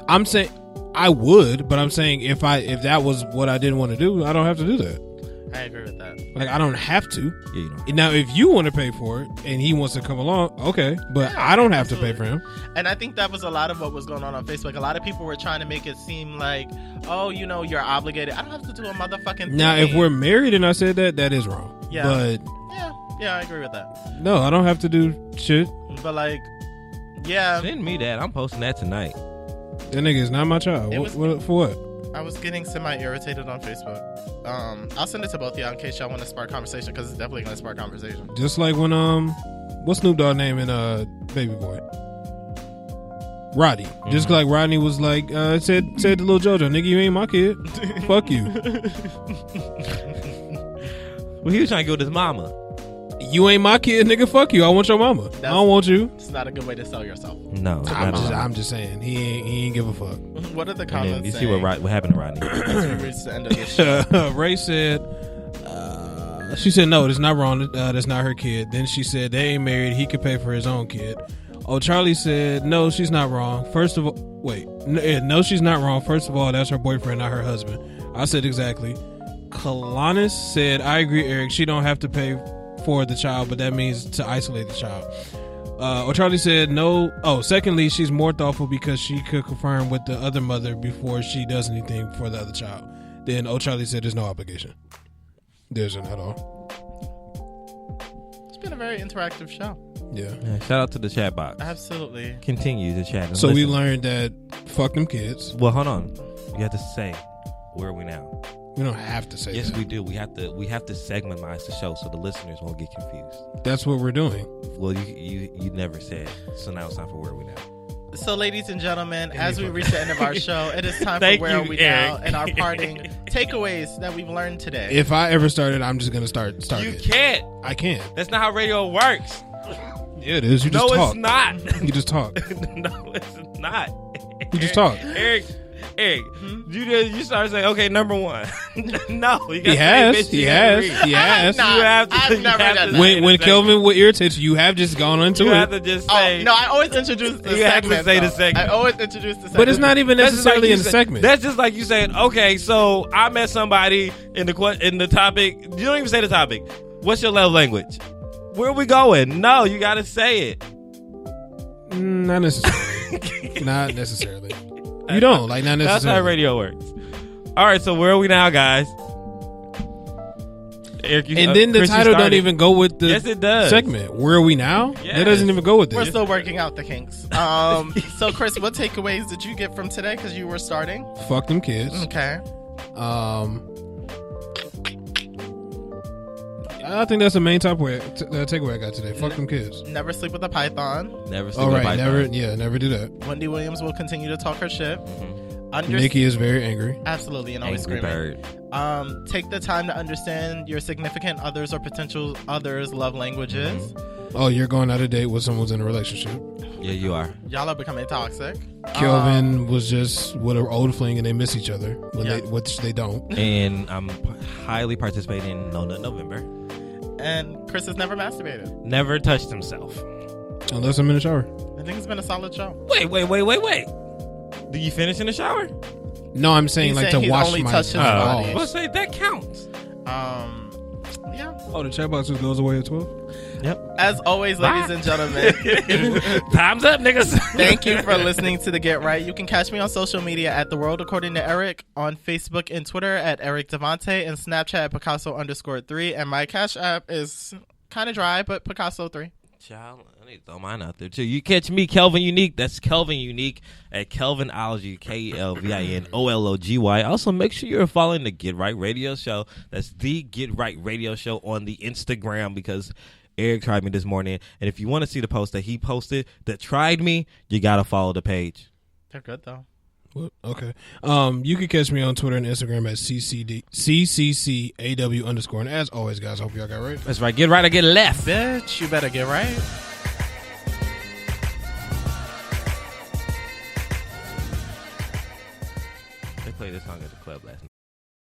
I'm saying I would, but I'm saying if that was what I didn't want to do, I don't have to do that. I agree with that. Like, I don't have to. Yeah, you don't. Now, if you want to pay for it and he wants to come along, okay, but yeah, I don't have to pay for him. And I think that was a lot of what was going on Facebook. A lot of people were trying to make it seem like, oh, you know, you're obligated. I don't have to do a motherfucking thing. Now, if we're married and I said that is wrong. Yeah. But yeah, I agree with that. No, I don't have to do shit. But like, yeah. Send me that. I'm posting that tonight. That nigga is not my child. For what? I was getting semi-irritated on Facebook. I'll send it to both of y'all in case y'all want to spark conversation, because it's definitely going to spark conversation. Just like when, what's Snoop Dogg name in Baby Boy? Rodney. Mm-hmm. Just like Rodney was like, said to Lil JoJo, nigga, you ain't my kid. Fuck you. Well, he was trying to go with his mama. You ain't my kid, nigga. Fuck you. I want your mama. I don't want you. It's not a good way to sell yourself. No, I'm just saying he ain't give a fuck. What are the comments? You see what happened to Rodney? It's the end of this show. Ray said, she said no, that's not wrong. That's not her kid. Then she said they ain't married. He could pay for his own kid. Oh, Charlie said no, she's not wrong. First of all, wait, no, she's not wrong. First of all, that's her boyfriend, not her husband. I said exactly. Kalanis said, I agree, Eric. She don't have to pay for the child, but that means to isolate the child. Charlie said no. Oh, secondly, she's more thoughtful because she could confirm with the other mother before she does anything for the other child. Then Charlie said there's no obligation. There's none at all. It's been a very interactive show. Yeah. Shout out to the chat box. Absolutely. Continue to chat. So we learned that fuck them kids. Well, hold on. You have to say, where are we now? We don't have to say that. Yes, we do. We have to segmentize the show so the listeners won't get confused. That's what we're doing. Well, you never said. So now it's time for Where Are We Now? So, ladies and gentlemen, as we reach the end of our show, it is time for Thank Where Are you, We Eric. Now and our parting takeaways that we've learned today. If I ever started, I'm just gonna start You it. can't. I can't. That's not how radio works. Yeah, it is. You just No, talk. it's not. You just talk. No, it's not. You just talk. Eric, you started saying, okay, number one. No, you got He has. He has. He has. I've never done that. When Kelvin would irritate you have just gone into You it. have to just say. No, I always introduce the You have to segment. say the though. segment. I always introduce the segment. But it's not even That's just like necessarily you in the say- segment. That's just like you saying, okay, so I met somebody in the topic. You don't even say the topic. What's your love language? Where are we going? No, you got to say it. Not necessarily. Not necessarily. You don't like not necessarily. That's how radio works. All right, so where are we now, guys? Eric, And then the Chris, you title don't started. even go with the Yes, it does. segment. Where are we now? Yes. That doesn't even go with We're this. still working out the kinks. So, Chris, what takeaways did you get from today? Because you were starting. Fuck them kids. Okay. I think that's the main takeaway I got today. Fuck them kids. Never sleep with a python. Never sleep All with a right, python. never do that. Wendy Williams will continue to talk her shit. Nikki is very angry. Absolutely, and always Angry screaming. bird. Take the time to understand your significant others or potential others' love languages. Oh, you're going out a date with someone's in a relationship. Yeah, you are. Y'all are becoming toxic. Kelvin was just with an old fling and they miss each other, Yeah. which they don't. And I'm highly participating in No Nut November. And Chris has never masturbated. Never touched himself. Unless I'm in the shower. I think it's been a solid show. Wait. Do you finish in the shower? No, I'm saying He's like saying to he's wash only my touched his balls. body. Let's say that counts. Yeah. Oh, the chat box just goes away at 12? Yep. As always, ladies and gentlemen, Time's up, niggas. thank you for listening to The Get Right. You can catch me on social media at The World According to Eric, on Facebook and Twitter at Eric Devante, and Snapchat at Picasso_3. And my Cash App is kind of dry, but Picasso3. Child, I need to throw mine out there too. You catch me, Kelvin Unique. That's Kelvin Unique at Kelvinology, Kelvinology. Also, make sure you're following the Get Right Radio Show. That's the Get Right Radio Show on the Instagram, because Eric tried me this morning. And if you want to see the post that he posted that tried me, you got to follow the page. They're good, though. What? Okay. You can catch me on Twitter and Instagram at CCCAW_. And as always, guys, hope y'all got right. That's right. Get right or get left. Bitch, you better get right. They played this song at the club last night.